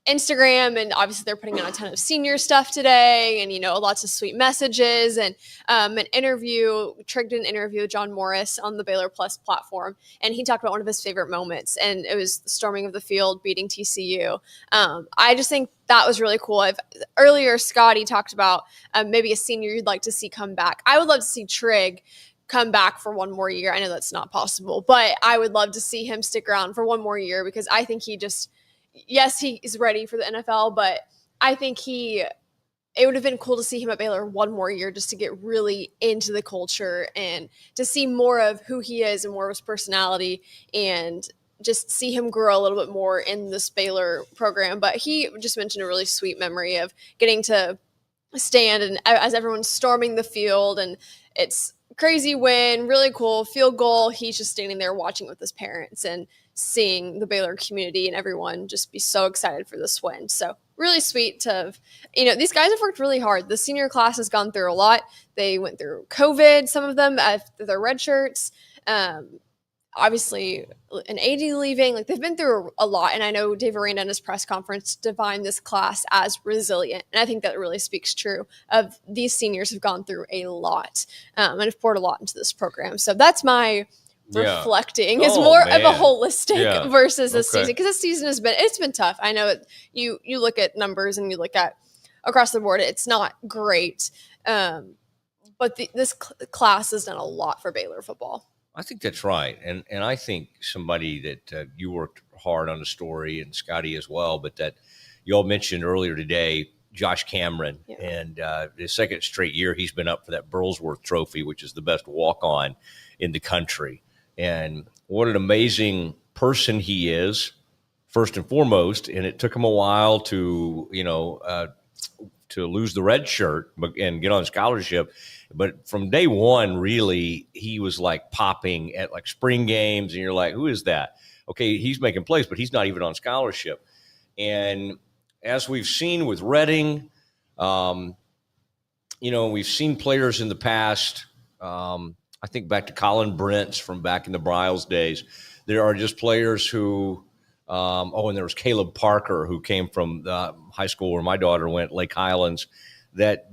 Instagram, and obviously they're putting out a ton of senior stuff today, and lots of sweet messages, and Trig did an interview with John Morris on the Baylor Plus platform, and he talked about one of his favorite moments, and it was the storming of the field beating TCU. I just think that was really cool. Earlier Scotty talked about maybe a senior you'd like to see come back. I would love to see Trig come back for one more year. I know that's not possible, but I would love to see him stick around for one more year, because I think yes, he is ready for the NFL, but I think it would have been cool to see him at Baylor one more year, just to get really into the culture and to see more of who he is and more of his personality, and just see him grow a little bit more in this Baylor program. But he just mentioned a really sweet memory of getting to stand and as everyone's storming the field, and it's crazy win, really cool field goal. He's just standing there watching with his parents and seeing the Baylor community and everyone just be so excited for this win. So really sweet to, these guys have worked really hard. The senior class has gone through a lot. They went through COVID, some of them, their red shirts. Obviously an AD leaving, they've been through a lot. And I know Dave Aranda in his press conference defined this class as resilient. And I think that really speaks true of these seniors have gone through a lot and have poured a lot into this program. So that's my reflecting is more of a holistic versus this season, because this season it's been tough. I know you look at numbers and you look at across the board, it's not great. But this class has done a lot for Baylor football. I think that's right. And I think somebody that you worked hard on the story, and Scotty as well, but that you all mentioned earlier today, Josh Cameron, and the second straight year he's been up for that Burlsworth Trophy, which is the best walk-on in the country. And what an amazing person he is, first and foremost. And it took him a while to lose the red shirt and get on scholarship. But from day one, really, he was popping at spring games, and you're like, who is that? Okay, he's making plays, but he's not even on scholarship. And as we've seen with Redding, we've seen players in the past. I think back to Colin Brents from back in the Bryles days. There are just players who, and there was Caleb Parker, who came from the high school where my daughter went, Lake Highlands, that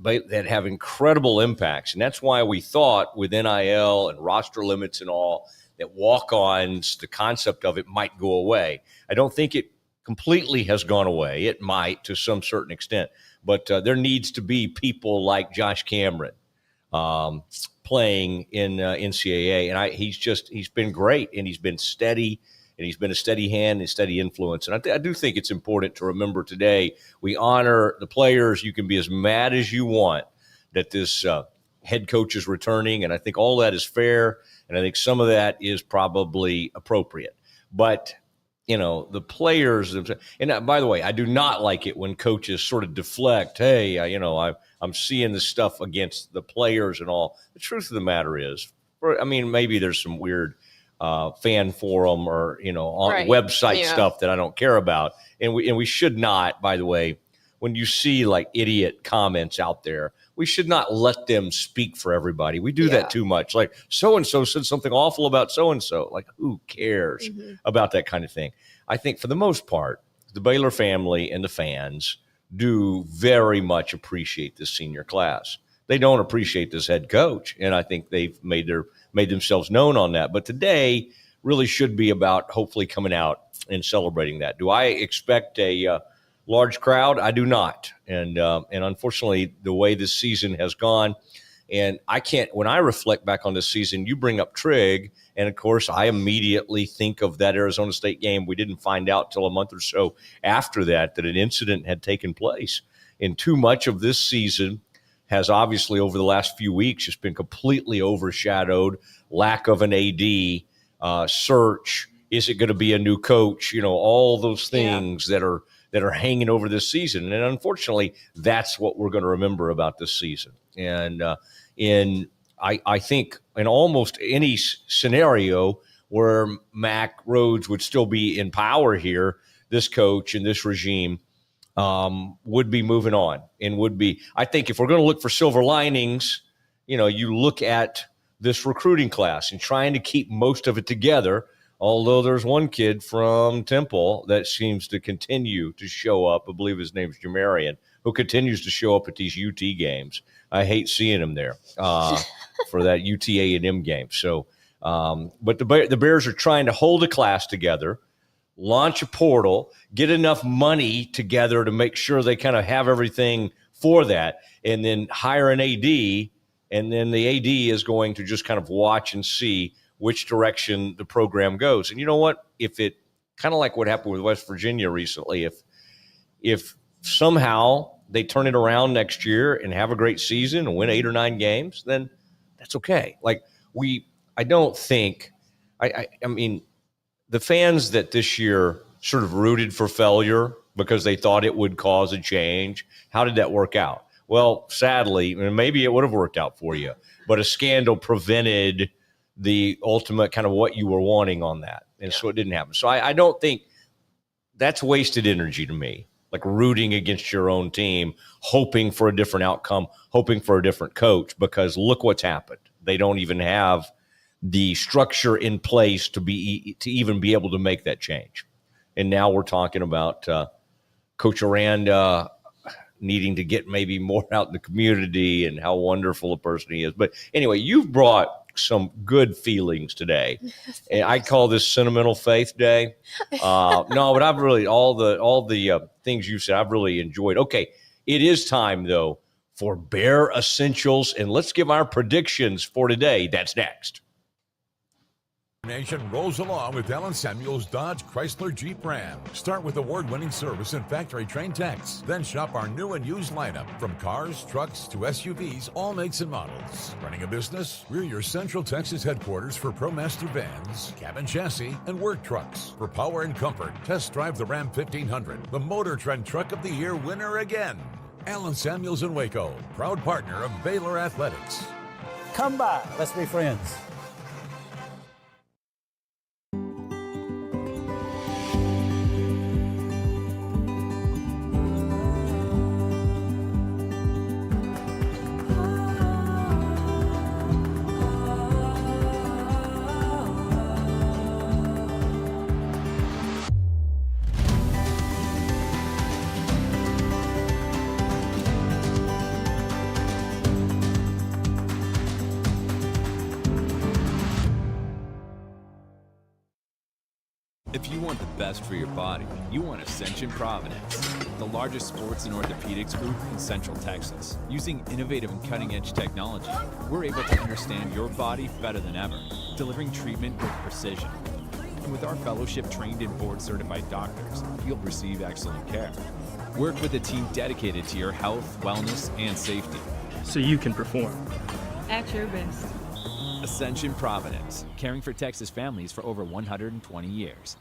have incredible impacts. And that's why we thought with NIL and roster limits and all, that walk-ons, the concept of it might go away. I don't think it completely has gone away. It might to some certain extent. But there needs to be people like Josh Cameron playing in NCAA. And he's been great, and he's been steady, and he's been a steady hand and steady influence. And I do think it's important to remember today, we honor the players. You can be as mad as you want that this head coach is returning, and I think all that is fair, and I think some of that is probably appropriate. But, the players, and by the way, I do not like it when coaches sort of deflect, hey, I'm seeing this stuff against the players and all. The truth of the matter is, maybe there's some weird fan forum or, on website stuff that I don't care about. And we should not, by the way, when you see idiot comments out there, we should not let them speak for everybody. We do that too much. So-and-so said something awful about so-and-so. Who cares about that kind of thing? I think for the most part, the Baylor family and the fans do very much appreciate this senior class. They don't appreciate this head coach, and I think they've made themselves known on that. But today really should be about hopefully coming out and celebrating that. Do I expect a large crowd? I do not. And unfortunately, the way this season has gone, and I can't, when I reflect back on this season, you bring up Trig, and of course, I immediately think of that Arizona State game. We didn't find out till a month or so after that an incident had taken place. And too much of this season has obviously over the last few weeks just been completely overshadowed. Lack of an AD, search. Is it going to be a new coach? All those things that are hanging over this season. And unfortunately, that's what we're going to remember about this season. And I think in almost any scenario where Mac Rhodes would still be in power here, this coach and this regime would be moving on and would be, I think if we're going to look for silver linings, you look at this recruiting class and trying to keep most of it together. Although there's one kid from Temple that seems to continue to show up. I believe his name's Jamarian, who continues to show up at these UT games. I hate seeing him there for that UT A&M game. So, but the Bears are trying to hold a class together, launch a portal, get enough money together to make sure they kind of have everything for that, and then hire an AD, and then the AD is going to just kind of watch and see which direction the program goes. And you know what? If it kind of like what happened with West Virginia recently, if somehow they turn it around next year and have a great season and win 8 or 9 games, then that's okay. I don't think, I mean, the fans that this year sort of rooted for failure because they thought it would cause a change, how did that work out? Well, sadly, maybe it would have worked out for you, but a scandal prevented the ultimate kind of what you were wanting on that. And so it didn't happen. So I don't think that's wasted energy to me, like rooting against your own team, hoping for a different outcome, hoping for a different coach, because look what's happened. They don't even have the structure in place to even be able to make that change. And now we're talking about Coach Aranda needing to get maybe more out in the community and how wonderful a person he is. But anyway, you've brought some good feelings today, and I call this Sentimental Faith Day. No, but I've really all the things you said I've really enjoyed. Okay, it is time though for Bear Essentials, and let's give our predictions for today. That's next. Nation rolls along with Alan Samuels Dodge Chrysler Jeep Ram. Start with award-winning service and factory-trained techs. Then shop our new and used lineup from cars, trucks to SUVs, all makes and models. Running a business? We're your Central Texas headquarters for ProMaster vans, cabin chassis, and work trucks. For power and comfort, test drive the Ram 1500, the Motor Trend Truck of the Year winner again. Alan Samuels in Waco, proud partner of Baylor Athletics. Come by, let's be friends. If you want the best for your body, you want Ascension Providence, the largest sports and orthopedics group in Central Texas. Using innovative and cutting-edge technology, we're able to understand your body better than ever, delivering treatment with precision. And with our fellowship-trained and board-certified doctors, you'll receive excellent care. Work with a team dedicated to your health, wellness, and safety. So you can perform. At your best. Ascension Providence, caring for Texas families for over 120 years.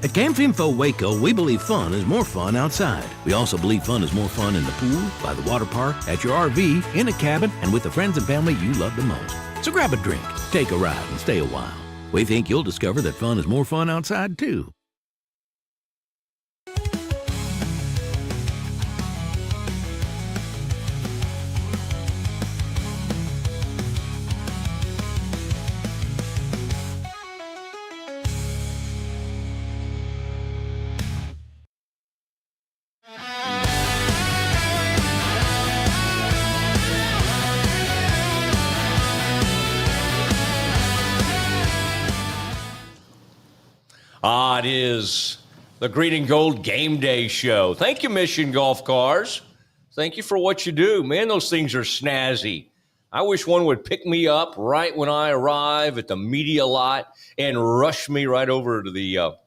At Camp Info Waco, we believe fun is more fun outside. We also believe fun is more fun in the pool, by the water park, at your RV, in a cabin, and with the friends and family you love the most. So grab a drink, take a ride, and stay a while. We think you'll discover that fun is more fun outside, too. It is the Green and Gold Game Day Show. Thank you, Mission Golf Cars. Thank you for what you do. Man, those things are snazzy. I wish one would pick me up right when I arrive at the media lot and rush me right over to the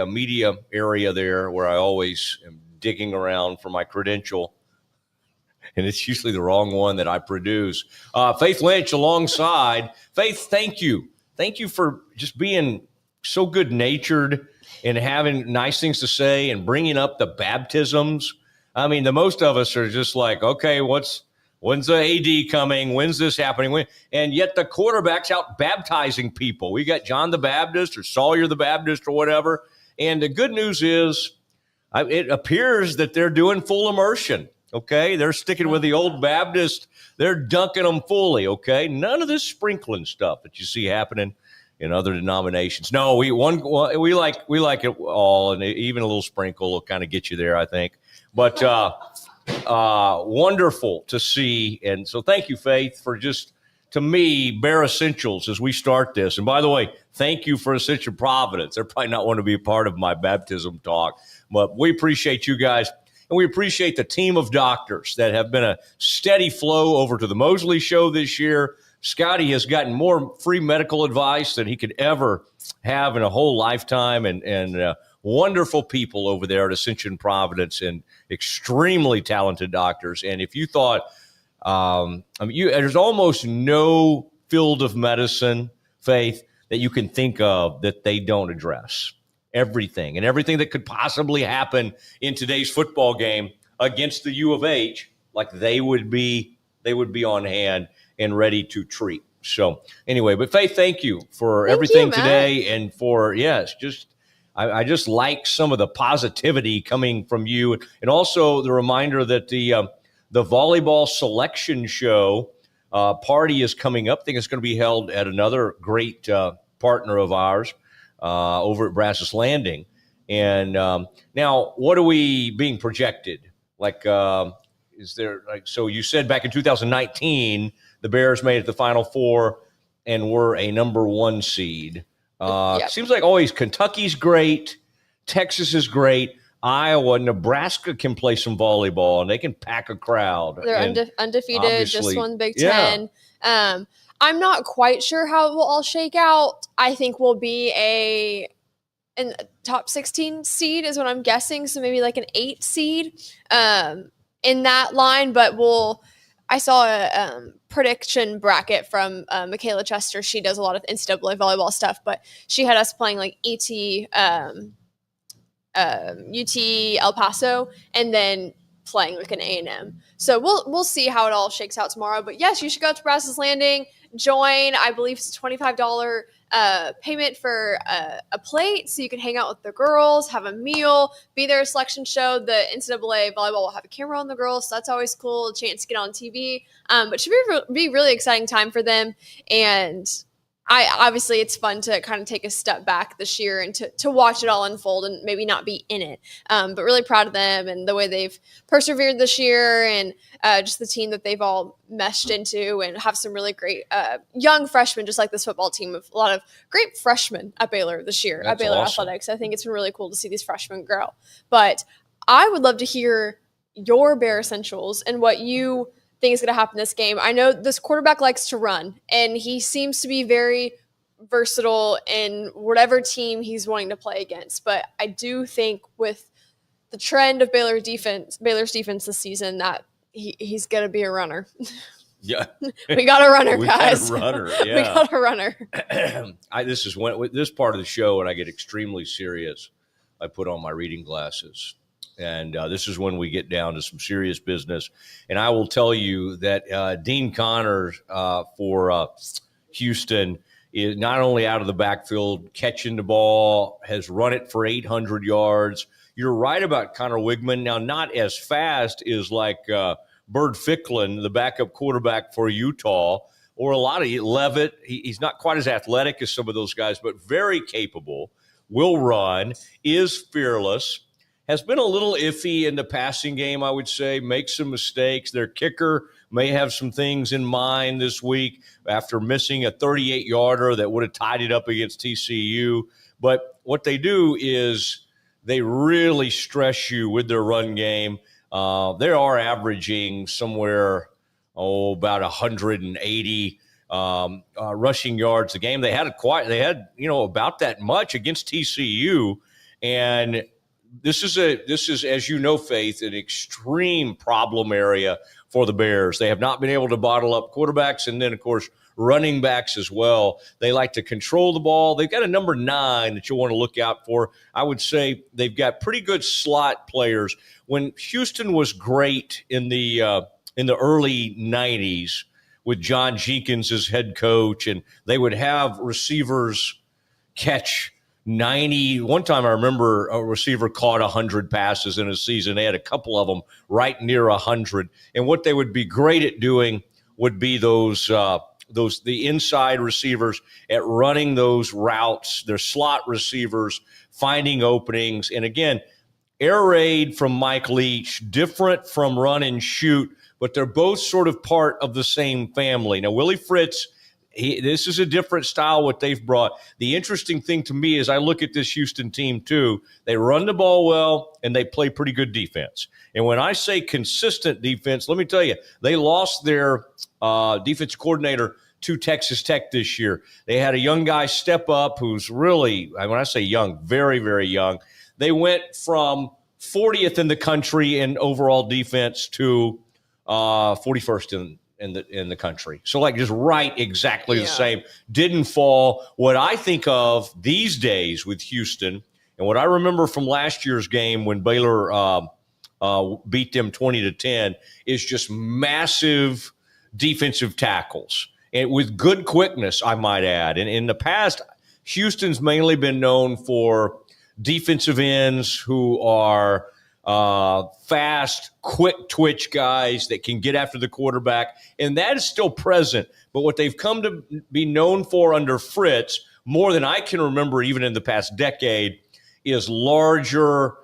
media area there where I always am digging around for my credential. And it's usually the wrong one that I produce. Faith Lynch alongside. Faith, thank you. Thank you for just being so good-natured and having nice things to say and bringing up the baptisms. I mean, the most of us are just like, okay, when's the AD coming? When's this happening? And yet the quarterback's out baptizing people. We got John the Baptist or Sawyer the Baptist or whatever. And the good news is it appears that they're doing full immersion, okay? They're sticking with the old Baptist. They're dunking them fully, okay? None of this sprinkling stuff that you see happening in other denominations. No, we like it all, and even a little sprinkle will kind of get you there, I think. But wonderful to see, and so thank you, Faith, for just, to me, bare essentials as we start this. And by the way, thank you for Ascension Providence. They're probably not want to be a part of my baptism talk, but we appreciate you guys, and we appreciate the team of doctors that have been a steady flow over to the Mosley Show this year. Scotty has gotten more free medical advice than he could ever have in a whole lifetime, and wonderful people over there at Ascension Providence and extremely talented doctors. And if you thought, there's almost no field of medicine, Faith, that you can think of that they don't address. Everything that could possibly happen in today's football game against the U of H, like they would be on hand and ready to treat. So anyway, but Faith, thank you for everything today, and for, I just like some of the positivity coming from you, and also the reminder that the volleyball selection show party is coming up. I think it's going to be held at another great partner of ours over at Brazos Landing. And now, what are we being projected? Is there, so you said back in 2019, the Bears made it to the Final Four and were a number 1 seed. Seems like always Kentucky's great, Texas is great, Iowa, Nebraska can play some volleyball and they can pack a crowd. They're undefeated, just won the Big Ten. I'm not quite sure how it will all shake out. I think we'll be a top 16 seed is what I'm guessing, so maybe like an 8 seed in that line, but I saw a prediction bracket from Michaela Chester. She does a lot of NCAA volleyball stuff, but she had us playing like UT El Paso, and then playing like an A&M. So we'll see how it all shakes out tomorrow. But yes, you should go to Brazos Landing, join. I believe it's a $25 payment for a plate, so you can hang out with the girls, have a meal, be there at a selection show. The NCAA volleyball will have a camera on the girls, so that's always cool, a chance to get on TV. But it should be really exciting time for them. And obviously it's fun to kind of take a step back this year and to watch it all unfold and maybe not be in it. But really proud of them and the way they've persevered this year, and just the team that they've all meshed into, and have some really great young freshmen, just like this football team, of a lot of great freshmen at Baylor this year. That's at Baylor awesome. Athletics. I think it's been really cool to see these freshmen grow. But I would love to hear your Bear Essentials and what you think is going to happen this game. I know this quarterback likes to run, and he seems to be very versatile in whatever team he's wanting to play against. But I do think with the trend of Baylor's defense this season, that he's going to be a runner. Yeah. We got a runner, We guys. got a runner, yeah. We got a runner. This part of the show, and I get extremely serious. I put on my reading glasses. And this is when we get down to some serious business. And I will tell you that Dean Connors for Houston is not only out of the backfield, catching the ball, has run it for 800 yards. You're right about Connor Wigman. Now, not as fast as like Bird Ficklin, the backup quarterback for Utah, or a lot of Levitt. He's not quite as athletic as some of those guys, but very capable, will run, is fearless. Has been a little iffy in the passing game, I would say, makes some mistakes. Their kicker may have some things in mind this week after missing a 38-yarder that would have tied it up against TCU. But what they do is they really stress you with their run game. They are averaging somewhere, about 180 rushing yards a game. They had about that much against TCU, and this is, as you know, Faith, an extreme problem area for the Bears. They have not been able to bottle up quarterbacks, and then, of course, running backs as well. They like to control the ball. They've got a number 9 that you'll want to look out for. I would say they've got pretty good slot players. When Houston was great in the early 90s with John Jenkins as head coach, and they would have receivers catch 90. One time I remember a receiver caught 100 passes in a season. They had a couple of them right near 100. And what they would be great at doing would be the inside receivers at running those routes, their slot receivers, finding openings. And again, air raid from Mike Leach, different from run and shoot, but they're both sort of part of the same family. Now, Willie Fritz, this is a different style what they've brought. The interesting thing to me is I look at this Houston team too. They run the ball well, and they play pretty good defense. And when I say consistent defense, let me tell you, they lost their defensive coordinator to Texas Tech this year. They had a young guy step up who's really, when I say young, very, very young. They went from 40th in the country in overall defense to 41st in the country. So like just right exactly the same. Didn't fall. What I think of these days with Houston, and what I remember from last year's game when Baylor beat them 20-10, is just massive defensive tackles. And with good quickness, I might add. And in the past, Houston's mainly been known for defensive ends who are fast, quick twitch guys that can get after the quarterback. And that is still present. But what they've come to be known for under Fritz, more than I can remember even in the past decade, is larger.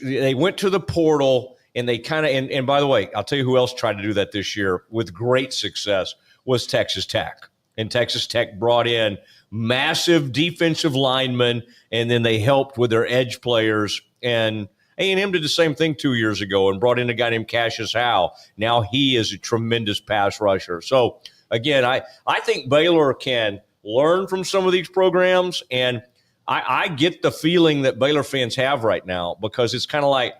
They went to the portal and they kind of, and by the way, I'll tell you who else tried to do that this year with great success was Texas Tech. And Texas Tech brought in massive defensive linemen, and then they helped with their edge players. And A&M did the same thing 2 years ago and brought in a guy named Cassius Howe. Now he is a tremendous pass rusher. So, again, I think Baylor can learn from some of these programs, and I get the feeling that Baylor fans have right now because it's kind of like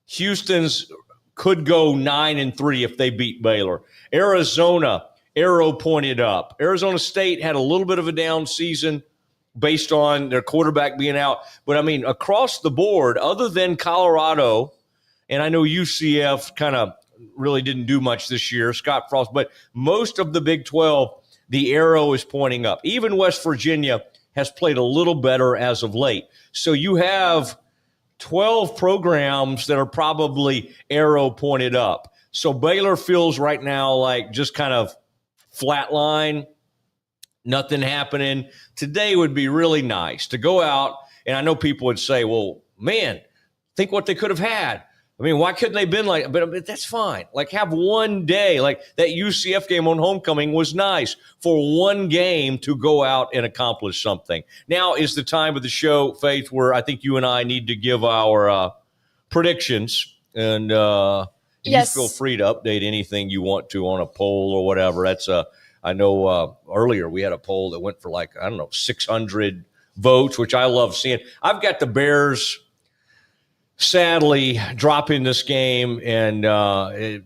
Houston's could go 9-3 if they beat Baylor. Arizona, arrow pointed up. Arizona State had a little bit of a down season based on their quarterback being out. But, I mean, across the board, other than Colorado, and I know UCF kind of really didn't do much this year, Scott Frost, but most of the Big 12, the arrow is pointing up. Even West Virginia has played a little better as of late. So you have 12 programs that are probably arrow pointed up. So Baylor feels right now like just kind of flatline, nothing happening. Today would be really nice to go out, and I know people would say, well, man, think what they could have had. I mean, why couldn't they have been like, but that's fine. Like have one day, like that UCF game on homecoming was nice for one game to go out and accomplish something. Now is the time of the show, Faith, where I think you and I need to give our predictions, and Yes. you feel free to update anything you want to on a poll or whatever. That's I know earlier we had a poll that went for 600 votes, which I love seeing. I've got the Bears sadly dropping this game, and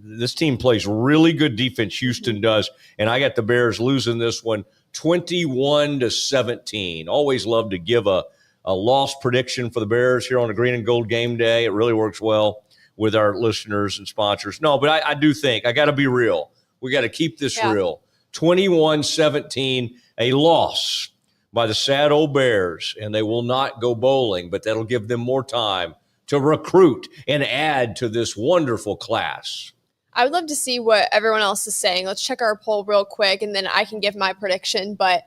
this team plays really good defense. Houston does, and I got the Bears losing this one 21-17. Always love to give a loss prediction for the Bears here on the Green and Gold Game Day. It really works well with our listeners and sponsors. No, but I do think I got to be real. We got to keep this real. 21-17, a loss by the sad old Bears, and they will not go bowling, but that'll give them more time to recruit and add to this wonderful class. I would love to see what everyone else is saying. Let's check our poll real quick, and then I can give my prediction. But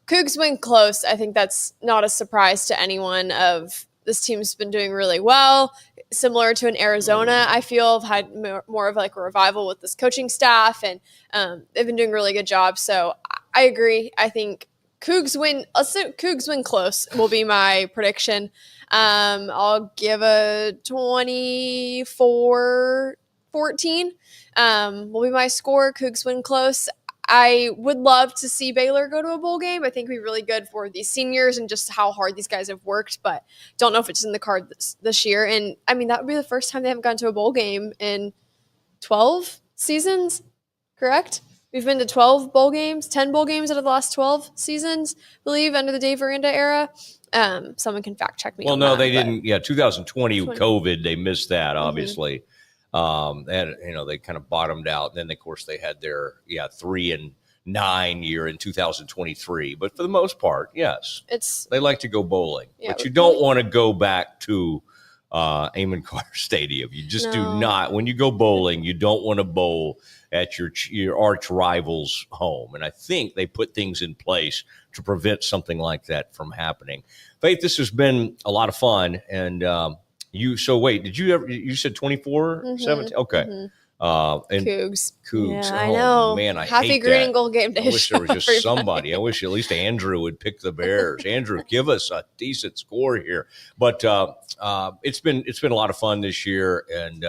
Cougs win close. I think that's not a surprise to anyone. Of this team's been doing really well, similar to in Arizona. I feel have had more of like a revival with this coaching staff, and they've been doing a really good job. So I agree. I think Cougs win. Cougs win close will be my prediction. I'll give a 24-14. Will be my score. Cougs win close. I would love to see Baylor go to a bowl game. I think it'd be really good for these seniors and just how hard these guys have worked, but don't know if it's in the card this year. And I mean, that would be the first time they haven't gone to a bowl game in 12 seasons, correct? We've been to 12 bowl games, 10 bowl games out of the last 12 seasons, I believe, under the Dave Aranda era. Someone can fact check me. Well, on no, that, they didn't. Yeah, 2020 COVID, they missed that, Mm-hmm. obviously. And, they kind of bottomed out. And then, of course, they had their 3-9 year in 2023. But for the most part, yes, they like to go bowling. Yeah, but you don't want to go back to Amon Carter Stadium. You just do not. When you go bowling, you don't want to bowl at your arch rival's home. And I think they put things in place to prevent something like that from happening. Faith, this has been a lot of fun. And you said 24-17? Okay. Mm-hmm. And Cougs. Cougs. Yeah, I know. Man, I Happy hate Green that. and Gold Game Day. I wish there was just everybody. somebody. I wish at least Andrew would pick the Bears. Andrew, give us a decent score here. But it's been a lot of fun this year, and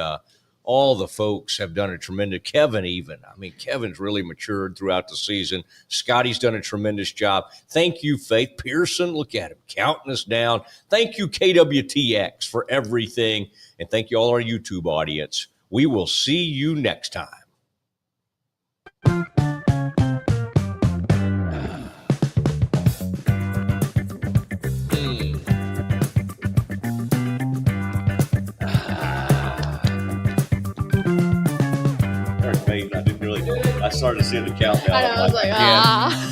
all the folks have done a tremendous. Kevin, even. I mean, Kevin's really matured throughout the season. Scotty's done a tremendous job. Thank you, Faith Pearson. Look at him counting us down. Thank you, KWTX, for everything, and thank you all our YouTube audience. We will see you next time. I started to see the countdown. I know, I was like, ah.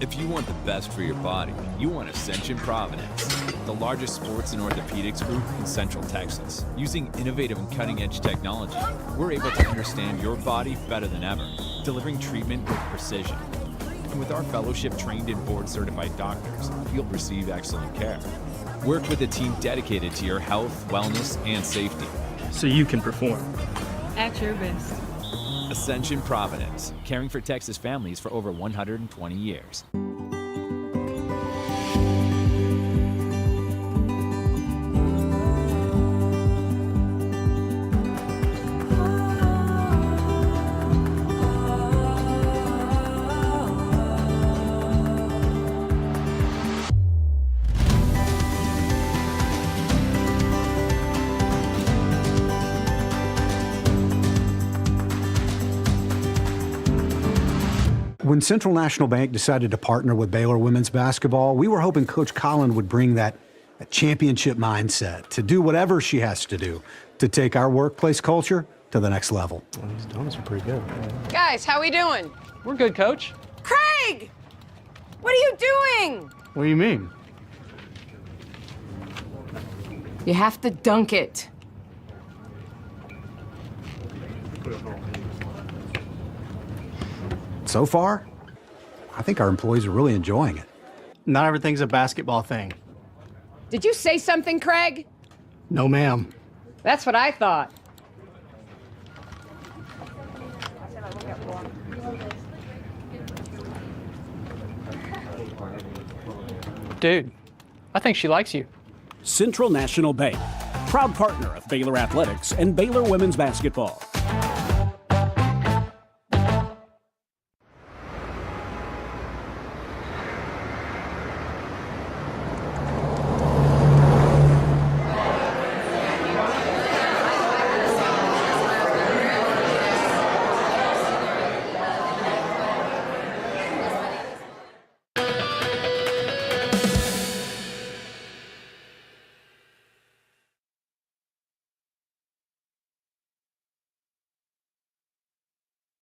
If you want the best for your body, you want Ascension Providence, the largest sports and orthopedics group in Central Texas. Using innovative and cutting-edge technology, we're able to understand your body better than ever, delivering treatment with precision. And with our fellowship-trained and board-certified doctors, you'll receive excellent care. Work with a team dedicated to your health, wellness, and safety. So you can perform. At your best. Ascension Providence, caring for Texas families for over 120 years. When Central National Bank decided to partner with Baylor women's basketball, we were hoping Coach Colin would bring that championship mindset to do whatever she has to do to take our workplace culture to the next level. Well, these donuts are pretty good. Guys, how we doing? We're good, Coach. Craig! What are you doing? What do you mean? You have to dunk it. So far, I think our employees are really enjoying it. Not everything's a basketball thing. Did you say something, Craig? No, ma'am. That's what I thought. Dude, I think she likes you. Central National Bank, proud partner of Baylor Athletics and Baylor Women's Basketball.